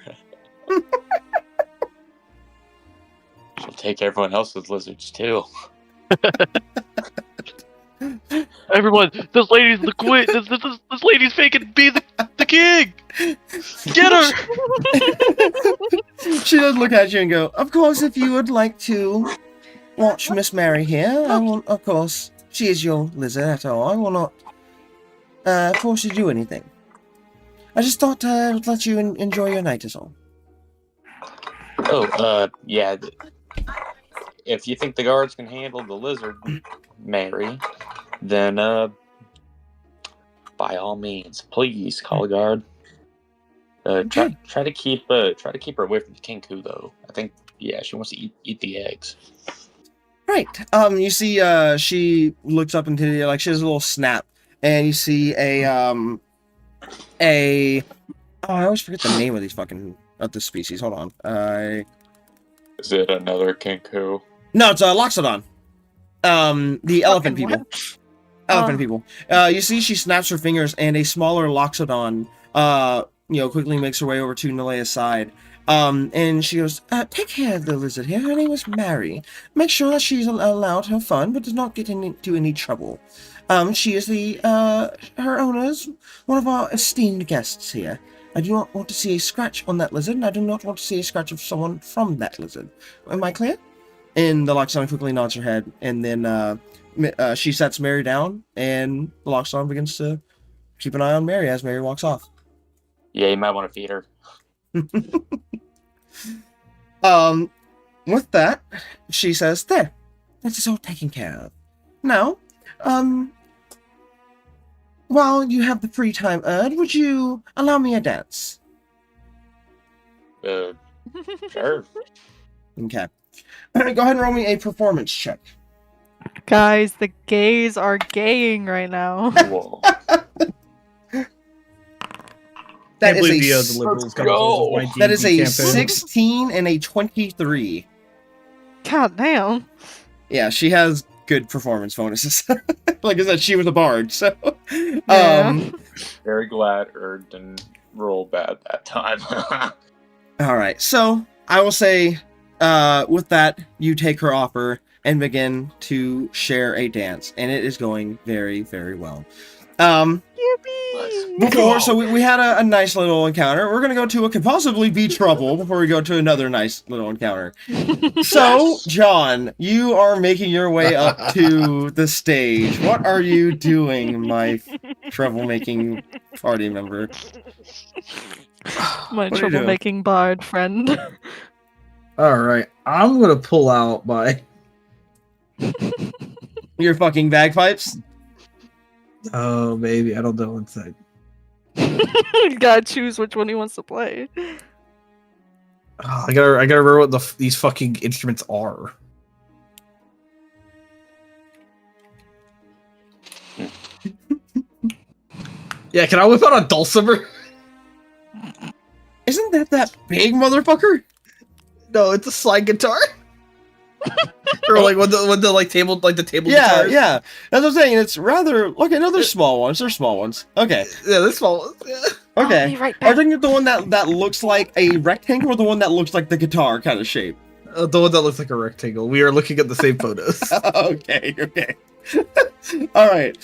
She'll take everyone else's lizards too. Everyone, this lady's the queen. This lady's faking being the king. Get her. She does look at you and go, of course, if you would like to watch Miss Mary here, I will, of course, she is your lizard at all. I will not force you to do anything. I just thought I would let you enjoy your night is all. Oh, yeah. If you think the guards can handle the lizard, Mary, then by all means, please call a guard. Okay. Try to keep her away from the Kenku though. I think she wants to eat the eggs. Right. You see, she looks up into the, like, she has a little snap, and you see oh, I always forget the name of these of this species. Hold on. Is it another Kenku? No, it's Loxodon. The elephant Fucking people. what? Elephant people. You see, she snaps her fingers, and a smaller Loxodon, quickly makes her way over to Nelea's side. And she goes, take care of the lizard here. Her name is Mary. Make sure that she's allowed her fun, but does not get into any trouble. She is her owner's one of our esteemed guests here. I do not want to see a scratch on that lizard, and I do not want to see a scratch of someone from that lizard. Am I clear? And the Loxodon quickly nods her head, and then she sets Mary down, and the Loxodon begins to keep an eye on Mary as Mary walks off. Yeah, you might want to feed her. With that, she says, "There, that is all taken care of. Now, while you have the free time, Erd, would you allow me a dance?" Sure. Okay. Go ahead and roll me a performance check. Guys, the gays are gaying right now. Whoa. That Can't is believe a the liberals Let's come go. with my that is a campaign. 16 and a 23. God damn. Yeah, she has good performance bonuses. Like I said, she was a bard, so Yeah. Very glad Erd didn't roll bad that time. all right. So I will say, with that, you take her offer and begin to share a dance, and it is going very, very well. Yippee! Before, so we had a nice little encounter. We're gonna go to what could possibly be trouble before we go to another nice little encounter. So, John, you are making your way up to the stage. What are you doing, my troublemaking party member? My What are you doing? troublemaking bard friend. All right, I'm gonna pull out my. Your fucking bagpipes? Oh, maybe I don't know. One sec. You gotta choose which one he wants to play. Oh, I gotta remember what these fucking instruments are. Yeah, can I whip out a dulcimer? Isn't that big motherfucker? No, it's a slide guitar. Or like when the like table the table Yeah, guitars. yeah. That's what I'm saying. It's rather look at other small ones. They're small ones. Okay. Yeah, this small ones. Yeah. I'll Okay. be right Are you back. thinking the one that looks like a rectangle or the one that looks like the guitar kind of shape? The one that looks like a rectangle. We are looking at the same photos. Okay. All right.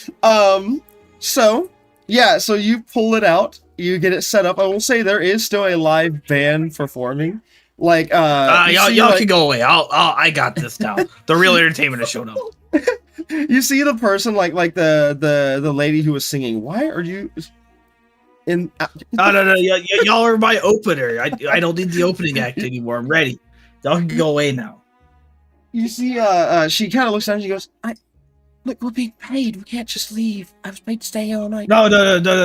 So yeah, so you pull it out, you get it set up. I will say there is still a live band performing. Like you y'all see, like- can go away. I got this now. The real entertainment has shown up. you see the person like the lady who was singing. Why are you in? No. Y'all are my opener. I don't need the opening act anymore. I'm ready. Y'all can go away now. You see, she kind of looks down and she goes, look, we're being paid. We can't just leave. I was paid to stay here all night. No.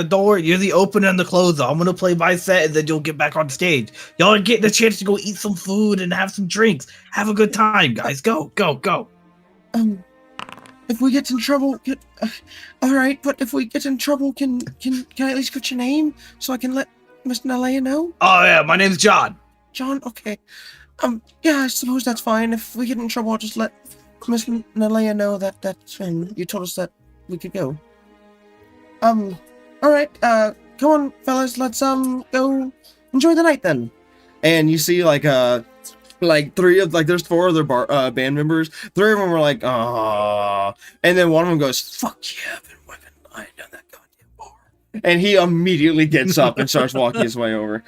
Don't worry. You're the opener and the closer. I'm gonna play my set and then you'll get back on stage. Y'all are getting a chance to go eat some food and have some drinks. Have a good time, guys. Go. If we get in trouble, all right. But if we get in trouble, can I at least get your name so I can let Miss Nalea know? Oh yeah, my name's John. John, okay. Yeah, I suppose that's fine. If we get in trouble, I'll just let Miss Nalea know that's you told us that we could go. All right. Come on, fellas. Let's go enjoy the night then. And you see like there's 4 other band members. 3 of them were like, ah, and then one of them goes, "Fuck yeah, I've been whipping. I ain't done that goddamn bar." And he immediately gets up and starts walking his way over.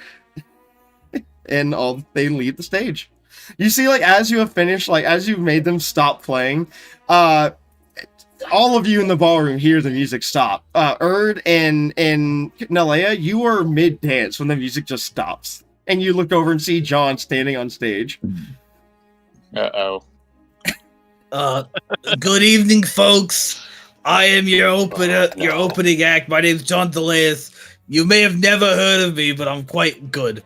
And they leave the stage. You see, like as you have finished, like as you've made them stop playing, all of you in the ballroom hear the music stop. Erd and Nalea, you are mid dance when the music just stops, and you look over and see John standing on stage. Uh-oh. Good evening, folks. I am your opening act. My name's John DeLeus. You may have never heard of me, but I'm quite good.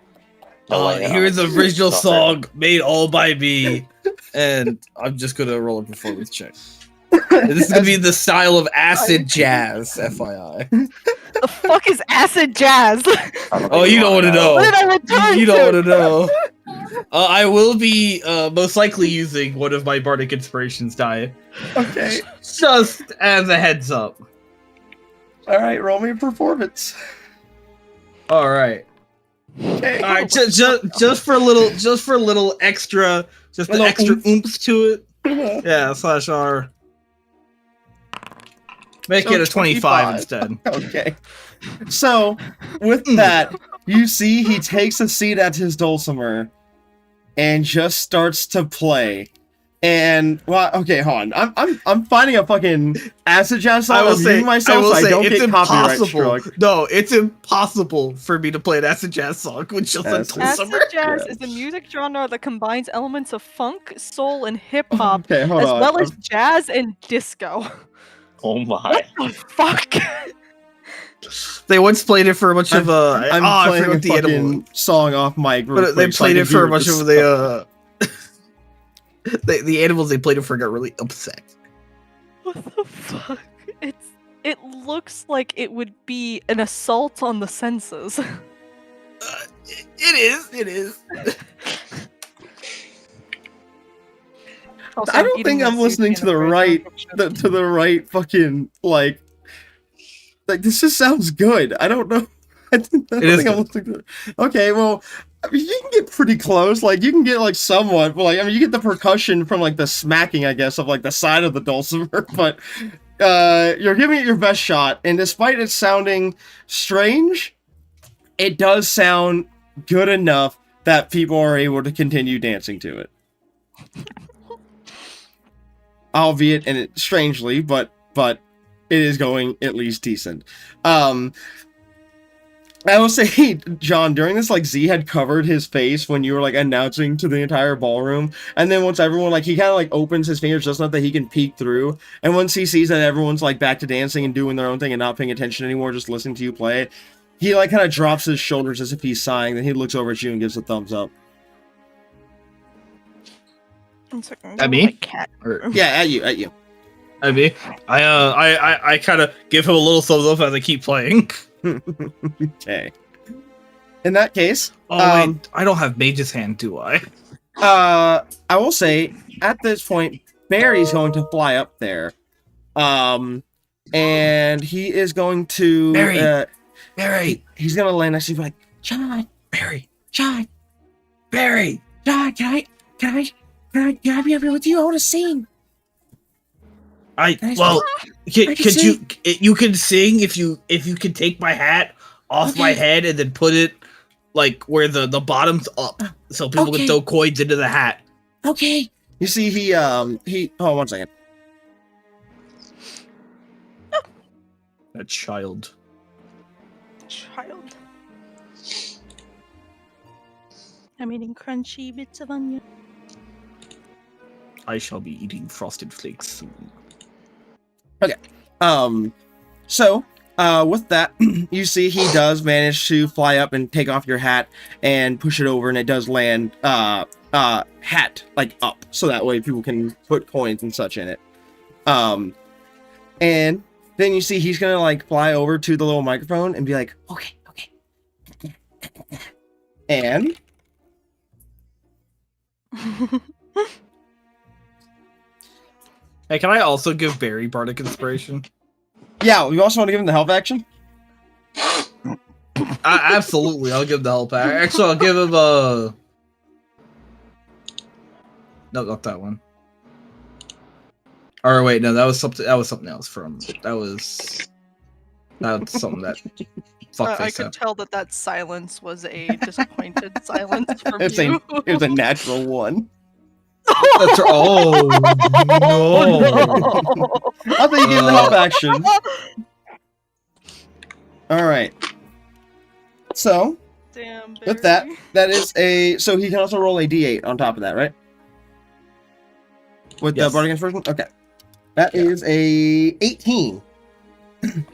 Here's the original song made all by me, and I'm just gonna roll a performance check. This is gonna be the style of acid jazz, FYI. The fuck is acid jazz? Oh, you don't want to know. What did I return You to? don't want to know. I will be most likely using one of my bardic inspirations die. Okay. Just as a heads up. All right. Roll me a performance. All right. Okay. All right. Just for a little extra, just an Little extra oomph. oomph to it. Yeah. /R. Make So it a 25 instead. Okay. So, with that, you see he takes a seat at his dulcimer and just starts to play. And well, okay, hold on. I'm finding a fucking acid jazz song. I will I'm muting myself so I don't it's get copyright impossible. struck. No, it's impossible for me to play an acid jazz song with just a Acid dulcimer. Acid jazz is a music genre that combines elements of funk, soul, and hip hop, Okay, hold as on. well as jazz and disco. Oh my. What the fuck? They once played it for a bunch of I'm I playing forgot a the animal. fucking song off mic. real But they quick so I played can it for hear a bunch this of the the animals they played it for got really upset. What the fuck? It looks like it would be an assault on the senses. It is. Also, I don't eating think I'm this listening to zucchini the right now, right so- to the right fucking like this just sounds good. I don't know. I don't is think I'm listening to okay, well, I mean, you can get pretty close. Like you can get like somewhat, but like I mean, you get the percussion from like the smacking, I guess, of like the side of the dulcimer. But you're giving it your best shot, and despite it sounding strange, it does sound good enough that people are able to continue dancing to it. Albeit and it strangely, but it is going at least decent. I will say, John, during this, like, Z had covered his face when you were, like, announcing to the entire ballroom, and then once everyone, like, he kind of, like, opens his fingers just enough that he can peek through, and once he sees that everyone's, like, back to dancing and doing their own thing and not paying attention anymore, just listening to you play, he, like, kind of drops his shoulders as if he's sighing, then he looks over at you and gives a thumbs up. At me? My cat. Yeah, at you. I mean, I kind of give him a little thumbs up as I keep playing. Okay. In that case, Oh wait, I don't have Mage's Hand, do I? I will say at this point, Barry's going to fly up there, and he is going to Barry, he's gonna land next to you, be like, John, Barry, John, Barry. John, can I be up here with you? I want to sing. Could I can you can sing if you can take my hat off my head and then put it like where the bottom's up so people can throw coins into the hat. Okay. You see, he hold on 1 second. A child. Child. I'm eating crunchy bits of onion. I shall be eating Frosted Flakes soon. So, with that, you see he does manage to fly up and take off your hat and push it over, and it does land, hat, like, up, so that way people can put coins and such in it. And then you see he's gonna, like, fly over to the little microphone and be like, okay. And... Hey, can I also give Barry Bardic Inspiration? Yeah, you also want to give him the health action? Absolutely, I'll give the help. Actually, I'll give him no, not that one. Or wait, no, that was something else from. That was something that. Fuck I could tell that silence was a disappointed silence from you. It was a natural one. That's oh no! I thought you gave him the help action. All right. So Damn, with that, Barry. that is so he can also roll a d8 on top of that, right? With Yes. the Bardic Inspiration? Okay. That is a 18.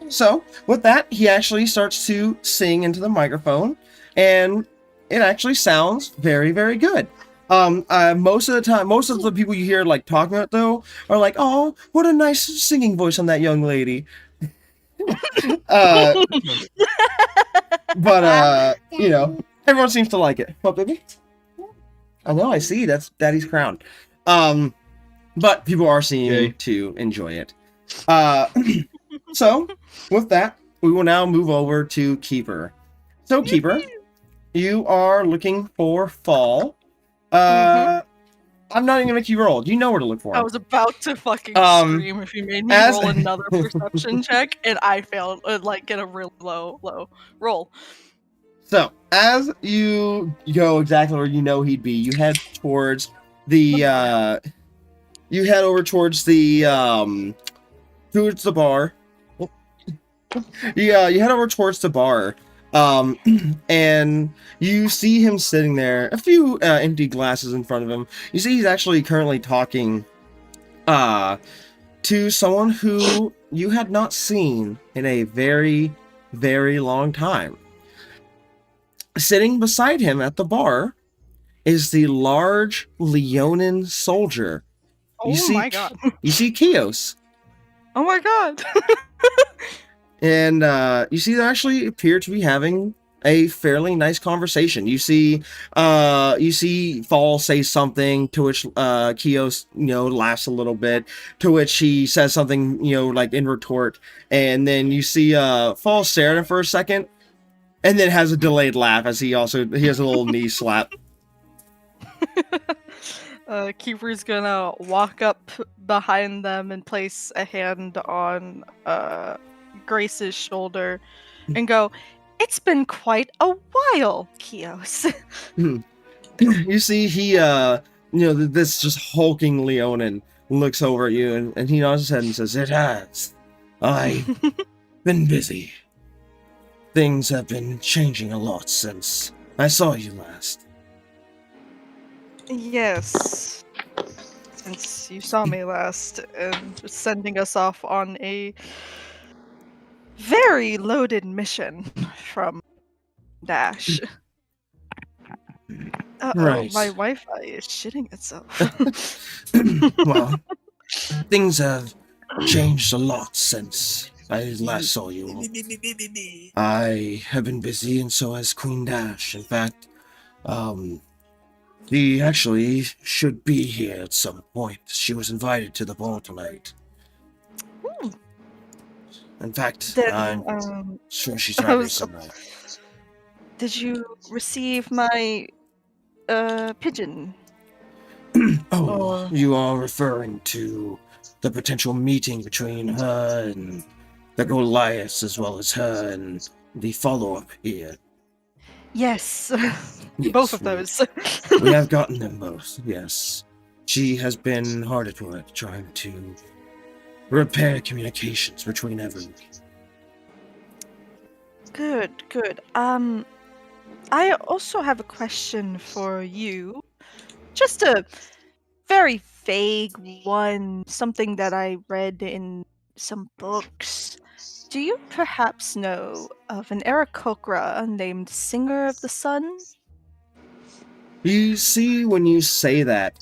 So, with that, he actually starts to sing into the microphone, and it actually sounds very, very good. Most of the time, most of the people you hear like talking about though are like, "Oh, what a nice singing voice on that young lady." But you know, everyone seems to like it. What, baby? I know, I see. That's Daddy's crown. But people are seeming to enjoy it. So with that, we will now move over to Keeper. So Keeper, you are looking for Fall. I'm not even gonna make you roll. Do you know where to look for I him? was about to fucking scream if you made me as- roll another perception check, and I failed. Like get a real low roll. So as you go exactly where you know he'd be, you head towards the you head over towards the bar. You head over towards the bar, and you see him sitting there. A few empty glasses in front of him. You see he's actually currently talking to someone who you had not seen in a very, very long time. Sitting beside him at the bar is the large Leonin soldier. Oh my god. You see Kios. Oh my god. And you see they actually appear to be having a fairly nice conversation. You see Fall say something to which Kios, laughs a little bit, to which he says something, like in retort, and then you see Fall stare at him for a second, and then has a delayed laugh as he has a little knee slap. Keeper's gonna walk up behind them and place a hand on Grace's shoulder and go, "It's been quite a while, Kios." You see he, this just hulking Leonin looks over at you and he nods his head and says, "It has. I've been busy. Things have been changing a lot since I saw you last." Yes. Since you saw me last, and sending us off on a very loaded mission from Dash. Right. My Wi-Fi is shitting itself. Well, things have changed a lot since I last saw you all. I have been busy, and so has Queen Dash. In fact, she actually should be here at some point. She was invited to the ball tonight. In fact, Then, I'm sure she's right here somewhere. Did you receive my pigeon? Oh, you are referring to the potential meeting between her and the Goliaths, as well as her and the follow-up here. Yes. Yes, Both of those. We have gotten them both, yes. She has been hard at work trying to repair communications between everyone. Good. I also have a question for you. Just a very vague one, something that I read in some books. Do you perhaps know of an Aarakocra named Singer of the Sun? You see, when you say that,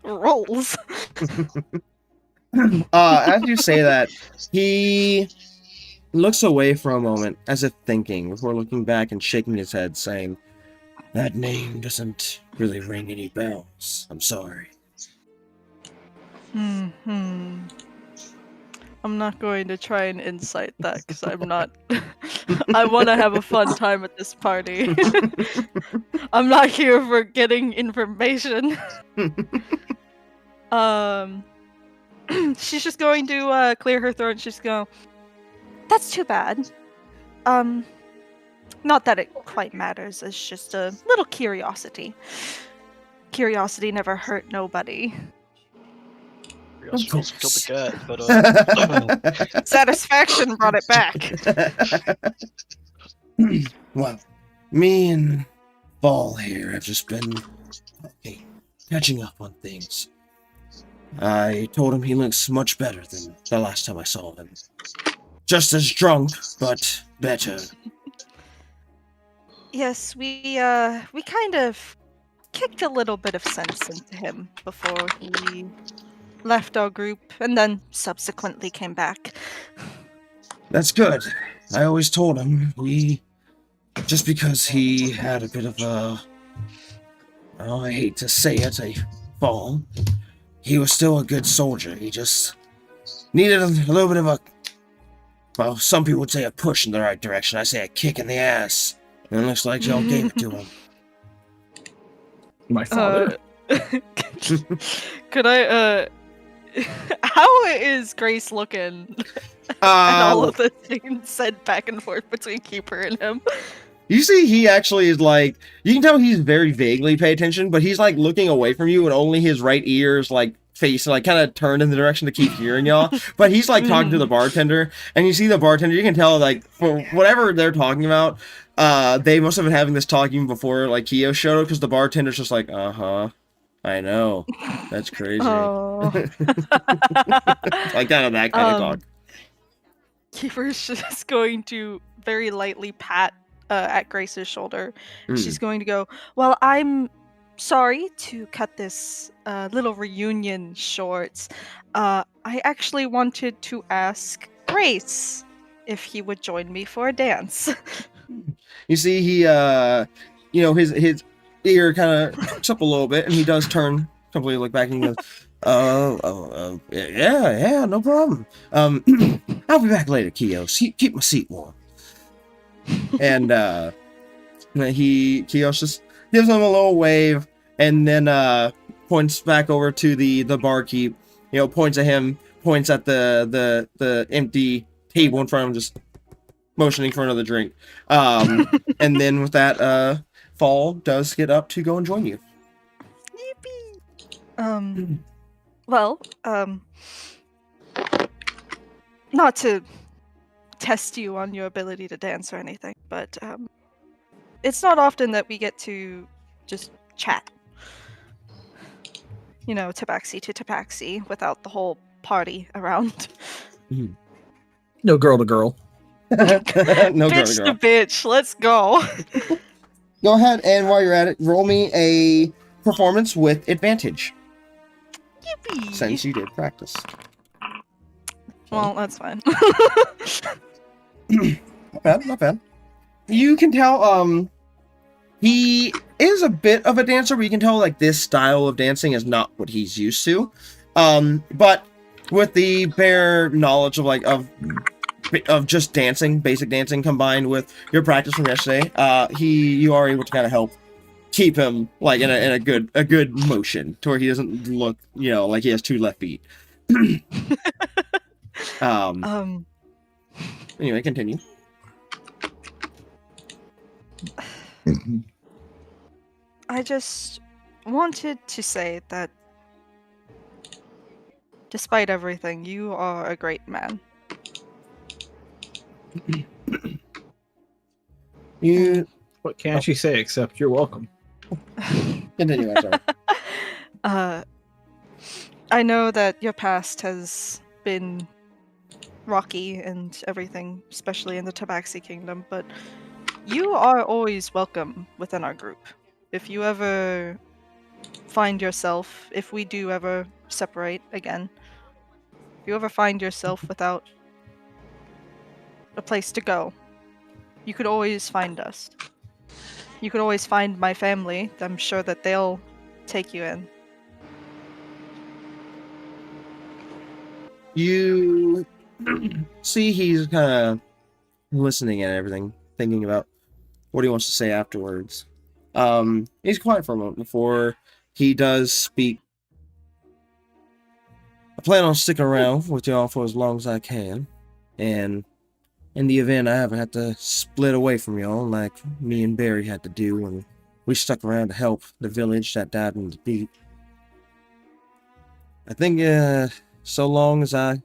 Rolls. as you say that, he looks away for a moment, as if thinking, before looking back and shaking his head, saying, "That name doesn't really ring any bells. I'm sorry." I'm not going to try and insight that because I'm not. I want to have a fun time at this party. I'm not here for getting information. She's just going to clear her throat. And she's going, "That's too bad. Not that it quite matters. It's just a little curiosity. Curiosity never hurt nobody." Of course, killed the cat, but Satisfaction brought it back. Well, me and Ball here have just been catching up on things. I told him he looks much better than the last time I saw him. Just as drunk, but better. Yes, we kind of kicked a little bit of sense into him before he left our group, and then subsequently came back. That's good. I always told him just because he had a bit of I hate to say it, a fall, he was still a good soldier. He just needed a little bit of well, some people would say a push in the right direction. I say a kick in the ass. And it looks like y'all gave it to him. My father. Could I, how is Grace looking at all of the things said back and forth between Keeper and him? You see, he actually is like, you can tell he's very vaguely pay attention, but he's like looking away from you, and only his right ear is like face, like kind of turned in the direction to keep hearing y'all. But he's like talking to the bartender, and you see the bartender, you can tell like for whatever they're talking about, they must have been having this talk even before like Kyo showed up, because the bartender's just like, I know, that's crazy. Oh. Like kind of that kind of talk. Kiefer's just going to very lightly pat at Grace's shoulder. She's going to go, well, I'm sorry to cut this little reunion short. I actually wanted to ask Grace if he would join me for a dance. You see, he, his ear kind of perks up a little bit, and he does turn completely look back, and he goes, yeah, no problem. I'll be back later, Kyo. Keep my seat warm. And Kyo just gives him a little wave, and then points back over to the barkeep. Points at him, points at the empty table in front of him, just motioning for another drink. And then with that, Fall does get up to go and join you. Yippee! Well, not to test you on your ability to dance or anything, but it's not often that we get to just chat. Tabaxi to tabaxi without the whole party around. No girl to girl. No Bitch girl. to bitch, let's go. Go ahead, and while you're at it, roll me a performance with advantage, Yippee! since you did practice. Well, that's fine. Not bad. You can tell, he is a bit of a dancer, but you can tell, like, this style of dancing is not what he's used to. But with the bare knowledge of just dancing, basic dancing, combined with your practice from yesterday, you are able to kind of help keep him, like, in a good motion, to where he doesn't look, like he has two left feet. Anyway, continue. I just wanted to say that despite everything, you are a great man. What can she say except you're welcome? Continue, I'm sorry. I know that your past has been rocky and everything, especially in the Tabaxi Kingdom, but you are always welcome within our group. If you ever find yourself, if we do ever separate again, if you ever find yourself without a place to go, you could always find us. You could always find my family. I'm sure that they'll take you in. You see he's kind of listening at everything, thinking about what he wants to say afterwards. He's quiet for a moment before he does speak. I plan on sticking around with y'all for as long as I can, and in the event I ever had to split away from y'all like me and Barry had to do when we stuck around to help the village that died in the beat. I think so long as I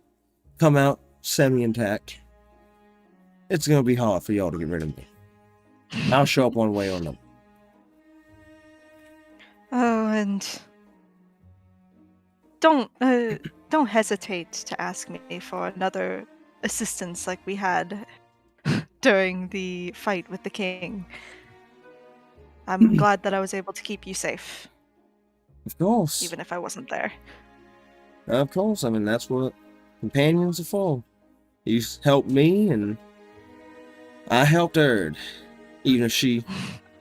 come out semi-intact, it's gonna be hard for y'all to get rid of me. I'll show up one way or another. Oh, and don't hesitate to ask me for another assistance like we had during the fight with the king. I'm glad that I was able to keep you safe, Of course. even if I wasn't there. Of course. I mean, that's what companions are for. You helped me, and I helped Erd. Even if she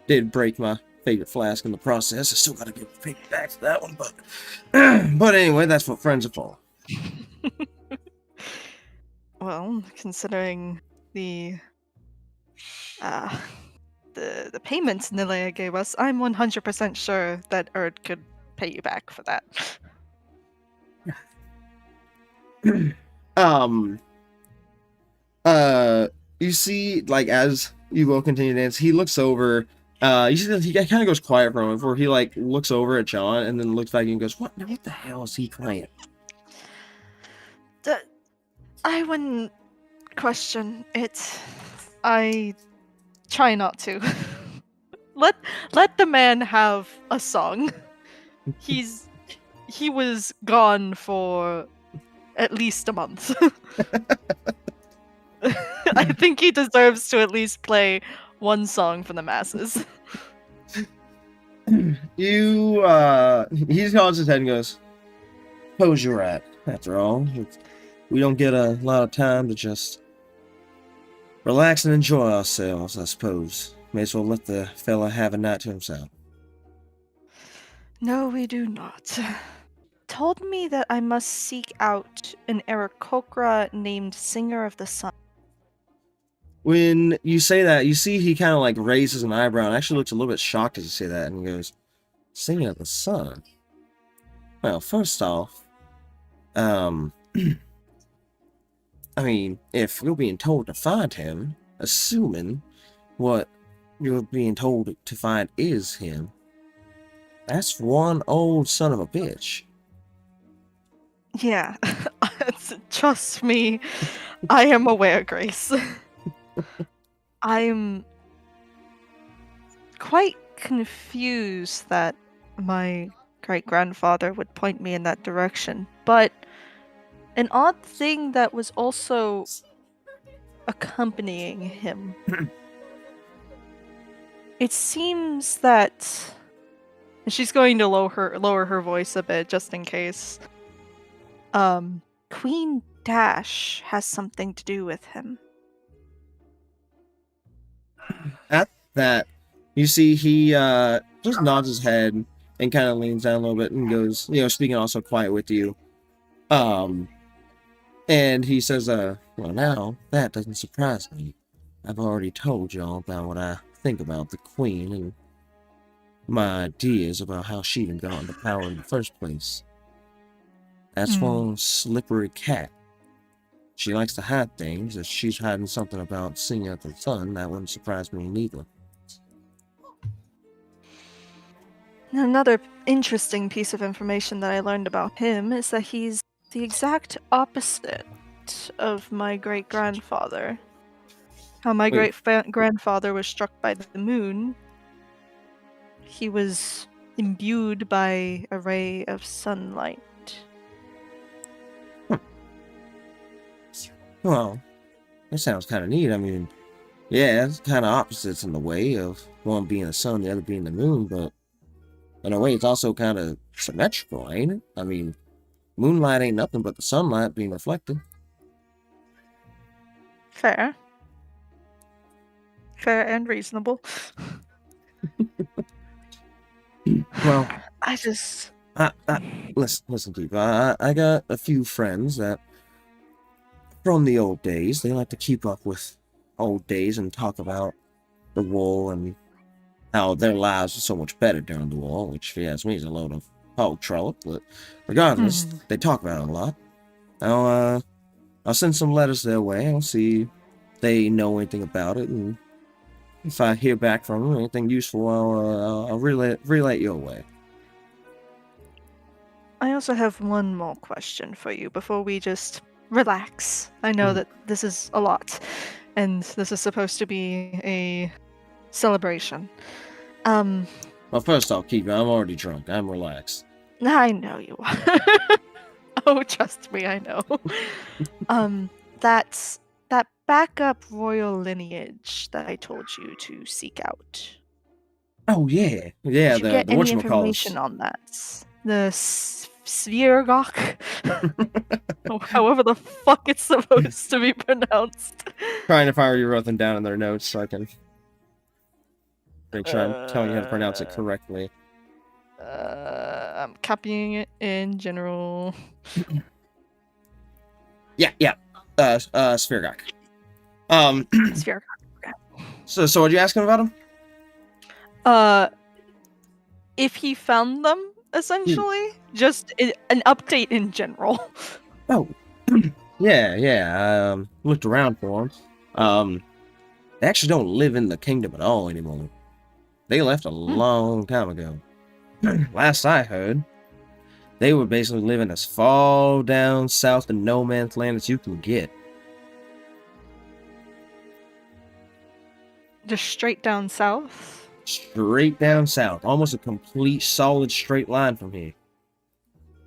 did break my favorite flask in the process, I still gotta give a back to that one. But anyway, that's what friends are for. Well, considering the payments Nilea gave us, I'm 100% sure that Erd could pay you back for that. You see, like, as you will continue to dance. He looks over. You see that he kind of goes quiet for a moment before he like looks over at John and then looks back and goes, "What? What the hell is he playing?" I wouldn't question it. I try not to. let the man have a song. He was gone for at least a month. I think he deserves to at least play one song for the masses. He just nods his head and goes, "Suppose you're right. After all, we don't get a lot of time to just relax and enjoy ourselves, I suppose. May as well let the fella have a night to himself." No, we do not. Told me that I must seek out an Aarakocra named Singer of the Sun. When you say that, you see he kind of like raises an eyebrow and actually looks a little bit shocked as you say that, and he goes, "Singing of the Sun? Well, first off, I mean, if you're being told to find him, assuming what you're being told to find is him, that's one old son of a bitch." Yeah, trust me, I am aware, Grace. I'm quite confused that my great-grandfather would point me in that direction, but an odd thing that was also accompanying him. It seems that she's going to lower her voice a bit just in case. Queen Dash has something to do with him. At that, you see he just nods his head and kind of leans down a little bit and goes, speaking also quiet with you. And he says, "Well, now that doesn't surprise me. I've already told y'all about what I think about the Queen and my ideas about how she even got into power in the first place. That's one slippery cat. She likes to hide things. If she's hiding something about Singing of the Sun, that wouldn't surprise me neither." Another interesting piece of information that I learned about him is that he's the exact opposite of my great-grandfather. How my great-grandfather was struck by the moon, he was imbued by a ray of sunlight. Well, that sounds kind of neat. I mean, yeah, it's kind of opposites in the way of one being the sun, the other being the moon, but in a way, it's also kind of symmetrical, ain't it? I mean, moonlight ain't nothing but the sunlight being reflected. Fair. Fair and reasonable. Well, listen, people. I got a few friends that, from the old days, they like to keep up with old days and talk about the war and how their lives were so much better during the war, which, if you ask me, is a load of hog trollop. But regardless, they talk about it a lot. I'll send some letters their way. I'll see if they know anything about it, and if I hear back from them, anything useful, I'll relay it your way. I also have one more question for you before we just relax. I know that this is a lot, and this is supposed to be a celebration. Well, first off, keep it. I'm already drunk. I'm relaxed. I know you are. Oh, trust me, I know. That's that backup royal lineage that I told you to seek out. Oh yeah, Did you get the any whatchamacallits. information on that? The Svirgok? However the fuck it's supposed to be pronounced. Trying to find you wrote them down in their notes so I can make sure I'm telling you how to pronounce it correctly. I'm copying it in general. Yeah. Svirgok. Svirgok. So what you asking about him? If he found them, essentially, just an update in general. Oh, yeah. I looked around for him. They actually don't live in the kingdom at all anymore. They left a long time ago. Last I heard, they were basically living as far down south in no man's land as you can get. Just straight down south. Straight down south. Almost a complete solid straight line from here.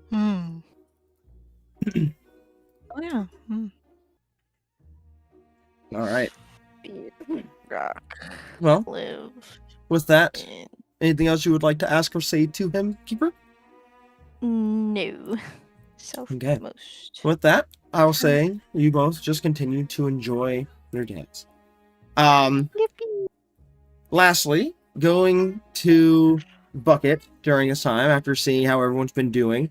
Hmm. Oh yeah. Hmm. Alright. Rock Well, live. with that, in- anything else you would like to ask or say to him, Keeper? No. Self Okay. most. With that, I'll say you both just continue to enjoy your dance. Yippee. Lastly, going to Bucket during this time after seeing how everyone's been doing.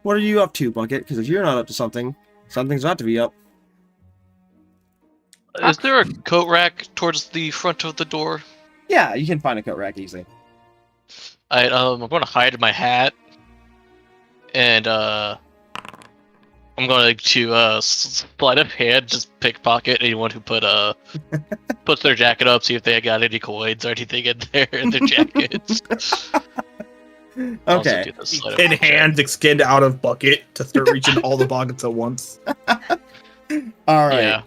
What are you up to, Bucket? Because if you're not up to something, something's about to be up. Is there a coat rack towards the front of the door? Yeah, you can find a coat rack easily. I'm going to hide my hat, and I'm going to slide of hand, just pickpocket anyone who puts their jacket up, see if they got any coins or anything in their jackets. Also Okay. do the sleight of In hand check. hand extend out of bucket to start reaching all the pockets at once. All right. Yeah.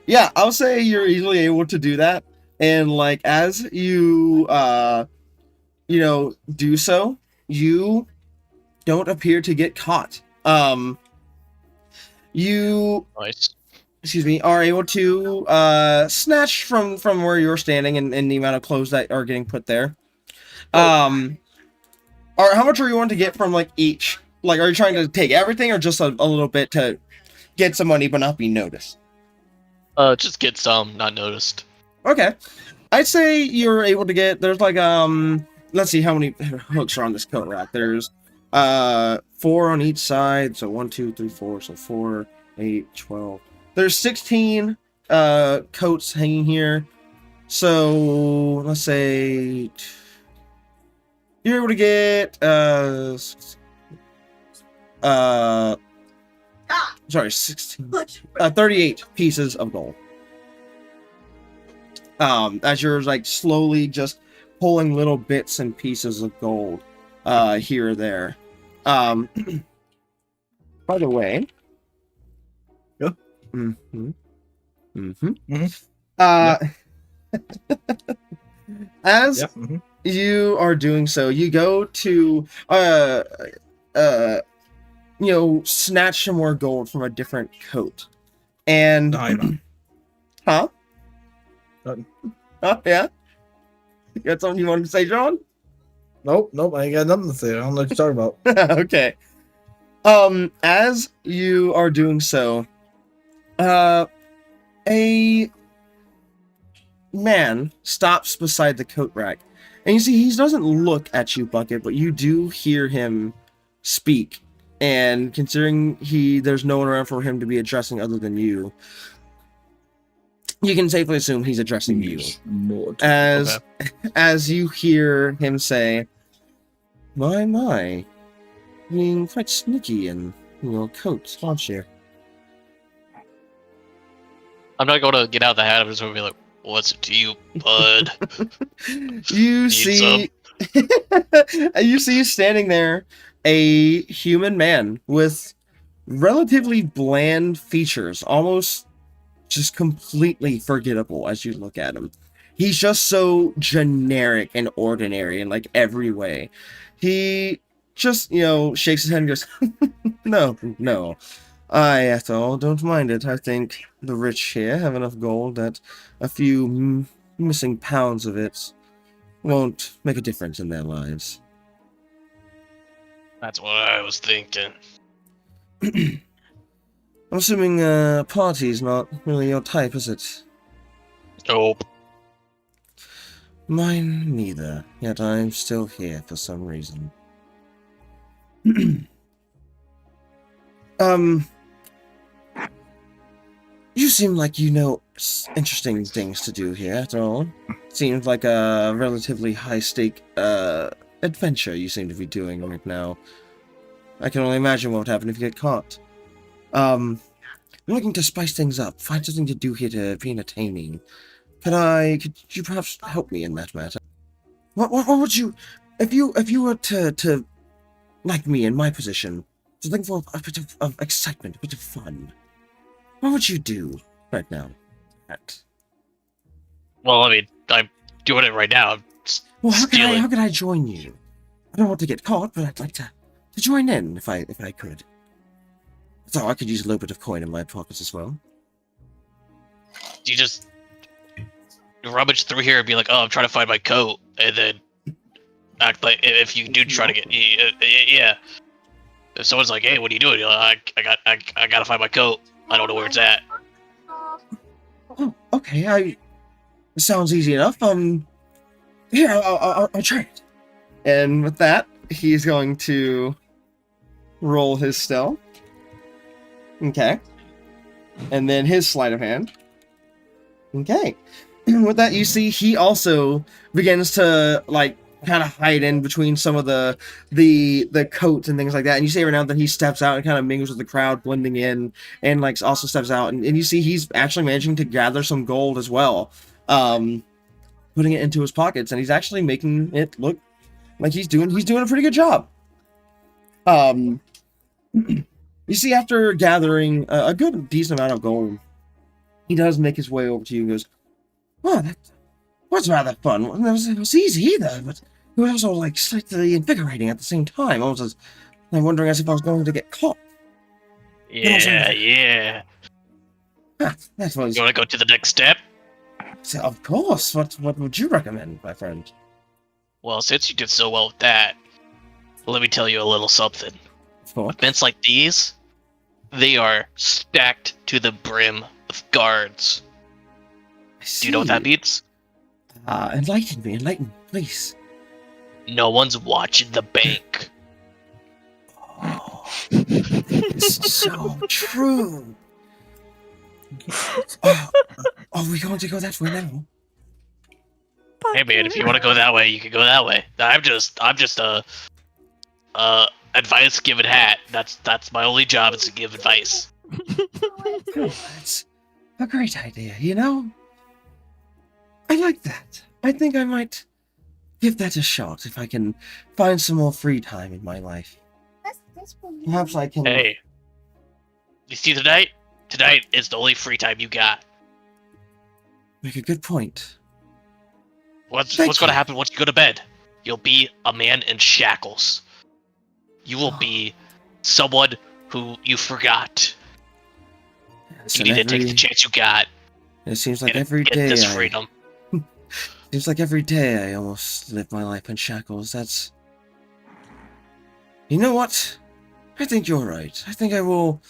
Yeah, I'll say you're easily able to do that. And like as you do so, you don't appear to get caught. You Nice. are able to snatch from where you're standing and the amount of clothes that are getting put there. Or how much are you wanting to get from like each? Like, are you trying to take everything or just a little bit to get some money but not be noticed? Just get some, not noticed. Okay. I'd say you're able to get, there's like, let's see how many hooks are on this coat rack. There's 4 on each side. So 1, 2, 3, 4. So 4, 8, 12. There's 16 coats hanging here. So let's say you're able to get, sorry, 16, 38 pieces of gold. As you're like slowly just pulling little bits and pieces of gold, here or there. By the way. Yep. As Yep. Mhm. you are doing so, you go to snatch some more gold from a different coat. And No, I'm not. huh? Nothing. Oh, yeah? You got something you wanted to say, John? Nope, I ain't got nothing to say. I don't know what you're talking about. Okay. As you are doing so, a man stops beside the coat rack. And you see, he doesn't look at you, Bucket, but you do hear him speak. And considering there's no one around for him to be addressing other than you, you can safely assume he's addressing you. As you hear him say, my, being quite sneaky in your coat, aren't you? I'm not going to get out of the hat. I'm just going to be like, what's it to you, bud? You Need see, you see standing there a human man with relatively bland features, almost just completely forgettable as you look at him. He's just so generic and ordinary in like every way. He just, shakes his head and goes, no. I, at all, don't mind it. I think the rich here have enough gold that a few missing pounds of it won't make a difference in their lives. That's what I was thinking. I'm assuming party's not really your type, is it? Nope. Mine neither, yet I'm still here for some reason. You seem like you know interesting things to do here, after all. Seems like a relatively high-stake adventure you seem to be doing right now. I can only imagine what would happen if you get caught. I'm looking to spice things up, find something to do here to be entertaining. Could you perhaps help me in that matter? What would you, if you were to like me in my position, to think for a bit of excitement, a bit of fun, what would you do right now? Well, I mean, I'm doing it right now. I'm Well, how stealing. could I join you? I don't want to get caught, but I'd like to join in if I could. So I could use a little bit of coin in my pockets as well. You just rummage through here and be like, "Oh, I'm trying to find my coat," and then act like if you do try to get, yeah. If someone's like, "Hey, what are you doing?" You're like, I gotta find my coat. I don't know where it's at. Oh, okay. It sounds easy enough. Here, I'll try it. And with that, he's going to roll his stealth. Okay. And then his sleight of hand. Okay. And with that, you see he also begins to like kind of hide in between some of the coats and things like that. And you see every now and then he steps out and kind of mingles with the crowd, blending in, and like also steps out. And you see he's actually managing to gather some gold as well, putting it into his pockets, and he's actually making it look like he's doing a pretty good job. You see, after gathering a good decent amount of gold, he does make his way over to you and goes, "Oh, that was rather fun. It was easy either, but it was also like slightly invigorating at the same time. Almost as I'm wondering as if I was going to get caught." Yeah. That was. You want to go to the next step? So, of course. What would you recommend, my friend? Well, since you did so well with that, let me tell you a little something. Of course. Events like these, they are stacked to the brim with guards. Do you know what that means? Enlighten me, please. No one's watching the bank. Oh, it's so true. Oh, are we going to go that way now? Hey man, if you want to go that way, you can go that way. I'm just a advice given hat. That's my only job is to give advice. Oh, that's a great idea, you know? I like that. I think I might give that a shot if I can find some more free time in my life. Perhaps I can... Hey, you see tonight? Tonight is the only free time you got. Make a good point. What's Thank going to you. happen once you go to bed? You'll be a man in shackles. You will be someone who you forgot. Yes, You and need to take the chance you got. It seems like and every get day this freedom. Seems like every day I almost live my life in shackles. That's... You know what? I think you're right. I think I will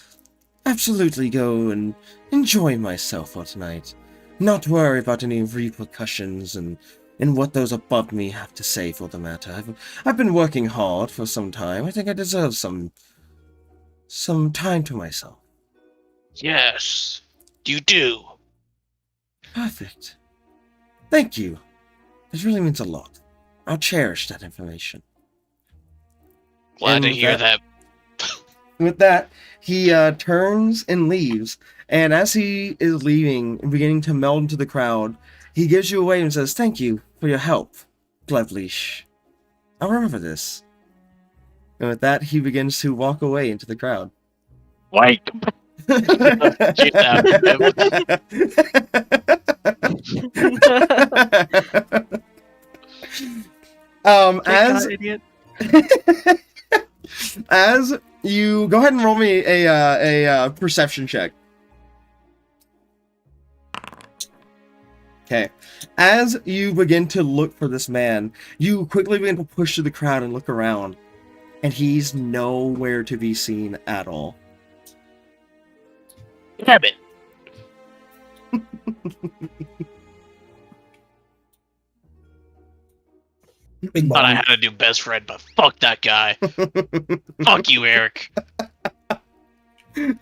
absolutely go and enjoy myself for tonight. Not worry about any repercussions and what those above me have to say for the matter. I've been working hard for some time. I think I deserve some time to myself. Yes, you do. Perfect. Thank you. It really means a lot. I'll cherish that information. Glad And to with hear that- that. With that, he turns and leaves. And as he is leaving and beginning to meld into the crowd, he gives you a wave and says, "Thank you for your help, Glevleash. I'll remember this." And with that, he begins to walk away into the crowd. Wait. Get out as idiot. as you go ahead and roll me a perception check. Okay. As you begin to look for this man, you quickly begin to push through the crowd and look around, and he's nowhere to be seen at all. Damn it. Big Thought I bomb. had a new best friend, but fuck that guy. Fuck you, Eric. Hope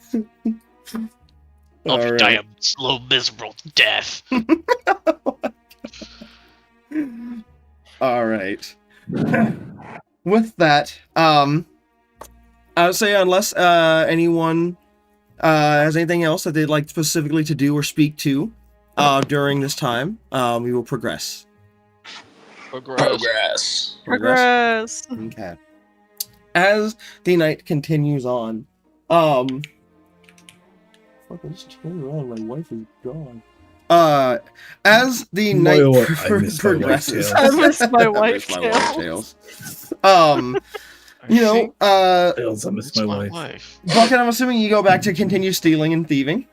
you die a slow, miserable death. All right. With that, I would say unless anyone has anything else that they'd like specifically to do or speak to, during this time, we will progress. Progress. Okay. As the night continues on, fuck, I just turned around, my wife is gone. As the night progresses, I miss my I wife miss my wife tails. tails. You know, Tails, I miss my wife. Bucket, I'm assuming you go back to continue stealing and thieving.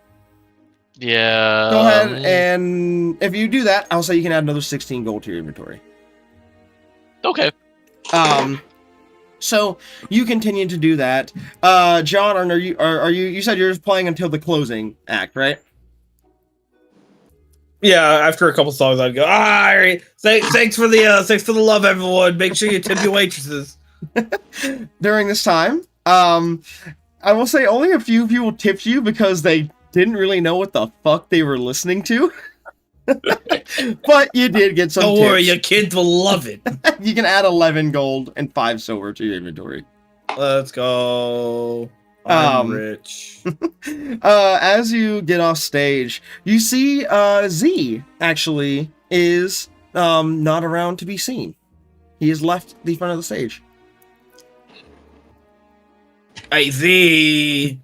Yeah. Go ahead, and if you do that, I'll say you can add another 16 gold to your inventory. Okay. So you continue to do that. John, are you said you're just playing until the closing act, right? Yeah, after a couple songs, I'd go. All right, thanks for the love, everyone. Make sure you tip your waitresses. During this time, I will say only a few people tipped you because they didn't really know what the fuck they were listening to. But you did get some Don't tips. worry, your kids will love it. You can add 11 gold and 5 silver to your inventory. Let's go. I'm rich. As you get off stage, you see Z actually is not around to be seen. He has left the front of the stage. Hey, Z.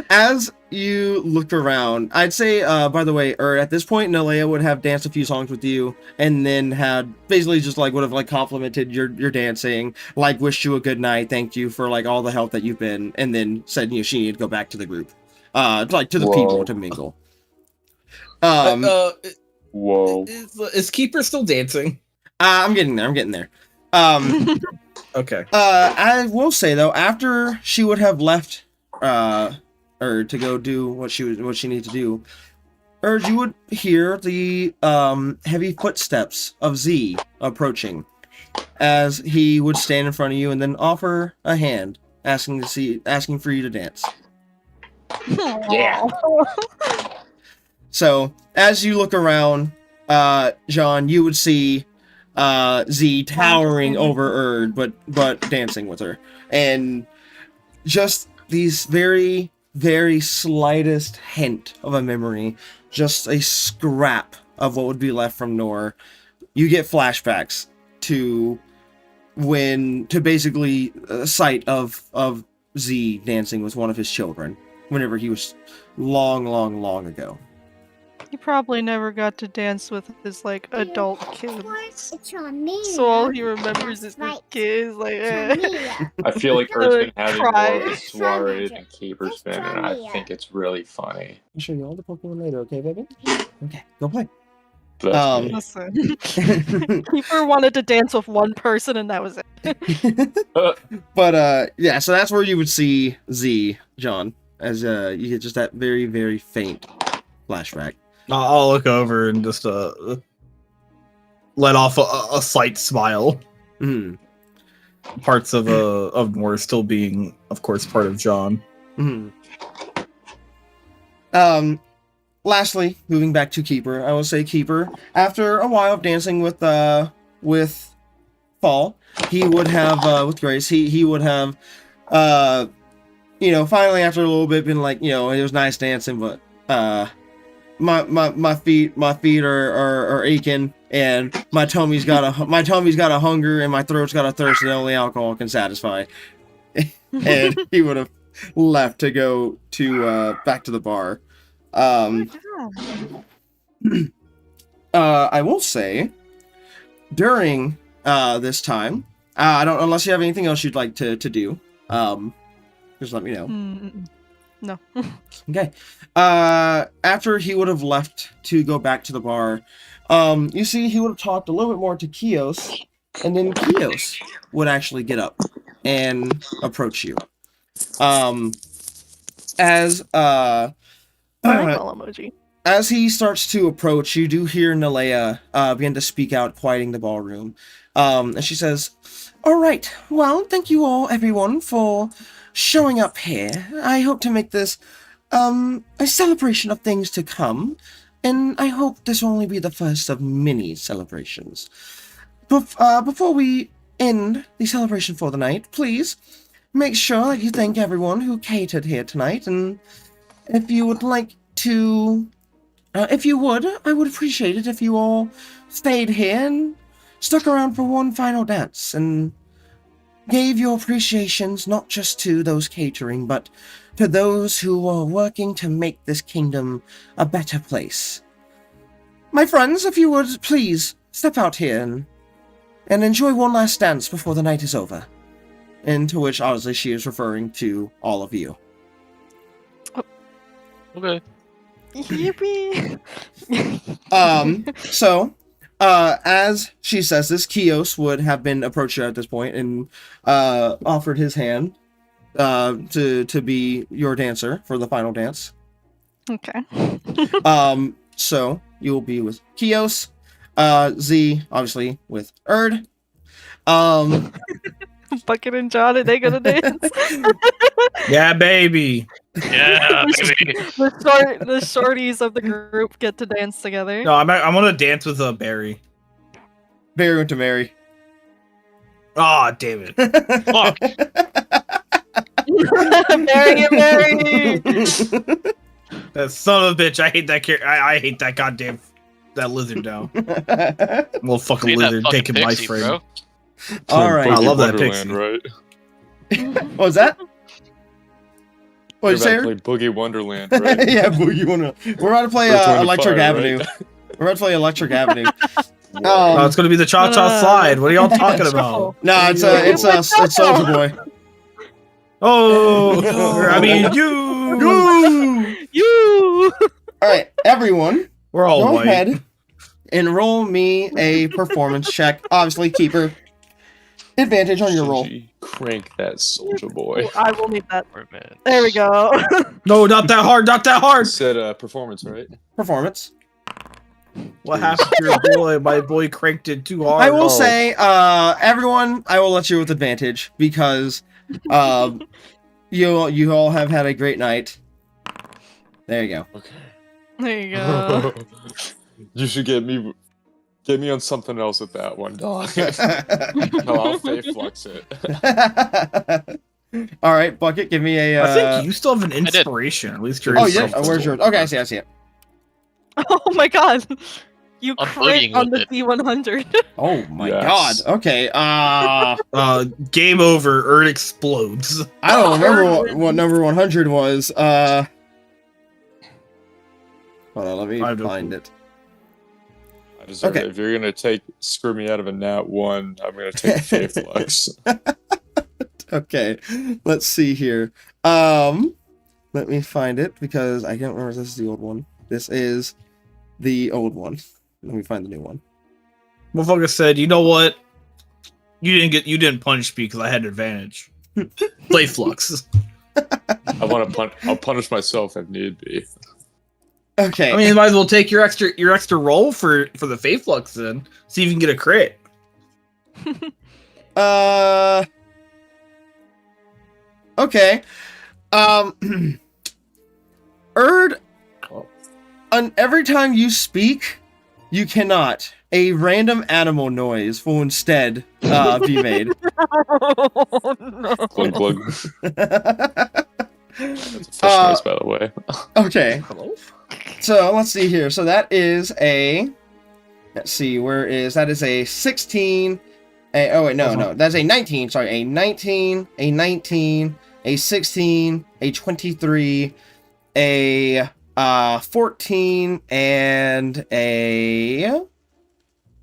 As you look around, I'd say, by the way, at this point, Nalea would have danced a few songs with you, and then had basically just would have complimented your dancing, wished you a good night, thanked you for all the help that you've been, and then said she needed to go back to the group, to the people to mingle. Whoa. Is Keeper still dancing? I'm getting there. Okay. I will say though, after she would have left, or to go do what she needed to do, you would hear the heavy footsteps of Z approaching, as he would stand in front of you and then offer a hand, asking for you to dance. Yeah. So as you look around, John, you would see Z towering over Erd, but dancing with her, and just these very, very slightest hint of a memory, just a scrap of what would be left from Nor. You get flashbacks to basically a sight of Z dancing with one of his children whenever he was long ago. He probably never got to dance with his adult kids. It's on me. So all he remembers is his kids. I feel like Earth's been having more of Cry. a soiree than Keeper's been, and I think it's really funny. I'll show you all the Pokemon later, okay, baby? Okay, go play. Bless me. Listen, Keeper wanted to dance with one person, and that was it. But yeah, so that's where you would see Z, John, as you get just that very, very faint flashback. I'll look over and just let off a slight smile. Mm. Parts of Nor still being, of course, part of John. Mm. Lastly, moving back to Keeper, I will say Keeper, after a while of dancing with Fall, he would have with Grace, he would have finally after a little bit been it was nice dancing, but my feet are aching, and my tummy's got a hunger, and my throat's got a thirst that only alcohol can satisfy. And he would have left to go to back to the bar. I will say during this time, I don't, unless you have anything else you'd like to do, just let me know. No. Okay. After he would have left to go back to the bar, you see he would have talked a little bit more to Kios, and then Kios would actually get up and approach you. Emoji. As he starts to approach, you do hear Nalea begin to speak out, quieting the ballroom. And she says, "All right, well, thank you all, everyone, for showing up here. I hope to make this a celebration of things to come, and I hope this will only be the first of many celebrations. Before we end the celebration for the night, please make sure that you thank everyone who catered here tonight, and if you would like to, if you would, I would appreciate it if you all stayed here and stuck around for one final dance and gave your appreciations not just to those catering, but to those who are working to make this kingdom a better place. My friends, if you would, please step out here and enjoy one last dance before the night is over. And to which, obviously, she is referring to all of you. Okay. Yippee! So, as she says this, Kios would have been approached at this point and offered his hand to be your dancer for the final dance. Okay. So you'll be with Kios, Z obviously with Erd. Bucket and John, are they gonna dance? Yeah, baby. Yeah, baby. The shorties of the group get to dance together. No, I'm gonna dance with Barry. Barry went to Mary. Oh, damn it. Fuck. Marry it, Mary! That son of a bitch. I hate that I hate that goddamn that lizard now. Little fucking Be that lizard fucking taking my pixie, frame. bro. All right. I love that Wonderland, pixie. right? What was that? What We're did you about say? to play Boogie Wonderland, right? Yeah, Boogie Wonderland. We're about to play Earth, Wind, and Electric Fire, Avenue. right? We're about to play Electric Avenue. Oh, it's gonna be the cha-cha slide. What are y'all talking Shuffle. about? No, it's Soldier Boy. Oh, I mean you. You! All right, everyone, We're all go white. ahead and roll me a performance check. Obviously, keeper advantage on your roll. GG. Crank that Soldier Boy. I will need that. Poor man. There we go. No, not that hard. Not that hard. Said performance, right? Performance. What happened to your boy? My boy cranked it too hard. I will say, everyone, I will let you with advantage because you all have had a great night. There you go. Okay. There you go. You should get me on something else with that one, dog. No, I'll Fae Flux it. All right, Bucket, give me a. I think you still have an inspiration. At least yours. Oh yeah, where's yours? Okay, I see it. Oh my god. You I'm crit boogieing on with the it. D100. Oh my Yes. god. Okay. Game over. Earth explodes. I don't remember what number 100 was. Hold on, let me I don't- find it. I deserve Okay. it. If you're gonna screw me out of a nat 1, I'm gonna take Fae Flux. Okay, let's see here. Let me find it because I don't remember if this is the old one. This is the old one. Let me find the new one. Motherfucker said, "You know what? You didn't punish me because I had advantage. Play Flux." I'll punish myself if need be. Okay. I mean, you might as well take your extra roll for the Fae Flux then. See if you can get a crit. Okay. Erd, on every time you speak, you cannot. A random animal noise will instead be made. Oh no. Glug glug. That's a fish noise, by the way. Okay. Hello? So let's see here. So that is a. Let's see. That is a 16. Oh wait, no. That's a 19. Sorry, a 19, a 19, a 16, a 23, a 14, and a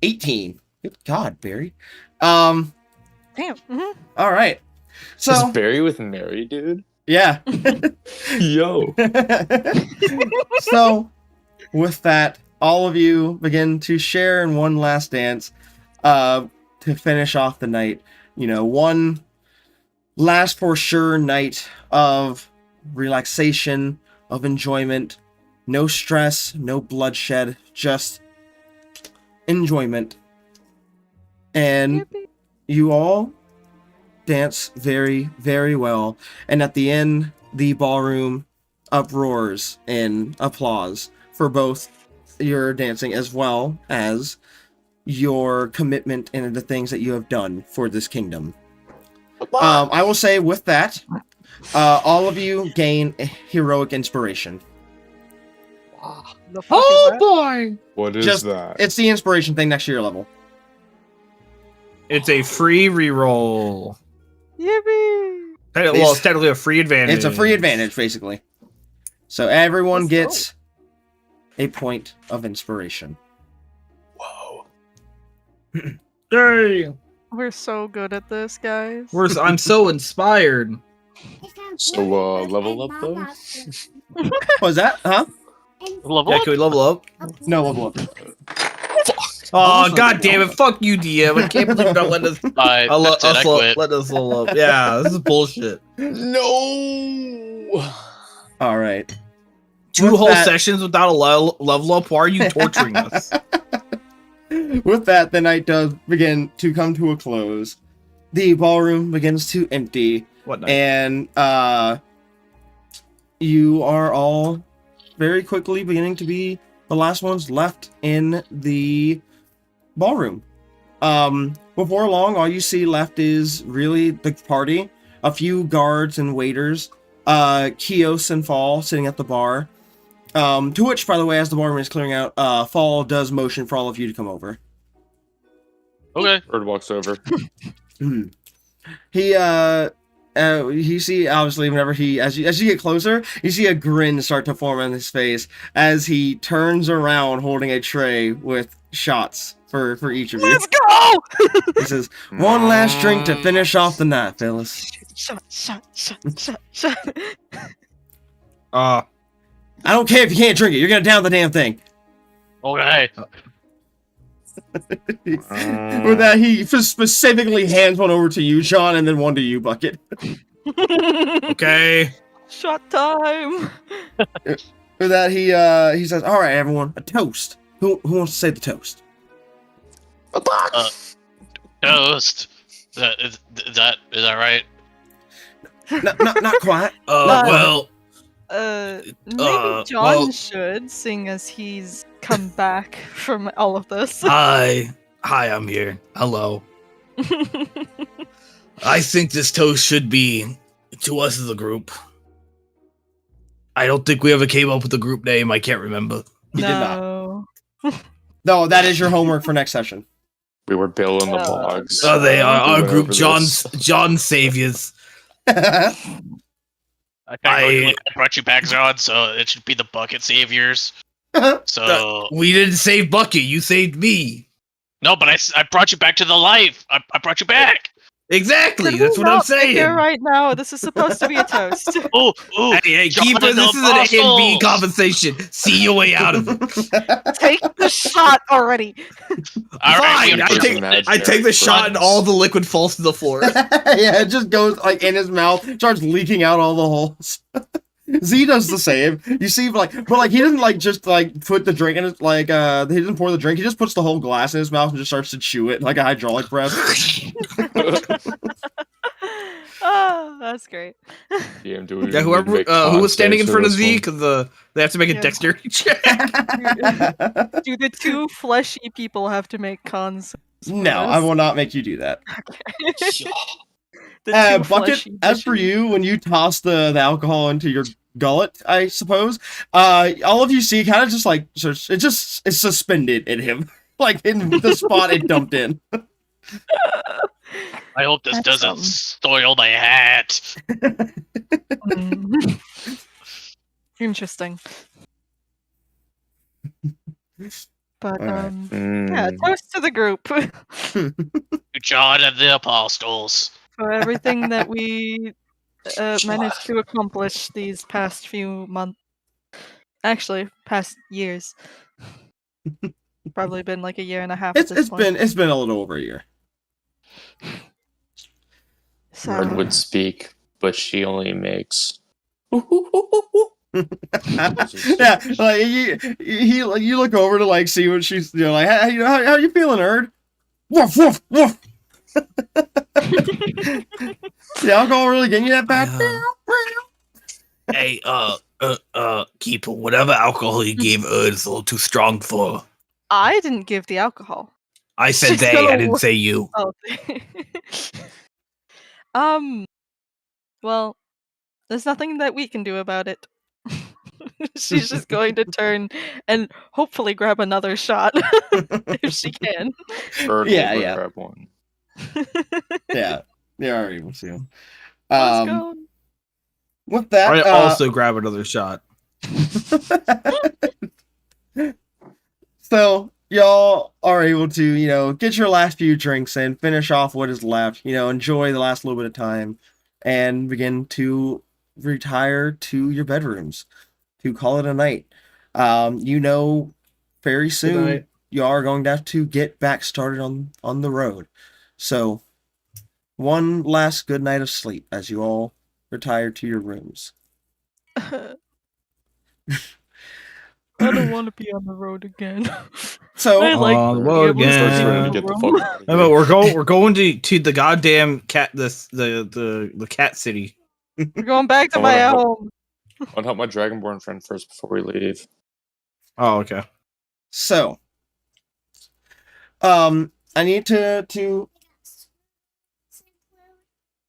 18. Good God, Barry. Damn. Mhm. All right. Is So Barry with Mary, dude? yeah. Yo. So, with that, all of you begin to share in one last dance to finish off the night. You know, one last for sure night of relaxation, of enjoyment. No stress, no bloodshed, just enjoyment. And you all dance very, very well. And at the end, the ballroom uproars in applause for both your dancing as well as your commitment and the things that you have done for this kingdom. I will say with that, all of you gain a heroic inspiration. The fuck is that? boy! What is Just- that? It's the inspiration thing next to your level. It's a free reroll. Yippee! Well, it's technically a free advantage. It's a free advantage, basically. So everyone Let's gets a point of inspiration. Whoa. Yay! We're so good at this, guys. I'm so inspired. So, level up, though? What was that? Huh? Level Yeah, up? can we level up? No, level up. Oh, god damn it. Fuck you, DM. I can't believe you're not letting us, I quit. let us level up. Yeah, this is bullshit. No! All right. Two With whole that- sessions without a level up? Why are you torturing us? With that, the night does begin to come to a close. The ballroom begins to empty, What night? and you are all very quickly beginning to be the last ones left in the ballroom. Before long, all you see left is really the party, a few guards and waiters, Kios and Fall sitting at the bar. To which, by the way, as the ballroom is clearing out, Fall does motion for all of you to come over. Okay. Bird walks over. He see obviously whenever as you get closer, you see a grin start to form on his face as he turns around holding a tray with shots for each of you. Let's go! He says, "One last drink to finish off the night, fellas." Shut. I don't care if you can't drink it. You're gonna down the damn thing. Okay. With that, he specifically hands one over to you, Sean, and then one to you, Bucket. Okay. Shot time. For that, he says, "All right, everyone, a toast. Who wants to say the toast?" Toast. Is that right? Not quite. Well, Maybe John well- should, seeing as he's come back from all of this. hi, I'm here. Hello. I think this toast should be to us as a group. I don't think we ever came up with a group name. I can't remember. You did not. No. No, that is your homework for next session. We were Bill in the logs. Oh, they are We our went group, over John's saviors. I brought you back, Zod, so it should be the Bucket Saviors. So We didn't save Bucket. You saved me. no, but I brought you back to the life. I brought you back. Exactly. Could That's we what I'm not saying. figure right now. This is supposed to be a toast. Oh, Hey, John keeper, and the this is an A and B Apostles. conversation. See your way out of it. Take the shot already. All right, Fine, we I have take- to- I take the shot and all the liquid falls to the floor. Yeah, it just goes like in his mouth, starts leaking out all the holes. Z does the same. You see, but he doesn't just put the drink in his he doesn't pour the drink. He just puts the whole glass in his mouth and just starts to chew it like a hydraulic press. Oh, that's great. DM, do we Yeah, need to whoever make who was standing in context front of this Z one? because they have to make a Yeah. dexterity check. Do the two fleshy people have to make cons? No, I will not make you do that. The two Bucket, fleshy as for fishes. you, when you toss the alcohol into your gullet, I suppose, all of you see kind of just it's suspended in him, like in the spot it dumped in. I hope this That's doesn't something. spoil my hat. Mm. Interesting. But Alright. yeah, toast to the group To John and the Apostles. for everything that we managed to accomplish these past few months. Actually, past years. Probably been like a year and a half. It's at this point. it's been a little over a year. So, Bird would speak, but she only makes. Yeah, like you look over to see what she's like. How you feeling, Erd? Woof woof woof. The alcohol really getting you that bad? Hey, keeper, whatever alcohol you gave Erd is a little too strong for her. I didn't give the alcohol. I said She's they, gonna I didn't wo- say you. Oh. Well, there's nothing that we can do about it. She's just going to turn and hopefully grab another shot if she can. Bird Yeah, will yeah. grab one. Yeah, they are able to. Let's go. With that, I also grab another shot. So y'all are able to, get your last few drinks in, finish off what is left, enjoy the last little bit of time, and begin to retire to your bedrooms to call it a night. Very soon night. you are going to have to get back started on the road. So one last good night of sleep as you all retire to your rooms. I don't want to be on the road again. So I like On the being road able to again. stay in Ready to the get the room. fuck out of No, but we're going to the goddamn cat the cat city. We're going back to I my wanna help- home. I want to help my Dragonborn friend first before we leave. Oh, okay. So, I need to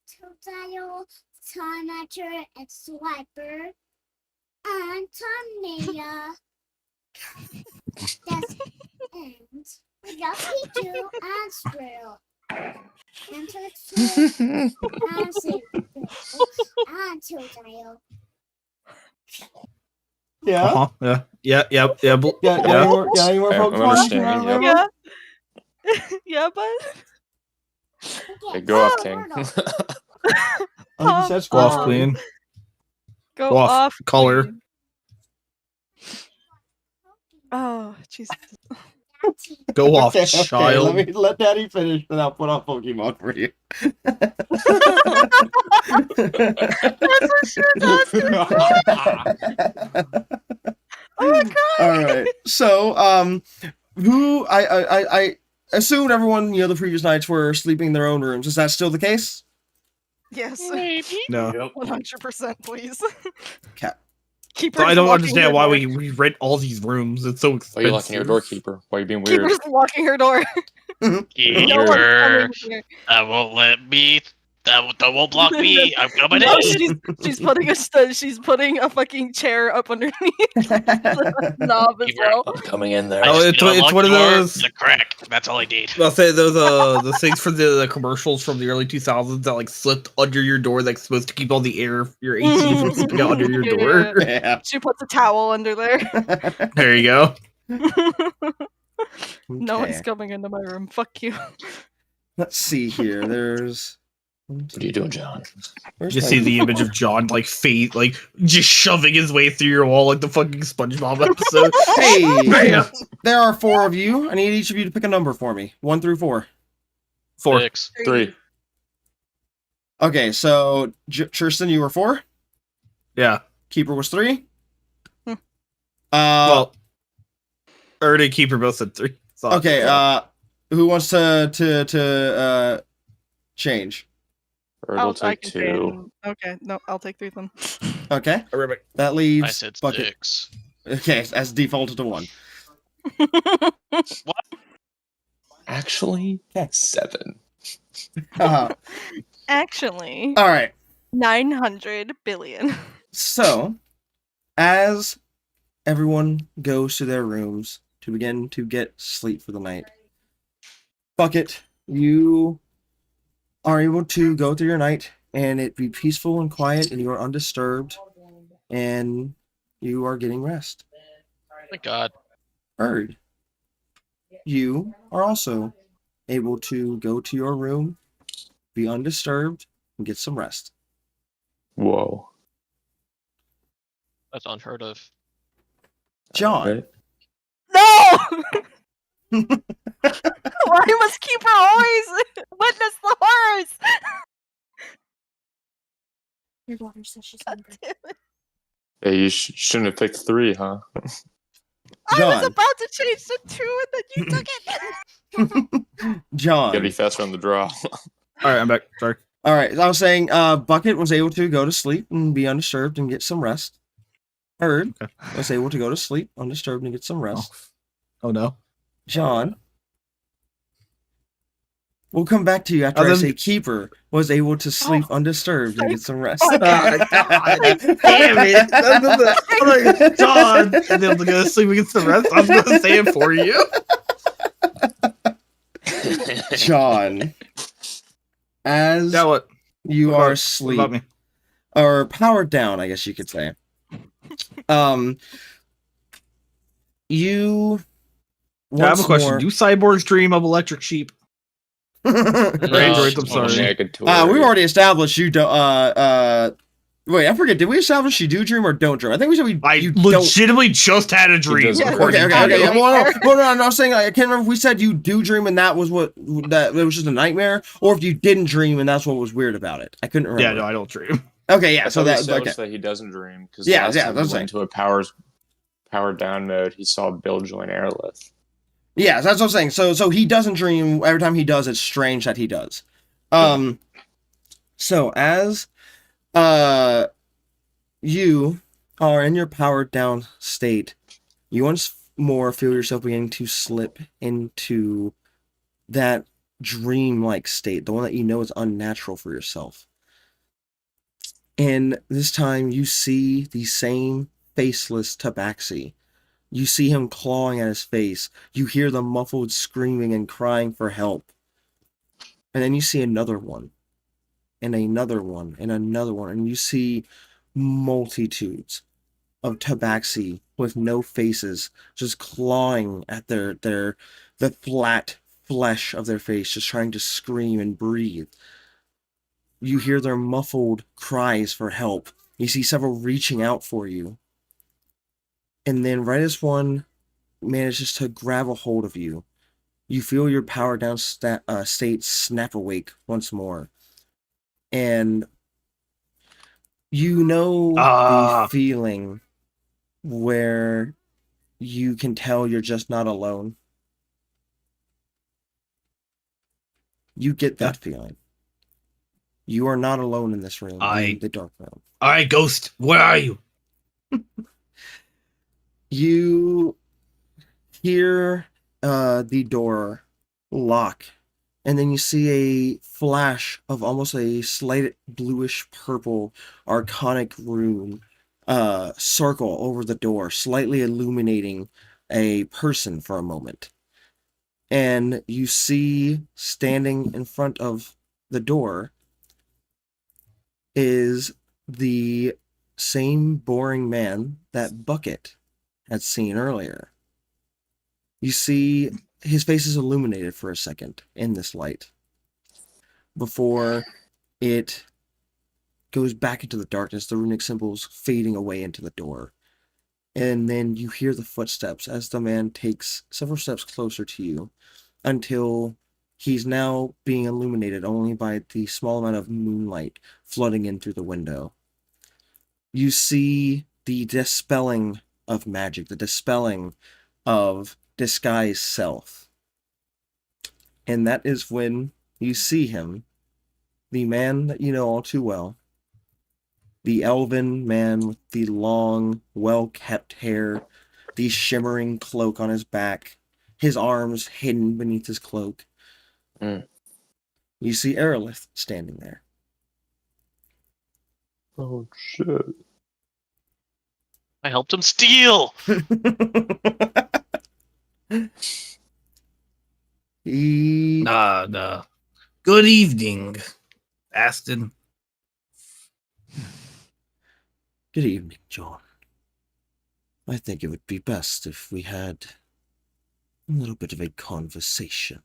Totale, Tonager, and Swiper, and Tomnia. That's and we got Pichu and Squirrel. And Tootsie and Sable and Totale. Yeah. Uh-huh. Yeah. Yep. Yeah, any more I'm folks understanding, want? yep. Yeah. Yeah, but Okay, go off, King. Oh, you said Go squash. off, Queen. go Go off, off. color. Queen. Oh, Jesus. Go off, Okay, child. let Daddy finish, then I'll put on Pokemon for you. That's what she was Oh my god. All right. So, who I assumed everyone, the previous nights were sleeping in their own rooms. Is that still the case? Yes. No. 100%, please. Cat. Keeper's So I don't locking understand her why door. we rent all these rooms. It's so Why expensive. are you locking your doorkeeper? Why are you being weird? Keeper's locking her door. No one's Keeper, coming here. that won't let me. That won't block me. I'm coming No, in. she's putting a fucking chair up underneath the knob as Keeper. well. I'm coming in there. I Oh, just it's- need to it's unlock one of the door those- and a crack. That's all I need. I'll say those things for the commercials from the early 2000s that like slipped under your door that's supposed to keep all the air your AC from slipping out under your Yeah. door. Yeah. She puts a towel under there. There you go. No one's Okay. coming into my room. Fuck you. Let's see here. There's. What are you doing, John? Where's You my- see the image of John like just shoving his way through your wall like the fucking SpongeBob episode. Hey, Bam! there are 4 of you. I need each of you to pick a number for me. 1 through 4. 4. 6. 3. Okay, so Tristan, you were 4. Yeah. Keeper was 3. Well, Ernie and Keeper both said 3. So, Okay. Who wants to change? Bird will I take can 2. say- Okay, no, I'll take 3 then. Okay, Everybody. that leaves I said Bucket. 6. Okay, as defaulted to 1. Actually, 7. Uh-huh. Actually, All right. 900 billion. So, as everyone goes to their rooms to begin to get sleep for the night, Bucket, you are able to go through your night and it be peaceful and quiet and you are undisturbed and you are getting rest. Thank God. Bird, you are also able to go to your room, be undisturbed, and get some rest. Whoa. That's unheard of. John. Alright. No! Why must Keeper always witness the horrors? Your daughter says she's God hungry. damn it. Hey, you shouldn't have picked 3, huh? I was John. about to change to 2 and then you took it. John. Gotta be faster on the draw. All right, I'm back. Sorry. All right, I was saying Bucket was able to go to sleep and be undisturbed and get some rest. Bird Okay. was able to go to sleep undisturbed and get some rest. Oh no. John We'll come back to you after I Other- say Keeper was able to sleep undisturbed and get some rest. God damn it! I'm like, John, and then go to sleep against the rest. I'm gonna say it for you. John, as Now what? you What are about asleep, me? or powered down, I guess you could say. You. I have a once question. more- Do cyborgs dream of electric sheep? Androids, I'm sorry. We've already established you don't. Wait, I forget. Did we establish you do dream or don't dream? I think we said I legitimately just had a dream. doesn't. Okay. Yeah. Well, no, I'm saying I can't remember if we said you do dream and that was it was just a nightmare, or if you didn't dream and that's what was weird about it. I couldn't remember. Yeah, no, I don't dream. Okay, yeah. I So thought we that's okay. established that he doesn't dream because Yeah, last yeah, time that's he went into a powered down mode, he saw Bill join Aerolith. Yeah, that's what I'm saying. So he doesn't dream. Every time he does, it's strange that he does. So as you are in your powered down state, you once more feel yourself beginning to slip into that dream-like state, the one that you know is unnatural for yourself. And this time you see the same faceless Tabaxi. You see him clawing at his face. You hear the muffled screaming and crying for help. And then you see another one. And another one. And another one. And you see multitudes of Tabaxi with no faces just clawing at the flat flesh of their face, just trying to scream and breathe. You hear their muffled cries for help. You see several reaching out for you. And then right as one manages to grab a hold of you, you feel your power down state snap awake once more. And you know the feeling where you can tell you're just not alone. You get that feeling. You are not alone in this room, in the dark realm. Alright, Ghost, where are you? You hear the door lock, and then you see a flash of almost a slight bluish purple arcanic rune circle over the door, slightly illuminating a person for a moment. And you see standing in front of the door is the same boring man that Bucket had seen earlier. You see his face is illuminated for a second in this light before it goes back into the darkness, the runic symbols fading away into the door. And then you hear the footsteps as the man takes several steps closer to you until he's now being illuminated only by the small amount of moonlight flooding in through the window. You see the dispelling of magic, the dispelling of disguised self. And that is when you see him, the man that you know all too well, the elven man with the long, well-kept hair, the shimmering cloak on his back, his arms hidden beneath his cloak. You see Aerolith standing there. Oh, shit. I helped him steal! Nah. Good evening, Aston. Good evening, John. I think it would be best if we had a little bit of a conversation.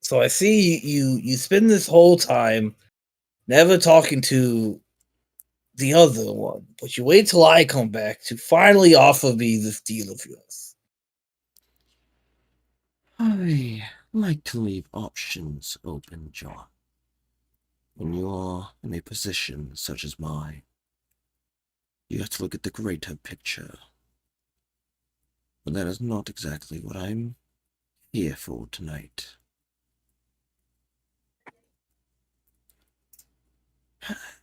So I see you spend this whole time never talking to the other one, but you wait till I come back to finally offer me this deal of yours. I like to leave options open, John. When you are in a position such as mine, you have to look at the greater picture. But that is not exactly what I'm here for tonight.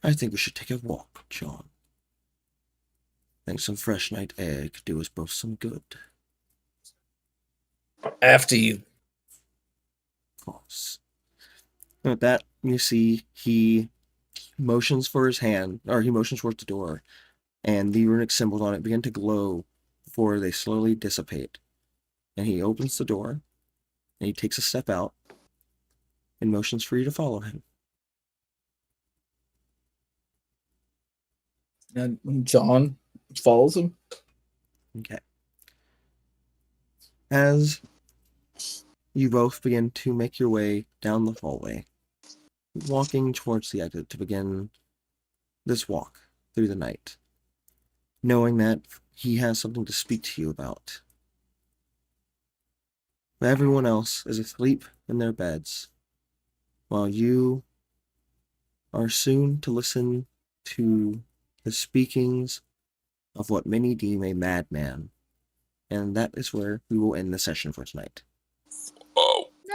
I think we should take a walk, John. I think some fresh night air could do us both some good. After you. False. And with that, you see he motions for his hand, or he motions towards the door, and the runic symbols on it begin to glow before they slowly dissipate. And he opens the door, and he takes a step out, and motions for you to follow him. And John follows him. Okay. As you both begin to make your way down the hallway, walking towards the exit to begin this walk through the night, knowing that he has something to speak to you about. Everyone else is asleep in their beds, while you are soon to listen to the speakings of what many deem a madman. And that is where we will end the session for tonight.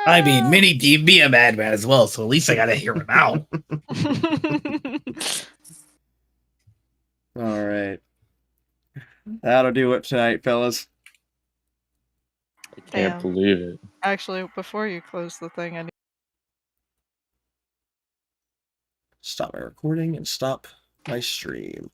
I mean, Minnie deemed me a madman as well, so at least I gotta hear him out. All right. That'll do it tonight, fellas. I can't Damn. believe it. Actually, before you close the thing, I need Stop my recording and stop my stream.